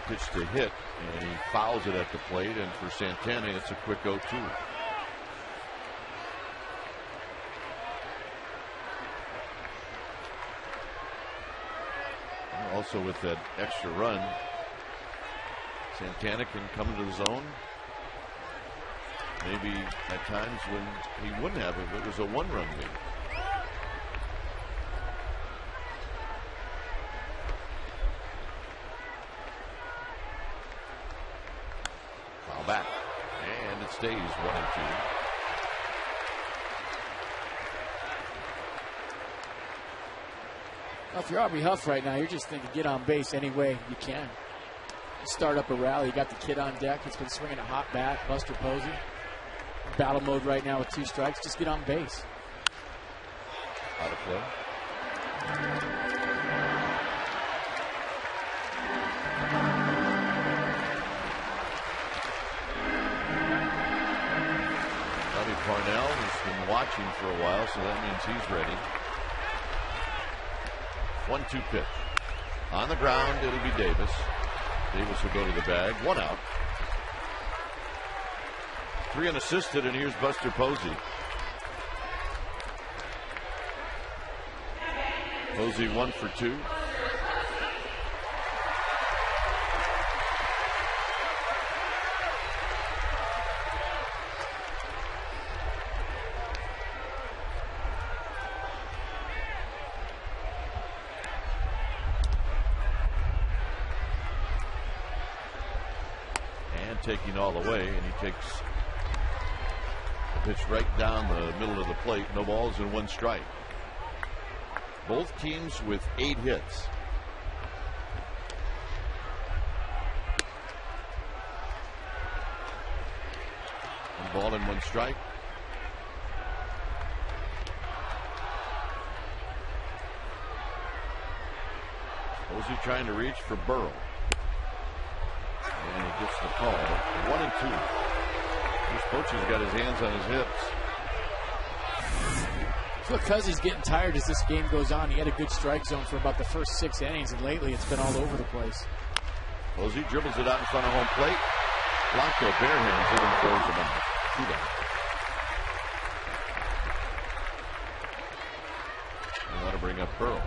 pitch to hit, and he fouls it at the plate, and for Santana, it's a quick 0-2. Also with that extra run, Santana can come into the zone. Maybe at times when he wouldn't have if it was a one-run lead. Foul back, and it stays 1-2. Well, if you're Aubrey Huff right now, you're just thinking get on base any way you can. Start up a rally. You got the kid on deck. He's been swinging a hot bat, Buster Posey. Battle mode right now with 2 strikes. Just get on base. Out of play. Bobby Parnell has been watching for a while, so that means he's ready. 1-2 pitch. On the ground, it'll be Davis. Davis will go to the bag. 1 out. 3 unassisted, and here's Buster Posey. Posey 1 for 2. Taking all the way, and he takes the pitch right down the middle of the plate. No balls and 1 strike. Both teams with 8 hits. One ball and 1 strike. Posey trying to reach for Burrow. And he gets the call. 1-2. This Poach's got his hands on his hips. So because he's getting tired as this game goes on, he had a good strike zone for about the first 6 innings, and lately it's been all over the place. Posey dribbles it out in front of home plate. Blanco barehands it and throws him out. 2 down. And that'll bring up Burrow.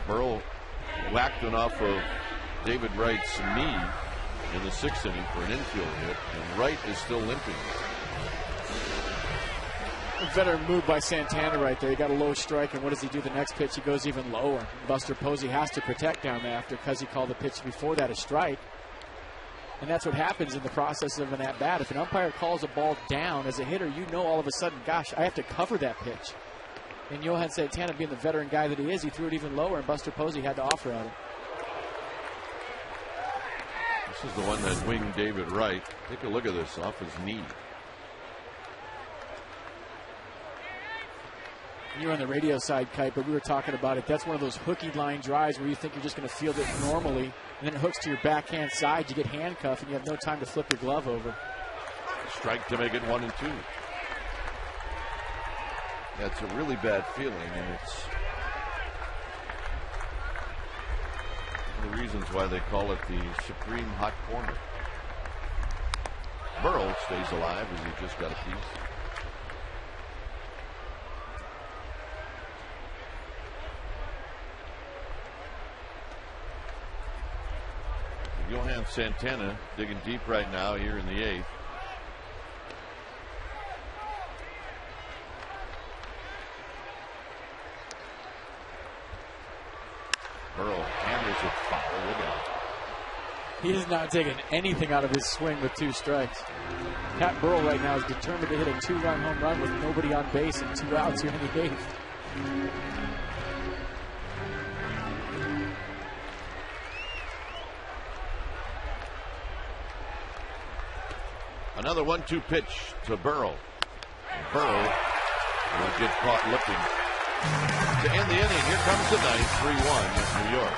Burrow whacked one off of David Wright's knee in the 6th inning for an infield hit, and Wright is still limping. A veteran move by Santana right there. He got a low strike, and what does he do the next pitch? He goes even lower. Buster Posey has to protect down after because he called the pitch before that a strike. And that's what happens in the process of an at-bat. If an umpire calls a ball down as a hitter, you know all of a sudden, gosh, I have to cover that pitch. And Johan Santana, being the veteran guy that he is, he threw it even lower, and Buster Posey had to offer at it. This is the one that winged David Wright. Take a look at this off his knee. You're on the radio side, Kite, but we were talking about it. That's one of those hooky line drives where you think you're just going to field it normally, and then it hooks to your backhand side. You get handcuffed, and you have no time to flip your glove over. Strike to make it 1-2. That's a really bad feeling, and it's one of the reasons why they call it the supreme hot corner. Burrow stays alive as he just got a piece. Johan Santana digging deep right now here in the 8th. Burrow hammers it foul. Look at it. He is not taking anything out of his swing with 2 strikes. Pat Burrell right now is determined to hit a 2-run home run with nobody on base and 2 outs here in the 8th. Another 1-2 pitch to Burrow. Burrow will get caught looking. To end the inning, here comes the ninth, 3-1 New York.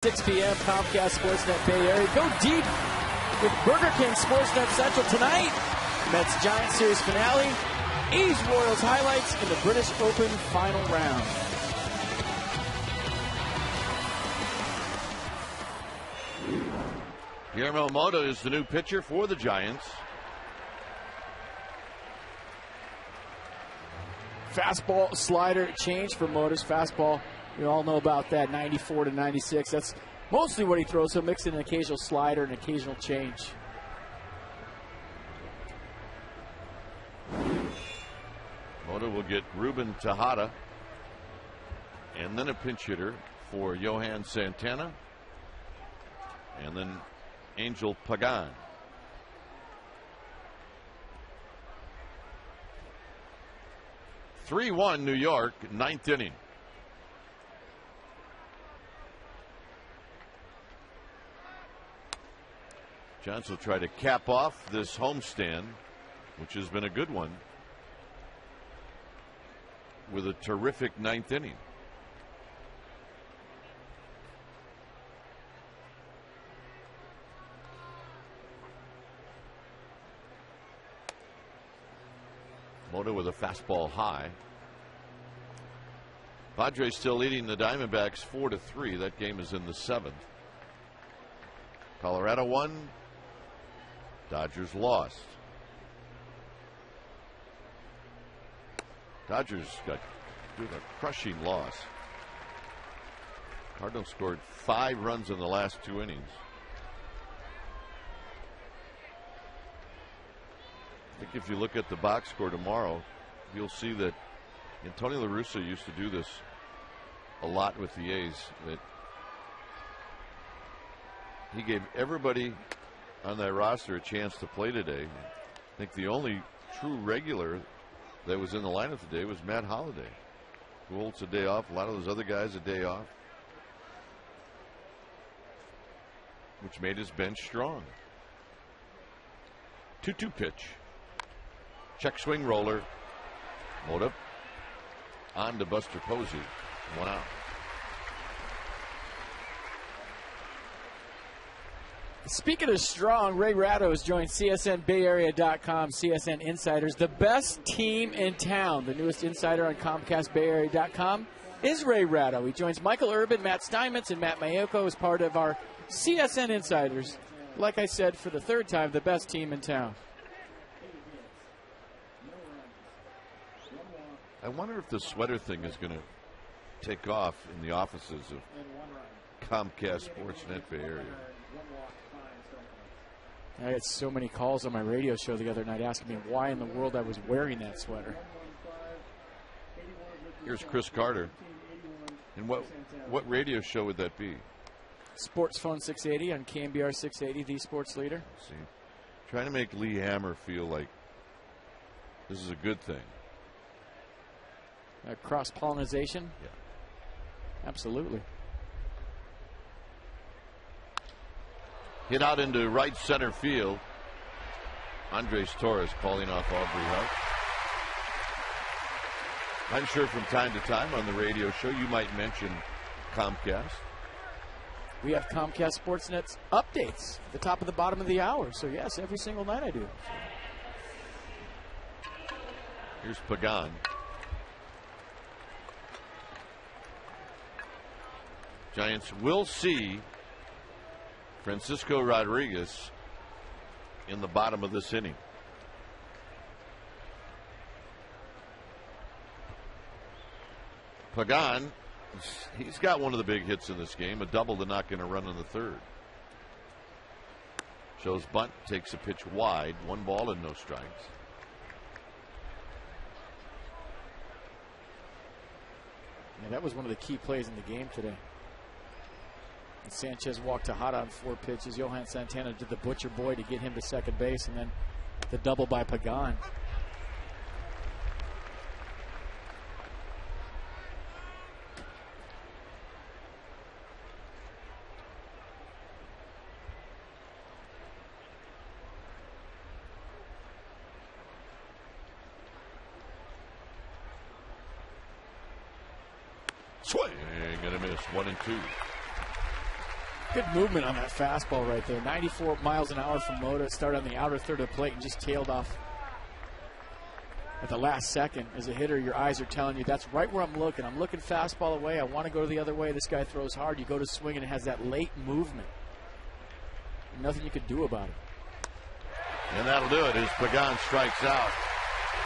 Six p.m. Comcast Sportsnet Bay Area. Go deep with Burger King Sportsnet Central tonight. Mets Giants Series finale. A's Royals highlights in the British Open final round. Guillermo Mota is the new pitcher for the Giants. Fastball slider change for Mota's fastball. We all know about that, 94 to 96. That's mostly what he throws. He'll mix in an occasional slider and occasional change. Mota will get Ruben Tejada and then a pinch hitter for Johan Santana and then Angel Pagan. (3-1) New York, ninth inning. Giants will try to cap off this homestand, which has been a good one, with a terrific ninth inning. Mota with a fastball high. Padres still leading the Diamondbacks 4-3. That game is in the seventh. Colorado won. Dodgers lost. Dodgers got a crushing loss. Cardinals scored 5 runs in the last 2 innings. I think if you look at the box score tomorrow, you'll see that Tony La Russa used to do this a lot with the A's, that he gave everybody on that roster a chance to play today. I think the only true regular that was in the lineup today was Matt Holliday, who holds a day off. A lot of those other guys a day off, which made his bench strong. 2-2 pitch. Check swing roller. Mota on to Buster Posey. 1 out. Speaking of strong, Ray Ratto has joined CSNBayArea.com, CSN Insiders. The best team in town. The newest insider on ComcastBayArea.com is Ray Ratto. He joins Michael Urban, Matt Steinmetz, and Matt Mayoko as part of our CSN Insiders. Like I said, for the third time, the best team in town. I wonder if the sweater thing is going to take off in the offices of Comcast Sportsnet Bay Area. I had so many calls on my radio show the other night asking me why in the world I was wearing that sweater. Here's Chris Carter. And what radio show would that be? Sports Phone 680 on KMBR 680, the sports leader. Let's see. Trying to make Lee Hammer feel like this is a good thing. Cross-pollination? Yeah. Absolutely. Hit out into right center field. Andres Torres calling off Aubrey Hart. I'm sure from time to time on the radio show you might mention Comcast. We have Comcast Sportsnet's updates at the top of the bottom of the hour. So, yes, every single night I do. Here's Pagan. Giants will see Francisco Rodriguez in the bottom of this inning. Pagan, he's got one of the big hits in this game, a double to knock in a run in the third. Shows bunt, takes a pitch wide, 1 ball and no strikes. Yeah, that was one of the key plays in the game today. And Sanchez walked to hot on 4 pitches. Johan Santana did the butcher boy to get him to second base, and then the double by Pagan. Swing and a miss, 1-2. Good movement on that fastball right there. 94 miles an hour from Mota. Started on the outer third of the plate and just tailed off at the last second. As a hitter, your eyes are telling you that's right where I'm looking. I'm looking fastball away. I want to go the other way. This guy throws hard. You go to swing and it has that late movement. Nothing you could do about it. And that'll do it as Pagan strikes out.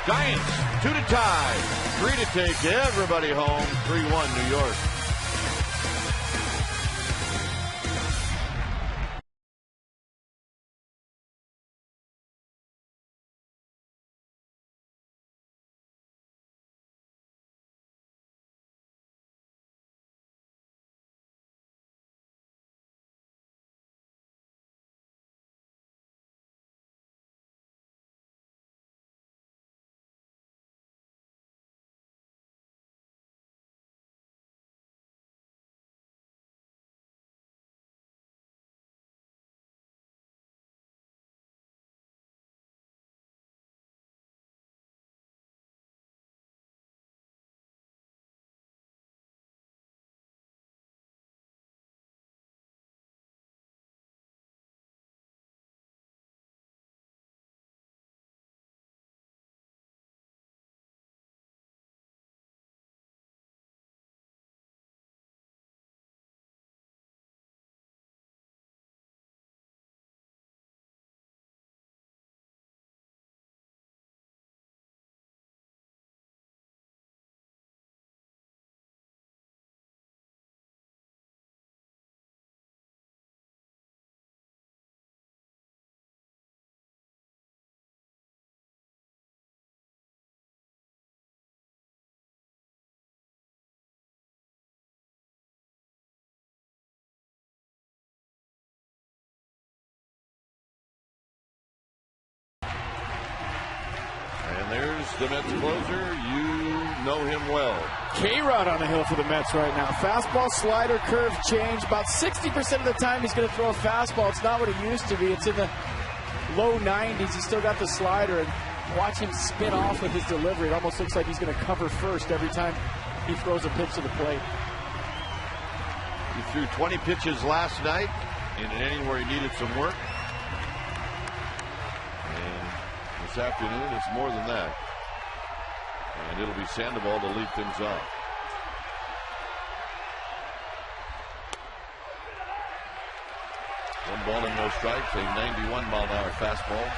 Giants 2 to tie, 3 to take everybody home. 3-1 New York. And there's the Mets closer. You know him well. K-Rod on the hill for the Mets right now. Fastball, slider, curve, change. About 60% of the time he's going to throw a fastball. It's not what it used to be. It's in the low 90s. He's still got the slider. And watch him spin off with his delivery. It almost looks like he's going to cover first every time he throws a pitch to the plate. He threw 20 pitches last night in an inning where he needed some work. This afternoon, it's more than that. And it'll be Sandoval to lead things off. One ball and no strikes, a 91-mile-an-hour fastball.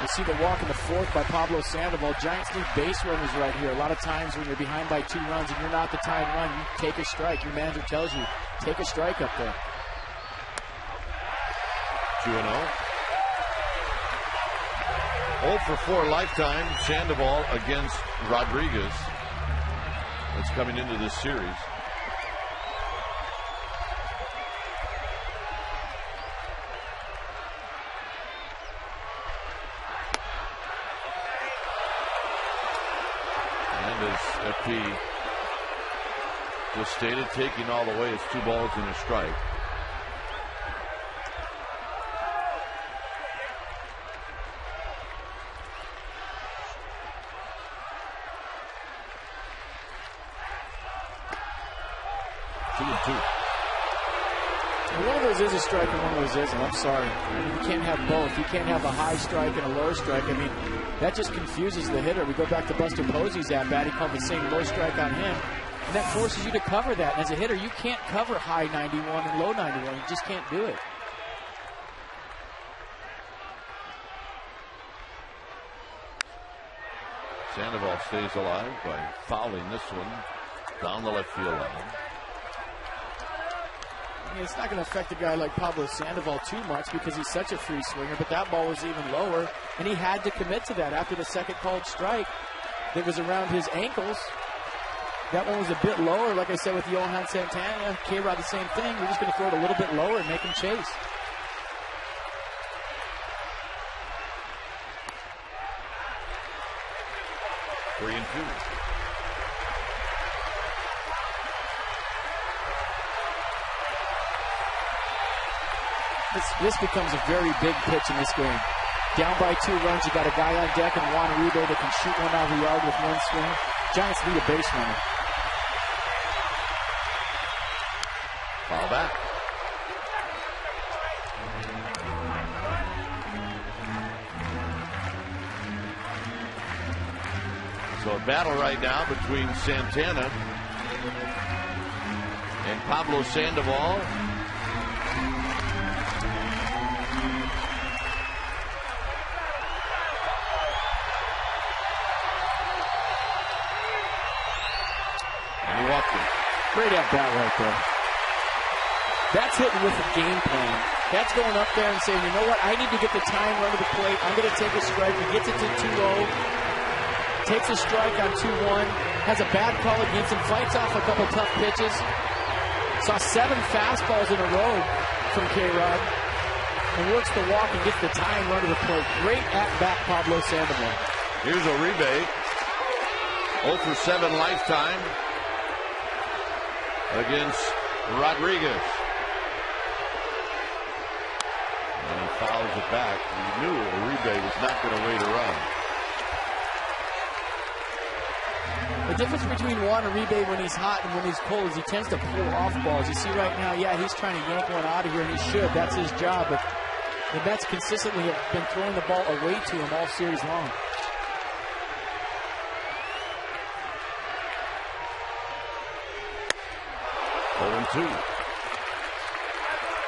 You see the walk in the fourth by Pablo Sandoval. Giants need base runners right here. A lot of times when you're behind by 2 runs and you're not the tying run, you take a strike. Your manager tells you, take a strike up there. 2-0. 0 for 4 lifetime. Sandoval against Rodriguez. That's coming into this series. And as FP just stated, taking all the way, it's 2 balls and a strike. And one of those is a strike and one of those isn't. I'm sorry. I mean, you can't have both. You can't have a high strike and a low strike. I mean, that just confuses the hitter. We go back to Buster Posey's at bat. He called the same low strike on him. And that forces you to cover that. And as a hitter, you can't cover high 91 and low 91. You just can't do it. Sandoval stays alive by fouling this one down the left field line. I mean, it's not going to affect a guy like Pablo Sandoval too much because he's such a free swinger, but that ball was even lower, and he had to commit to that after the second called strike that was around his ankles. That one was a bit lower, like I said with Johan Santana. K-Rod, the same thing. We're just going to throw it a little bit lower and make him chase. Three and two. This becomes a very big pitch in this game. Down by 2 runs, you got a guy on deck and Juan Uribe that can shoot one out of the yard with one swing. Giants need a base runner. Foul back. So a battle right now between Santana and Pablo Sandoval. Great at bat right there. That's hitting with a game plan. That's going up there and saying, you know what, I need to get the time run to the plate. I'm going to take a strike. He gets it to 2-0. Takes a strike on 2-1. Has a bad call against him. Fights off a couple tough pitches. Saw 7 fastballs in a row from K-Rod. And works the walk and gets the time run to the plate. Great at bat, Pablo Sandoval. Here's Uribe. 0 for 7 lifetime against Rodriguez. And he fouls it back. He knew Uribe was not going to wait around. The difference between Juan Uribe when he's hot and when he's cold is he tends to pull off balls. You see right now, yeah, he's trying to yank one out of here, and he should. That's his job. But the Mets consistently have been throwing the ball away to him all series long.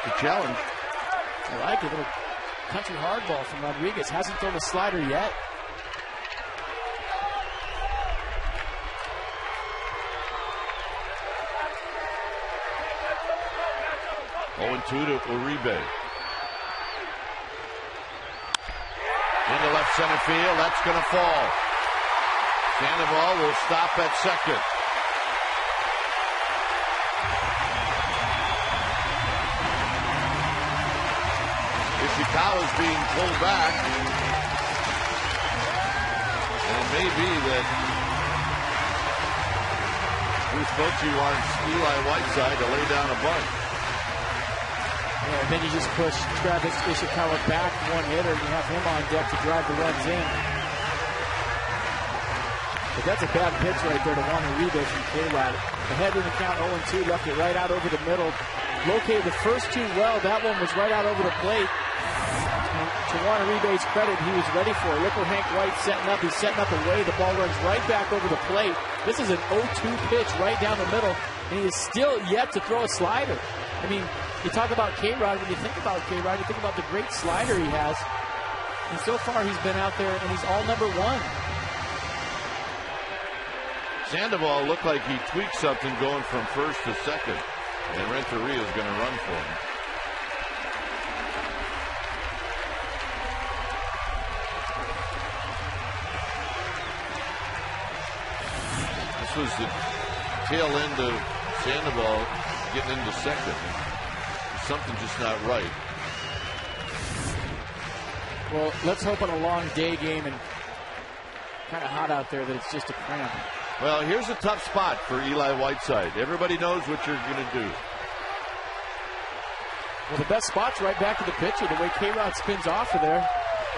The challenge. I like it. Little country hardball from Rodriguez. Hasn't thrown a slider yet. Two to Uribe. Into left center field. That's going to fall. Sandoval will stop at second. Ishikawa is being pulled back. And it may be that Bruce Bochy wants Eli Whiteside to lay down a bunt. Yeah, and then you just push Travis Ishikawa back one hitter and you have him on deck to drive the runs in. But that's a bad pitch right there to Juan Uribe from K-Rod. Ahead in the count 0-2, left it right out over the middle. Located the first 2 well. That one was right out over the plate. And to Juan Uribe's credit, he was ready for it. Look where Hank Wright setting up. He's setting up away. The ball runs right back over the plate. This is an 0-2 pitch right down the middle. And he is still yet to throw a slider. I mean, you talk about K-Rod. When you think about K-Rod, you think about the great slider he has. And so far, he's been out there, and he's all number 1. Sandoval looked like he tweaked something going from first to second. And Renteria is going to run for him. this was the tail end of Sandoval getting into second. Something just not right. Well, let's hope on a long day game and kind of hot out there that it's just a cramp. Well, here's a tough spot for Eli Whiteside. Everybody knows what you're going to do. Well, the best spot's right back to the pitcher. The way K-Rod spins off of there,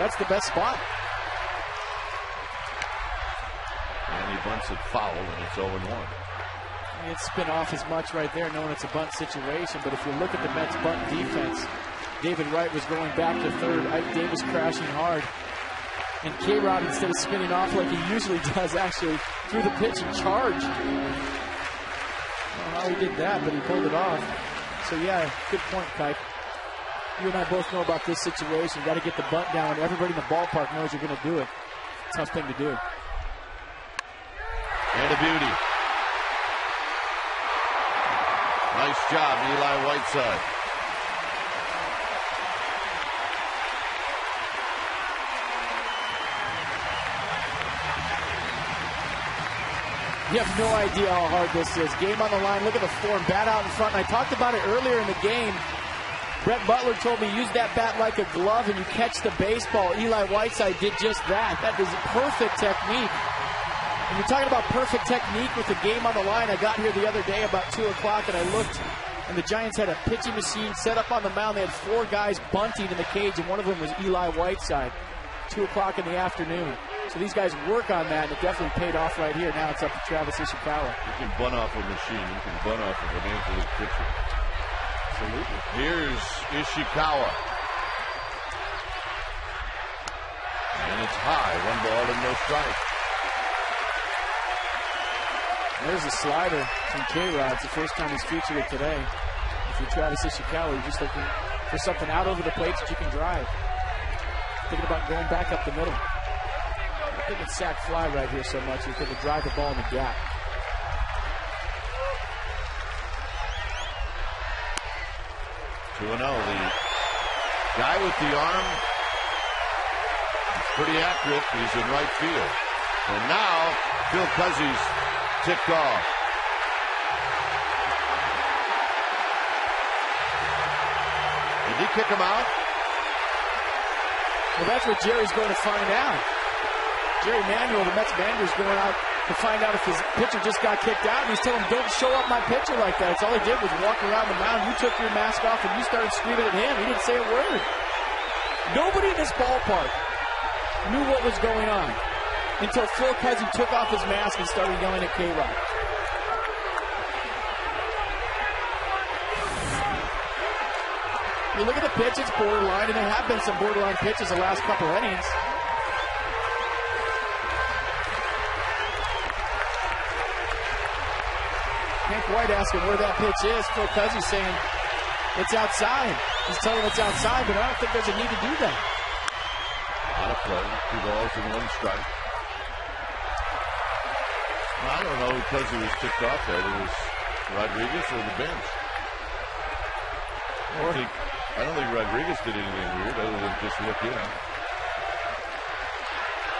that's the best spot. And he bunts it foul, and it's 0-1. It's spin off as much right there, knowing it's a bunt situation. But if you look at the Mets' bunt defense, David Wright was going back to third. Ike Davis crashing hard. And K-Rod, instead of spinning off like he usually does, actually threw the pitch and charged. I don't know how he did that, but he pulled it off. So, yeah, good point, Kike. You and I both know about this situation. Got to get the bunt down. Everybody in the ballpark knows you're going to do it. Tough thing to do. And a beauty. Nice job, Eli Whiteside. You have no idea how hard this is. Game on the line. Look at the form. Bat out in front. And I talked about it earlier in the game. Brett Butler told me use that bat like a glove and you catch the baseball. Eli Whiteside did just that. That is perfect technique. When you're talking about perfect technique with the game on the line, I got here the other day about 2 o'clock and I looked, and the Giants had a pitching machine set up on the mound. They had 4 guys bunting in the cage, and one of them was Eli Whiteside. 2 o'clock in the afternoon. So these guys work on that, and it definitely paid off right here. Now it's up to Travis Ishikawa. You can bunt off a machine. You can bunt off of an absolute pitcher. Absolutely. Here's Ishikawa. And it's high. 1 ball and no strike. There's a slider from K-Rod. It's the first time he's featured it today. If you're Travis Ishikawa, you're just looking for something out over the plate that you can drive. Thinking about going back up the middle. I think it's sack fly right here so much. He's going to drive the ball in the gap. The guy with the arm is pretty accurate. He's in right field. And now Phil Cuzzy's ticked off. Did he kick him out? Well, that's what Jerry's going to find out. Jerry Manuel, the Mets manager, is going out to find out if his pitcher just got kicked out. And he's telling him, don't show up my pitcher like that. That's all he did was walk around the mound. You took your mask off and you started screaming at him. He didn't say a word. Nobody in this ballpark knew what was going on until Phil Cuzzy took off his mask and started yelling at K-Rod. You look at the pitch, it's borderline, and there have been some borderline pitches the last couple innings. Hank White asking where that pitch is. Phil Cuzzy saying it's outside. He's telling him it's outside, but I don't think there's a need to do that. Out of play. 2 balls and 1 strike. I don't know who Cuzzy was ticked off at. It was Rodriguez or the bench. I don't think Rodriguez did anything weird other than just look in.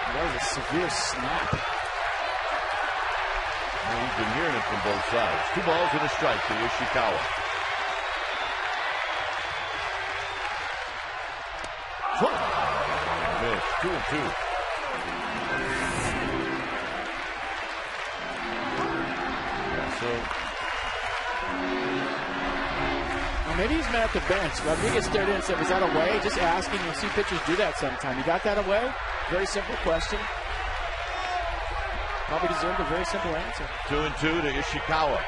That was a severe snap. Well, he's been hearing it from both sides. 2 balls and a strike to Ishikawa. Miss. 2-2. Yeah, so. Well, maybe he's mad at the bench. Rodriguez stared in and said, was that away? Just asking. You'll see pitchers do that sometime. You got that away? Very simple question. Probably deserved a very simple answer. 2-2 to Ishikawa.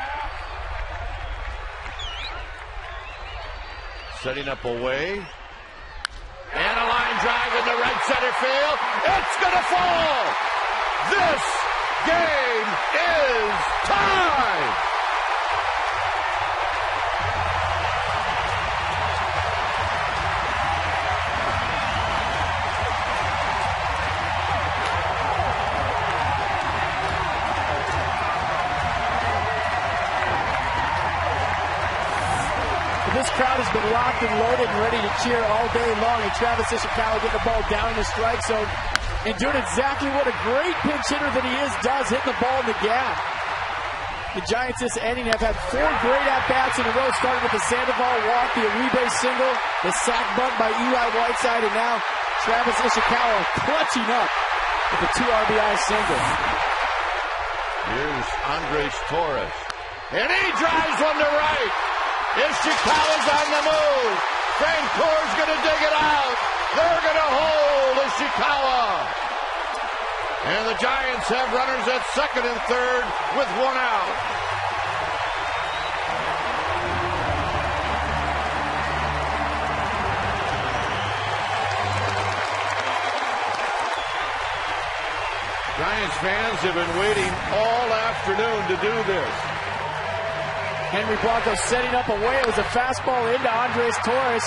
Setting up away. And a line drive in the right center field. It's going to fall. This game is tied. This crowd has been locked and loaded and ready to cheer all day long. And Travis Ishikawa getting the ball down in the strike zone and doing exactly what a great pinch hitter that he is does, hitting the ball in the gap. The Giants this inning have had 4 great at-bats in a row, starting with the Sandoval walk, the Uribe single, the sac bunt by Eli Whiteside, and now Travis Ishikawa clutching up with a 2 RBI single. Here's Andres Torres. And he drives one to right. Ishikawa's on the move. Francoeur's going to dig it out. They're going to hold Ishikawa. And the Giants have runners at second and third with 1 out. Giants fans have been waiting all afternoon to do this. Henry Blanco setting up away. It was a fastball into Andres Torres.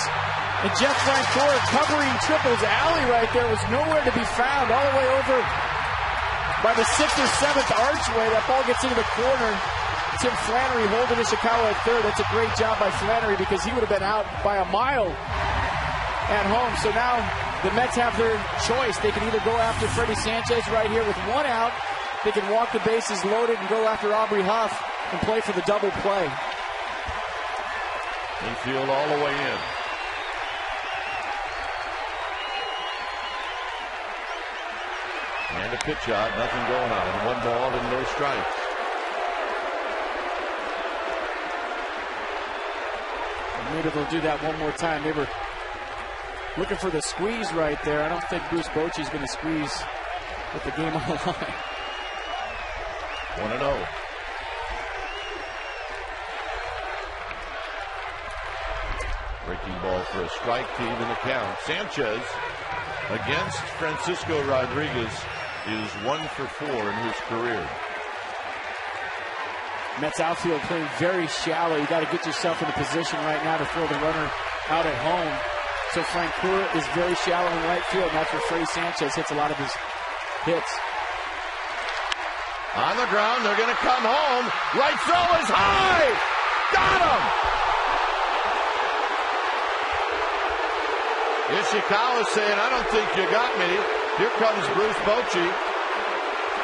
And Jeff Francoeur covering Triple's alley right there was nowhere to be found. All the way over by the 6th or 7th archway. That ball gets into the corner. Tim Flannery holding Ishikawa at third. That's a great job by Flannery because he would have been out by a mile at home. So now the Mets have their choice. They can either go after Freddie Sanchez right here with 1 out. They can walk the bases loaded and go after Aubrey Huff and play for the double play. Infield all the way in. And a pitch out, nothing going on. 1 ball and no strikes. Maybe they'll do that one more time. They were looking for the squeeze right there. I don't think Bruce Bochy's going to squeeze with the game on the line. 1-0. Breaking ball for a strike to even the count. Sanchez against Francisco Rodriguez is 1 for 4 in his career. Mets outfield playing very shallow. You got to get yourself in a position right now to throw the runner out at home. So Francoeur is very shallow in right field, and that's where Freddie Sanchez hits a lot of his hits. On the ground, they're going to come home. Right throw is high. Got him. Ishikawa saying, I don't think you got me. Here comes Bruce Bochy.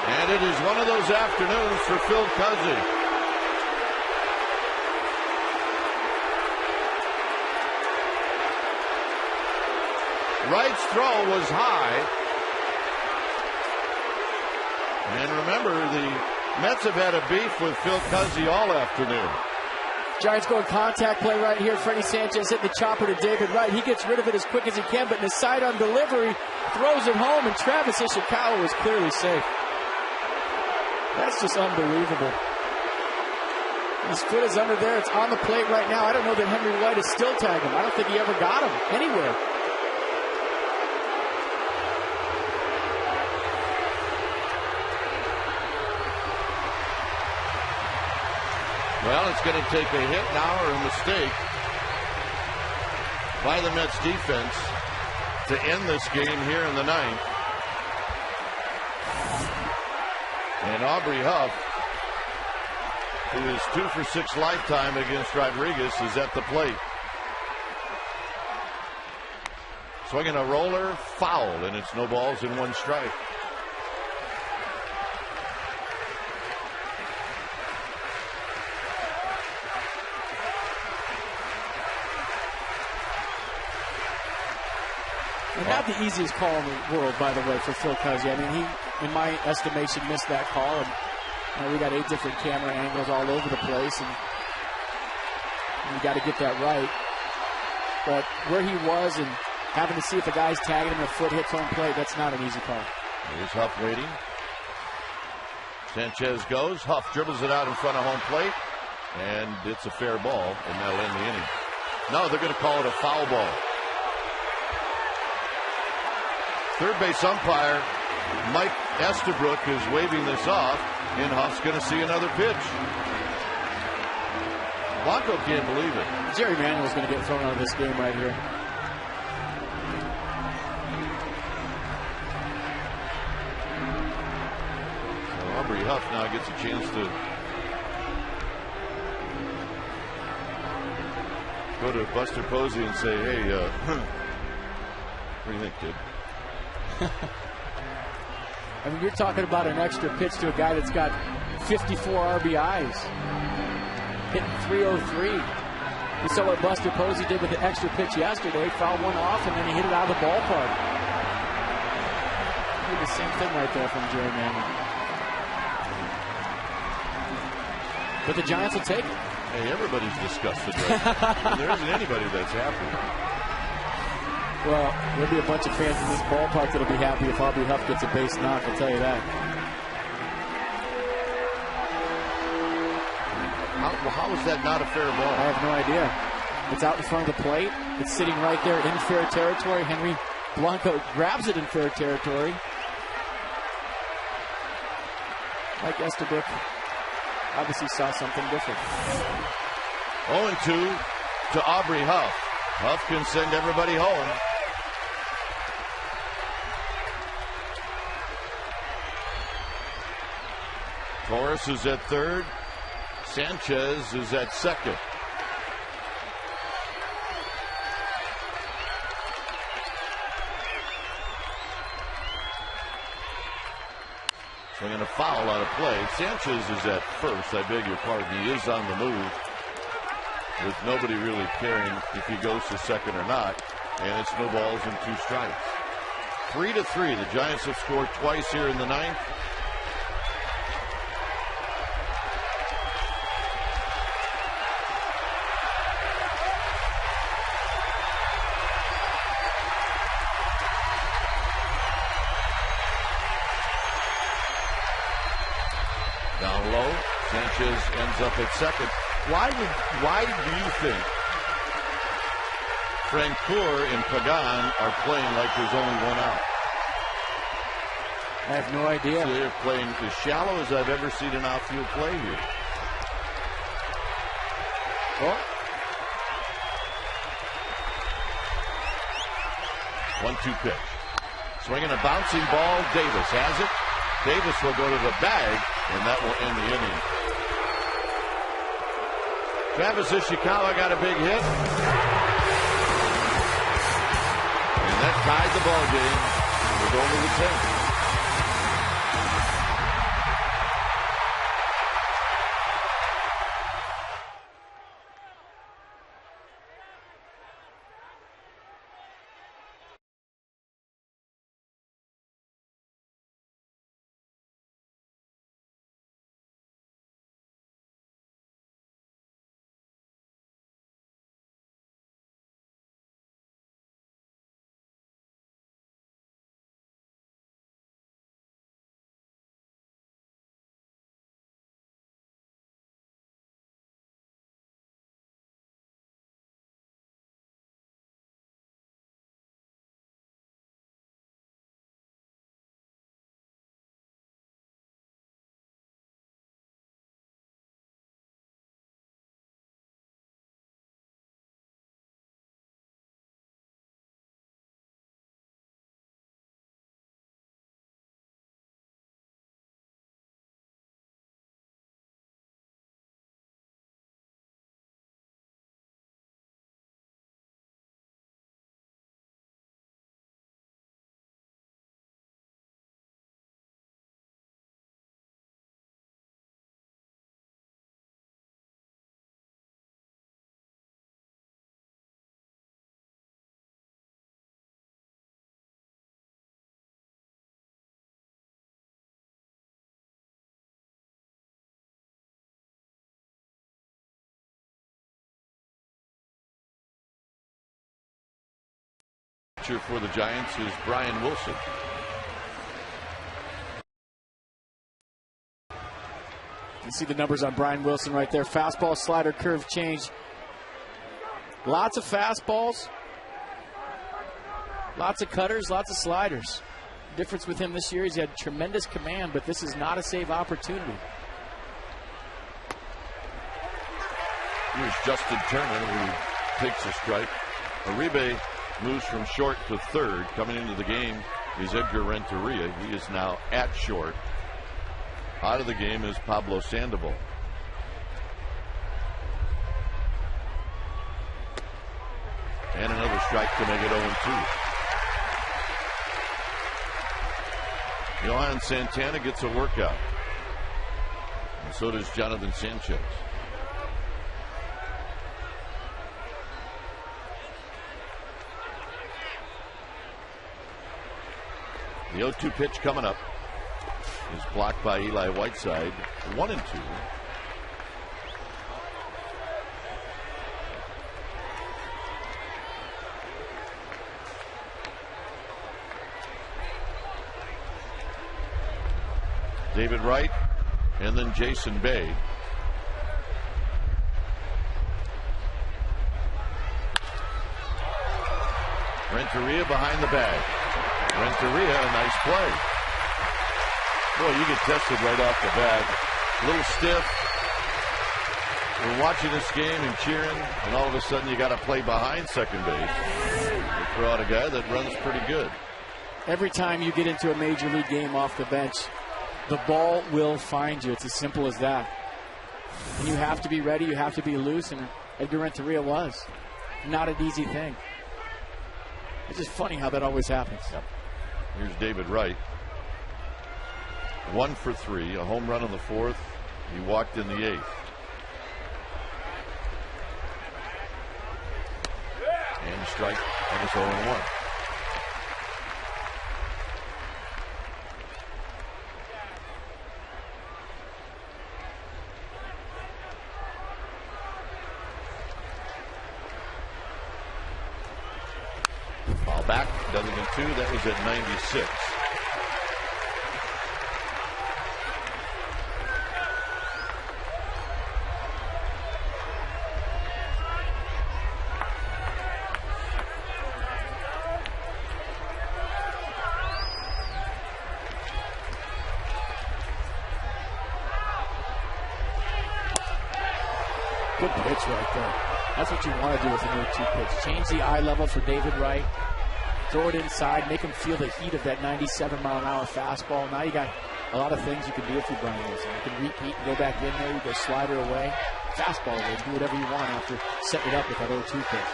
And it is one of those afternoons for Phil Cuzzy. Wright's throw was high. And remember, the Mets have had a beef with Phil Cuzzy all afternoon. Giants going contact play right here. Freddie Sanchez hitting the chopper to David Wright. He gets rid of it as quick as he can, but in his sidearm delivery, throws it home, and Travis Ishikawa was clearly safe. That's just unbelievable. His foot is under there. It's on the plate right now. I don't know that Henry White is still tagging him. I don't think he ever got him anywhere. Well, it's going to take a hit now or a mistake by the Mets defense to end this game here in the 9th. And Aubrey Huff, who is 2 for 6 lifetime against Rodriguez, is at the plate. Swinging a roller, foul, and it's no balls and 1 strike. And not the easiest call in the world, by the way, for Phil Cuzzy. I mean, he, in my estimation, missed that call. And we got 8 different camera angles all over the place. And you got to get that right. But where he was and having to see if the guy's tagging him and a foot hits home plate, that's not an easy call. Here's Huff waiting. Sanchez goes. Huff dribbles it out in front of home plate. And it's a fair ball, and that'll end the inning. No, they're going to call it a foul ball. Third base umpire Mike Estabrook is waving this off, and Huff's going to see another pitch. Blanco can't believe it. Jerry Manuel's going to get thrown out of this game right here. So Aubrey Huff now gets a chance to go to Buster Posey and say, hey, what do you think, kid? I mean, you're talking about an extra pitch to a guy that's got 54 RBIs, hitting .303. You saw what Buster Posey did with the extra pitch yesterday. Fouled one off, and then he hit it out of the ballpark. He did the same thing right there from Jerry Manning. But the Giants will take it. Hey, everybody's disgusted right now. There isn't anybody that's happy. Well, there'll be a bunch of fans in this ballpark that'll be happy if Aubrey Huff gets a base knock, I'll tell you that. How is that not a fair ball? I have no idea. It's out in front of the plate. It's sitting right there in fair territory. Henry Blanco grabs it in fair territory. Mike Estabrook obviously saw something different. 0-2 to Aubrey Huff. Huff can send everybody home. Torres is at third. Sanchez is at second. Swinging a foul out of play. Sanchez is at first. I beg your pardon. He is on the move, with nobody really caring if he goes to second or not. And it's no balls and 2 strikes. 3-3. The Giants have scored twice here in the ninth. Down low, Sanchez ends up at second. Why do you think Francoeur and Pagan are playing like there's only one out? I have no idea. So they're playing as shallow as I've ever seen an outfield play here. Oh. 1-2 pitch. Swinging a bouncing ball. Davis has it. Davis will go to the bag, and that will end the inning. Travis Ishikawa got a big hit. And that tied the ball game. We're going to the 10th. For the Giants is Brian Wilson. You see the numbers on Brian Wilson right there. Fastball, slider, curve change. Lots of fastballs. Lots of cutters, lots of sliders. Difference with him this year, he's had tremendous command, but this is not a save opportunity. Here's Justin Turner, who takes a strike. Uribe moves from short to third. Coming into the game is Edgar Renteria. He is now at short. Out of the game is Pablo Sandoval. And another strike to make it 0-2. Johan Santana gets a workout. And so does Jonathan Sanchez. The 0-2 pitch coming up is blocked by Eli Whiteside. 1-2. David Wright and then Jason Bay. Renteria behind the bag. Renteria, a nice play. Boy, you get tested right off the bat. A little stiff. We're watching this game and cheering, and all of a sudden you got to play behind second base. You throw out a guy that runs pretty good. Every time you get into a major league game off the bench, the ball will find you. It's as simple as that. And you have to be ready. You have to be loose. And Edgar Renteria was. Not an easy thing. It's just funny how that always happens. Yep. Here's David Wright. 1 for 3. A home run in the 4th. He walked in the 8th. And a strike on his 0-1. Back, doesn't get 2. That was at 96. Good pitch right there. That's what you want to do with a 0-2 pitch. Change the eye level for David Wright. Throw it inside, make him feel the heat of that 97-mile-an-hour fastball. Now you got a lot of things you can do if you Brian Wilson. You can repeat and go back in there, you go slider away, fastball away, do whatever you want after setting it up with that 0-2 pitch.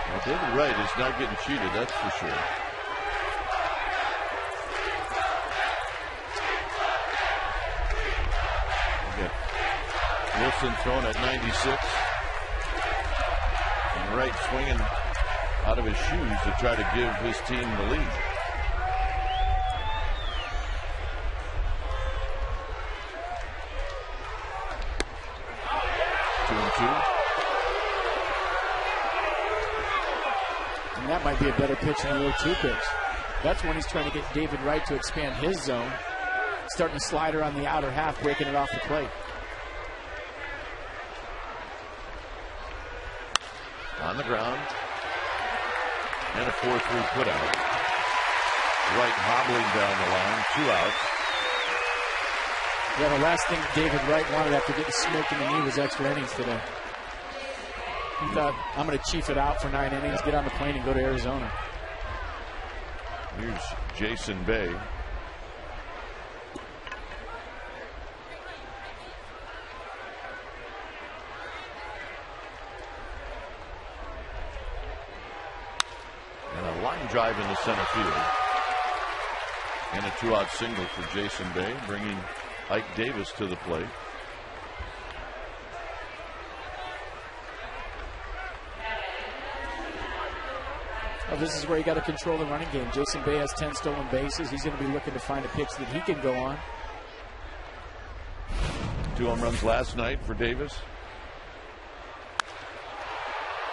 Well, David Wright is not getting cheated, that's for sure. Wilson thrown at 96. And Wright swinging out of his shoes to try to give his team the lead. And that might be a better pitch than the 0-2 pitch. That's when he's trying to get David Wright to expand his zone. Starting to slider on the outer half, breaking it off the plate. On the ground. And a 4-3 putout. Wright hobbling down the line. 2 outs. Yeah, the last thing David Wright wanted after getting smoked in the knee was extra innings today. He thought, I'm going to chief it out for 9 innings, get on the plane, and go to Arizona. Here's Jason Bay. And a line drive in the center field. And a 2-out single for Jason Bay, bringing Ike Davis to the plate. Well, this is where you got to control the running game. Jason Bay has 10 stolen bases. He's going to be looking to find a pitch that he can go on. 2 home runs last night for Davis.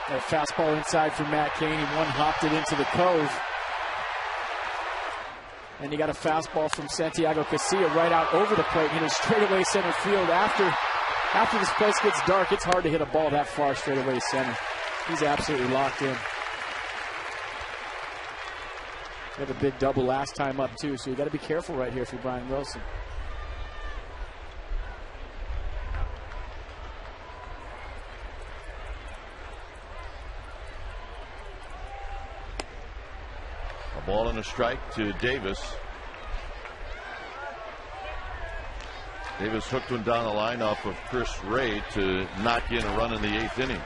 That fastball inside for Matt Cain. He one-hopped it into the cove. And you got a fastball from Santiago Casilla right out over the plate. Hit a straightaway center field. After this place gets dark, it's hard to hit a ball that far straightaway center. He's absolutely locked in. He had a big double last time up, too, so you got to be careful right here for Brian Wilson. A ball and a strike to Davis. Davis hooked one down the line off of Chris Ray to knock in a run in the 8th inning.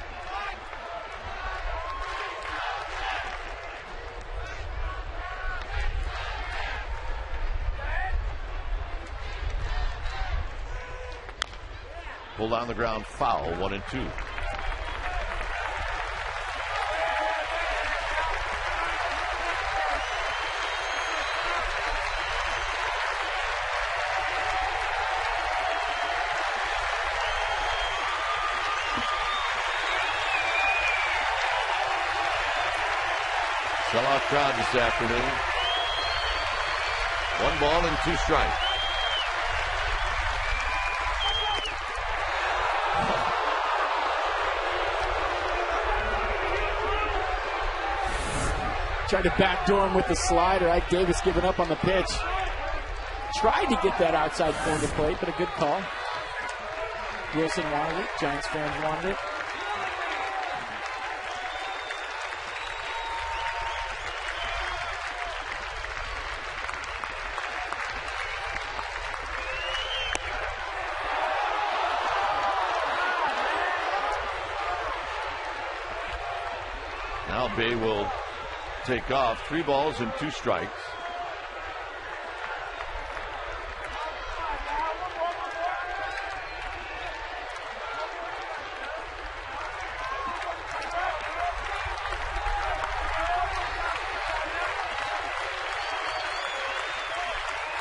Pulled on the ground, foul, 1-2. Sellout crowd this afternoon. 1 ball and 2 strikes. Tried to backdoor him with the slider. Ike Davis giving up on the pitch. Tried to get that outside corner plate, but a good call. Wilson wanted it. Giants fans wanted it. Now Bay will take off. 3 balls and 2 strikes.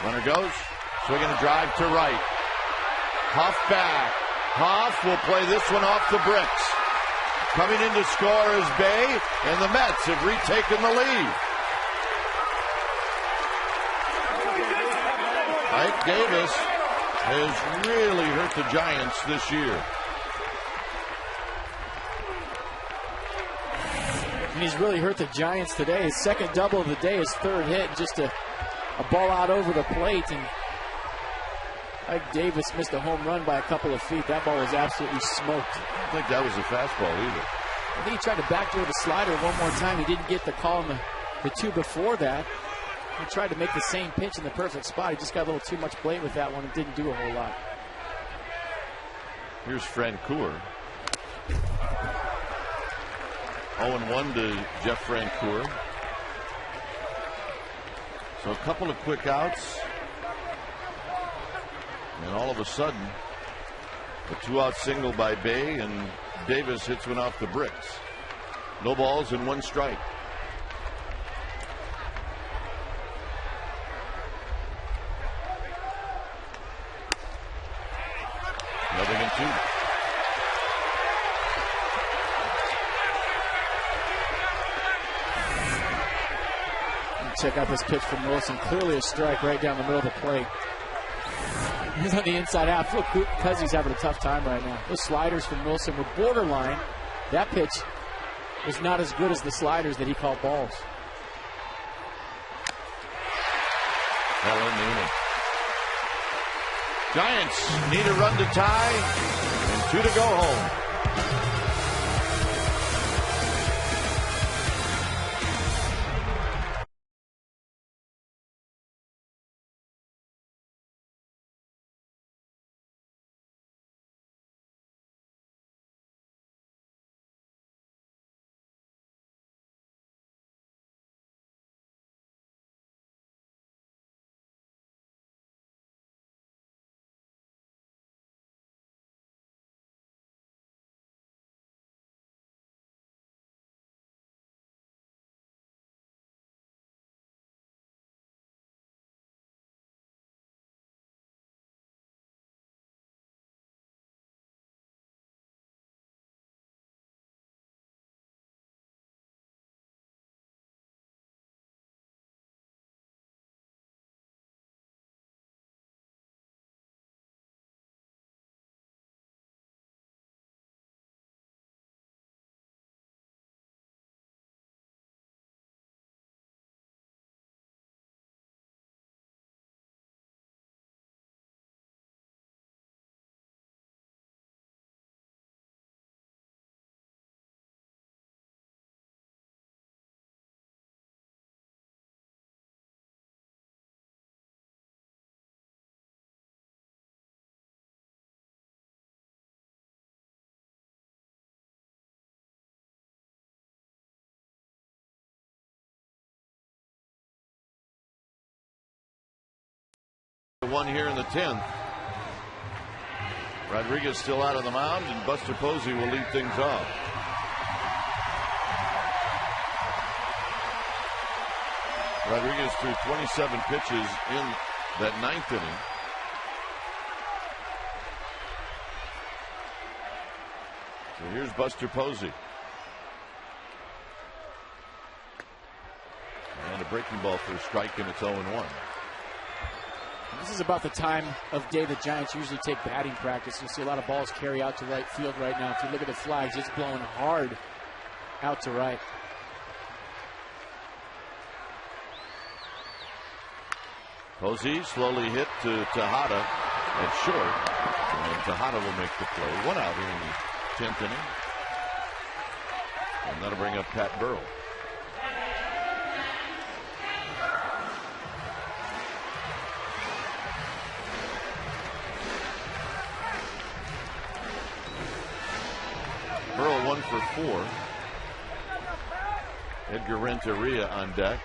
Runner goes. Swinging a drive to right. Huff back. Huff will play this one off the bricks. Coming in to score is Bay, and the Mets have retaken the lead. Ike Davis has really hurt the Giants this year. And he's really hurt the Giants today. His second double of the day, his 3rd hit, just a ball out over the plate. And Ike Davis missed a home run by a couple of feet. That ball was absolutely smoked. I don't think that was a fastball either. I think he tried to backdoor the slider one more time. He didn't get the call in the 2 before that. He tried to make the same pitch in the perfect spot. He just got a little too much plate with that one and didn't do a whole lot. Here's Francoeur. 0-1 to Jeff Francoeur. So a couple of quick outs. And all of a sudden, a 2-out single by Bay, and Davis hits one off the bricks. No balls and 1 strike. Nothing in 2. Check out this pitch from Wilson. Clearly a strike right down the middle of the plate. He's on the inside half. Look, because he's having a tough time right now. Those sliders from Wilson were borderline. That pitch was not as good as the sliders that he called balls. Well in the inning. Giants need a run to tie and 2 to go home. One here in the 10th. Rodriguez still out on the mound, and Buster Posey will lead things off. Rodriguez threw 27 pitches in that 9th inning. So here's Buster Posey. And a breaking ball for a strike, and it's 0-1. This is about the time of day the Giants usually take batting practice. You'll see a lot of balls carry out to right field right now. If you look at the flags, it's blowing hard out to right. Posey slowly hit to Tejada at short, and Tejada will make the play. 1 out here in the 10th inning, and that'll bring up Pat Burrell. Burrell 1 for 4. Edgar Renteria on deck.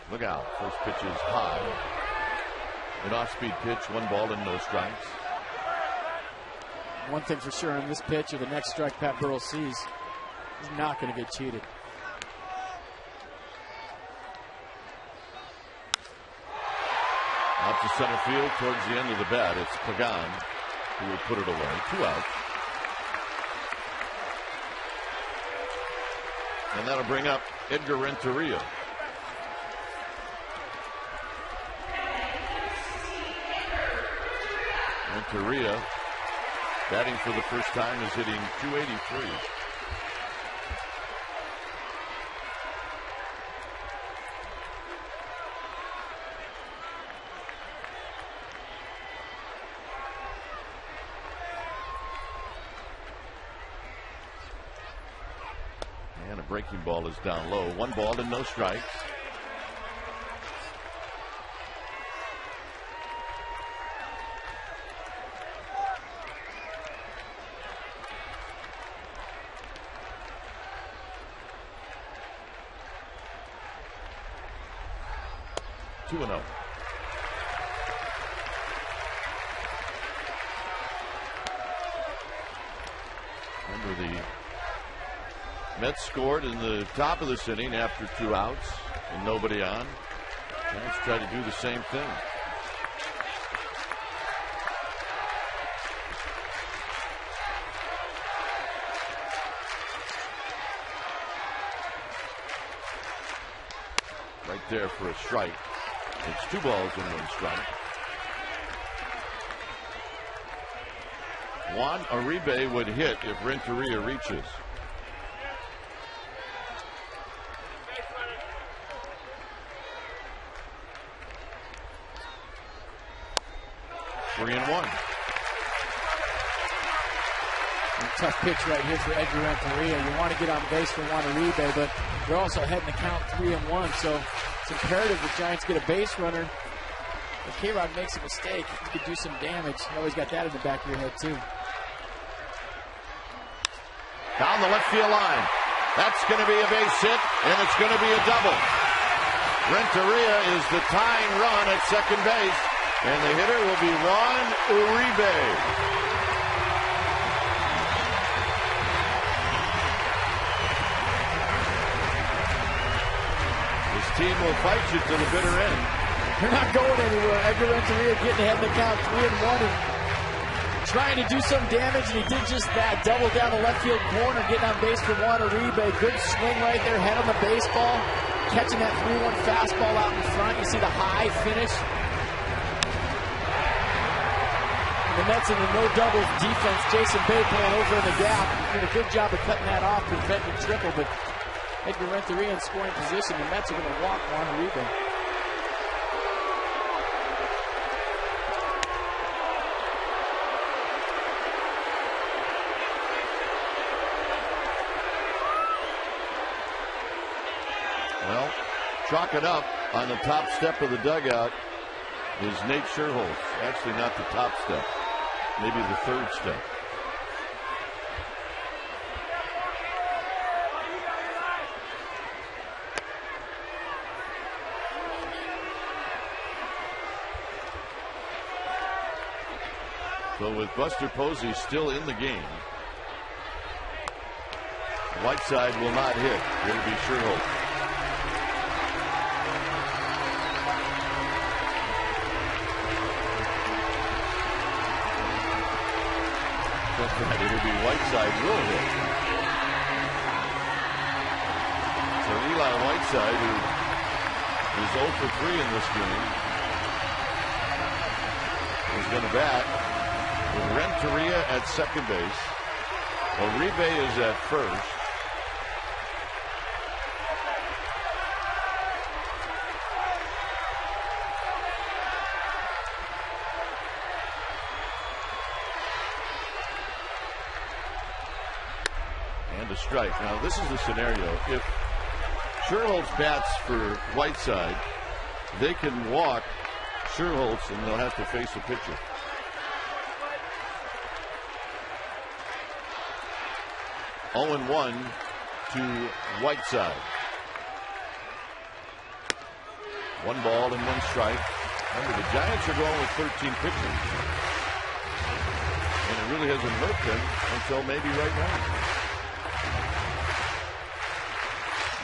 Look out. First pitch is high. An off-speed pitch, 1 ball and no strikes. One thing for sure on this pitch or the next strike Pat Burrell sees, he's not going to get cheated. Out to center field towards the end of the bat. It's Pregame who will put it away. 2 outs. And that'll bring up Edgar Renteria. Renteria, batting for the first time, is hitting .283. And a breaking ball is down low. 1 ball and no strikes. Remember, the Mets scored in the top of this inning after 2 outs and nobody on. Let's try to do the same thing. Right there for a strike. It's 2 balls and 1 strike. Juan Uribe would hit if Renteria reaches. Three and 1. Tough pitch right here for Edgar Renteria. You want to get on base for Juan Uribe, but they're also heading the count 3-1. So it's imperative the Giants get a base runner. If K-Rod makes a mistake, he could do some damage. You always got that in the back of your head, too. Down the left field line. That's going to be a base hit, and it's going to be a double. Renteria is the tying run at second base, and the hitter will be Juan Uribe. His team will fight you to the bitter end. They're not going anywhere. Edgar Renteria getting ahead in the count 3-1 and trying to do some damage, and he did just that. Double down the left field corner, getting on base for Juan Uribe. Good swing right there, head on the baseball, catching that 3-1 fastball out in front. You see the high finish. And the Mets in the no doubles defense. Jason Bay pulling over in the gap. Did a good job of cutting that off, preventing triple, but Edgar Renteria in scoring position. The Mets are going to walk Juan Uribe. Chalking up on the top step of the dugout is Nate Sherholz. Actually, not the top step, maybe the third step. So with Buster Posey still in the game, Whiteside will not hit. It'll be Sherholt. It'll be Whiteside will hit. So Eli Whiteside, who is 0 for 3 in this game, is going to bat with Renteria at second base. Uribe is at first. And a strike. Now this is the scenario. If Sherholtz bats for Whiteside, they can walk Sherholtz and they'll have to face a pitcher. Oh and 1 to Whiteside. 1 ball and 1 strike. Remember, the Giants are going with 13 pitchers. And it really hasn't hurt them until maybe right now.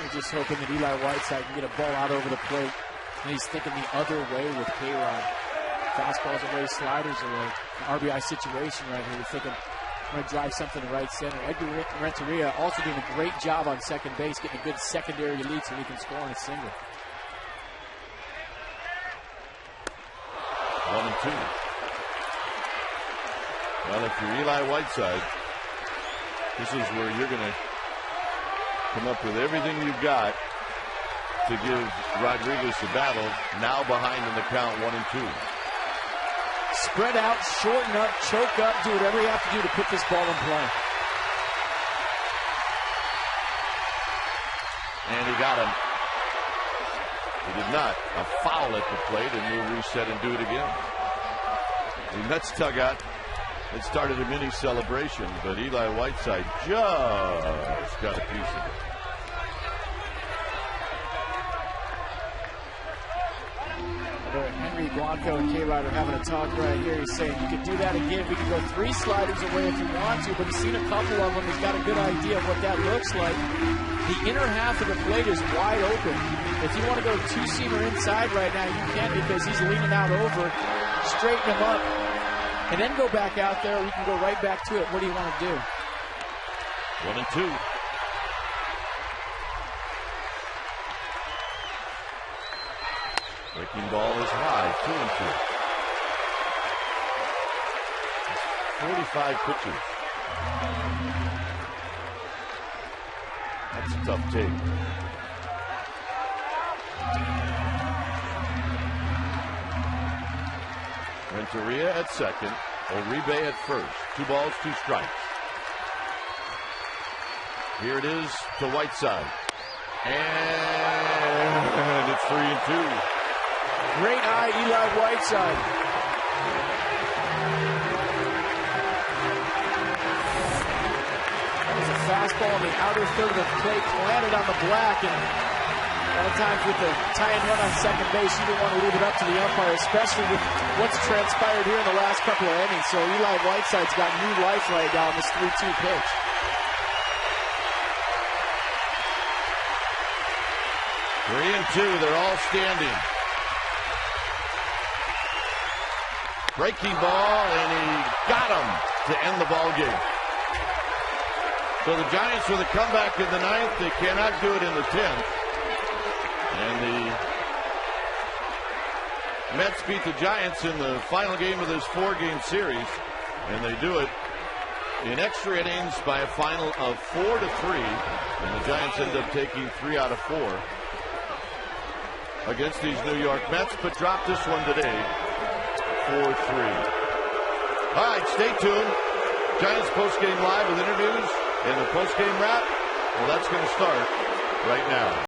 We're just hoping that Eli Whiteside can get a ball out over the plate. And he's thinking the other way with K-Rod. Fastballs away, sliders away. An RBI situation right here. You're thinking, I'm going to drive something to right center. Edgar Renteria also doing a great job on second base, getting a good secondary lead so he can score on a single. 1 and 2. Well, if you're Eli Whiteside, this is where you're going to come up with everything you've got to give Rodriguez a battle. Now behind in the count, 1 and 2. Spread out, shorten up, choke up, do whatever you have to do to put this ball in play. And he got him. He did not. A foul at the plate, and we'll reset and do it again. The Mets dugout, it started a mini celebration, but Eli Whiteside just got a piece of it. Henry Blanco and K-Rod are having a talk right here. He's saying you could do that again. We can go 3 sliders away if you want to, but he's seen a couple of them. He's got a good idea of what that looks like. The inner half of the plate is wide open. If you want to go 2-seamer inside right now, you can, because he's leaning out over. Straighten him up, and then go back out there. We can go right back to it. What do you want to do? 1 and 2. Breaking ball is high, 2 and 2. 45 pitches. That's a tough take. Renteria at second, Uribe at first. 2 balls, 2 strikes. Here it is to Whiteside. And it's 3 and 2. Great eye, Eli Whiteside. That was a fastball in the outer third of the plate, landed on the black, and a lot of times with the tie-in run on second base, you don't want to leave it up to the umpire, especially with what's transpired here in the last couple of innings. So Eli Whiteside's got new life right now on this 3-2 pitch. Three and 2, they're all standing. Breaking ball, and he got him to end the ball game. So the Giants with a comeback in the 9th, they cannot do it in the 10th. And the Mets beat the Giants in the final game of this 4-game series, and they do it in extra innings by a final of 4-3, and the Giants end up taking 3 out of 4 against these New York Mets, but drop this one today, 4-3. All right, stay tuned. Giants postgame live with interviews and the postgame wrap. Well, that's going to start right now.